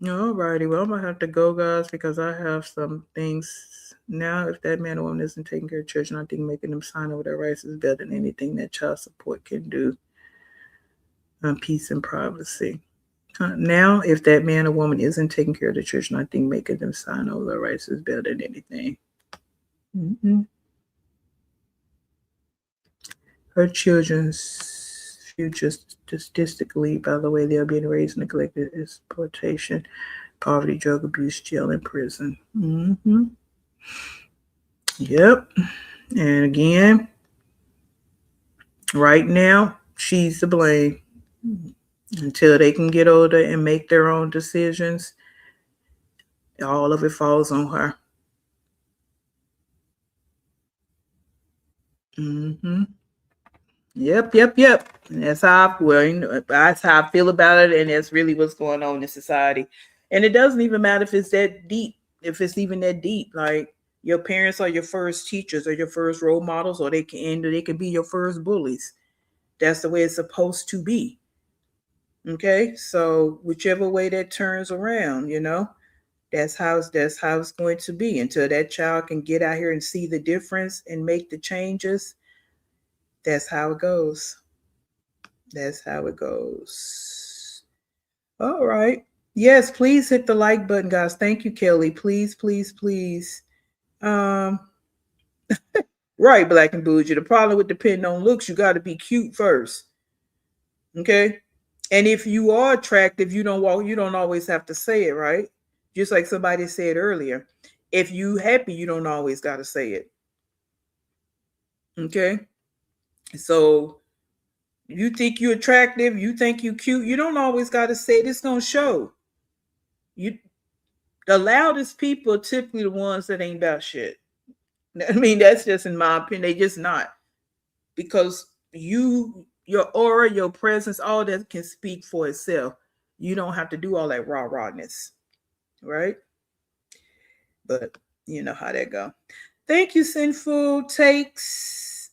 All righty. Well, I'm gonna have to go, guys, because I have some things now. If that man or woman isn't taking care of children, I think making them sign over their rights is better than anything that child support can do. Peace and privacy. Now, if that man or woman isn't taking care of the children, I think making them sign over their rights is better than anything. Mm-hmm. Her children's future, statistically, by the way, they're being raised, neglected, exploitation, poverty, drug abuse, jail, and prison. Mm-hmm. Yep. And again, right now, she's to blame. Until they can get older and make their own decisions, all of it falls on her. Mm-hmm. Yep. And that's how that's how I feel about it, and that's really what's going on in society. And it doesn't even matter if it's that deep, if it's even that deep. Like, your parents are your first teachers or your first role models, or they can be your first bullies. That's the way it's supposed to be. Okay, so whichever way that turns around, that's how it's going to be until that child can get out here and see the difference and make the changes. That's how it goes. That's how it goes. All right. Yes, please hit the like button, guys. Thank you, Kelly. Please, please, please. Right, Black and Bougie. The problem with depending on looks, you got to be cute first. Okay. And if you are attractive, you don't always have to say it, right? Just like somebody said earlier. If you happy, you don't always got to say it. Okay. So you think you're attractive, you think you cute, you don't always got to say it. It's going to show. The loudest people are typically the ones that ain't about shit. I mean, that's just in my opinion. They just not. Because your aura, your presence, all that can speak for itself. You don't have to do all that rawness, right? But you know how that go. Thank you, Sinful Takes.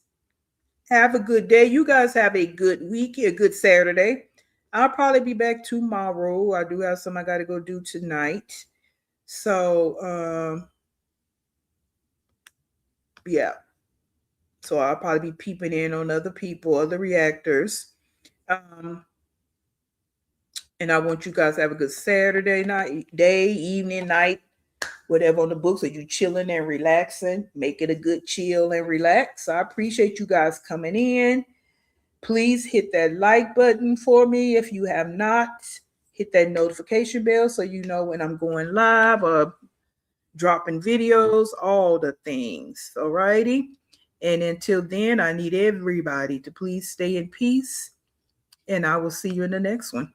Have a good day. You guys have a good week, a good Saturday. I'll probably be back tomorrow. I do have some I got to go do tonight. So, yeah. So I'll probably be peeping in on other people, other reactors. And I want you guys to have a good Saturday night, day, evening, night, whatever on the books. Are you chilling and relaxing? Make it a good chill and relax. I appreciate you guys coming in. Please hit that like button for me if you have not. Hit that notification bell so you know when I'm going live or dropping videos, all the things. All righty. And until then, I need everybody to please stay in peace. And I will see you in the next one.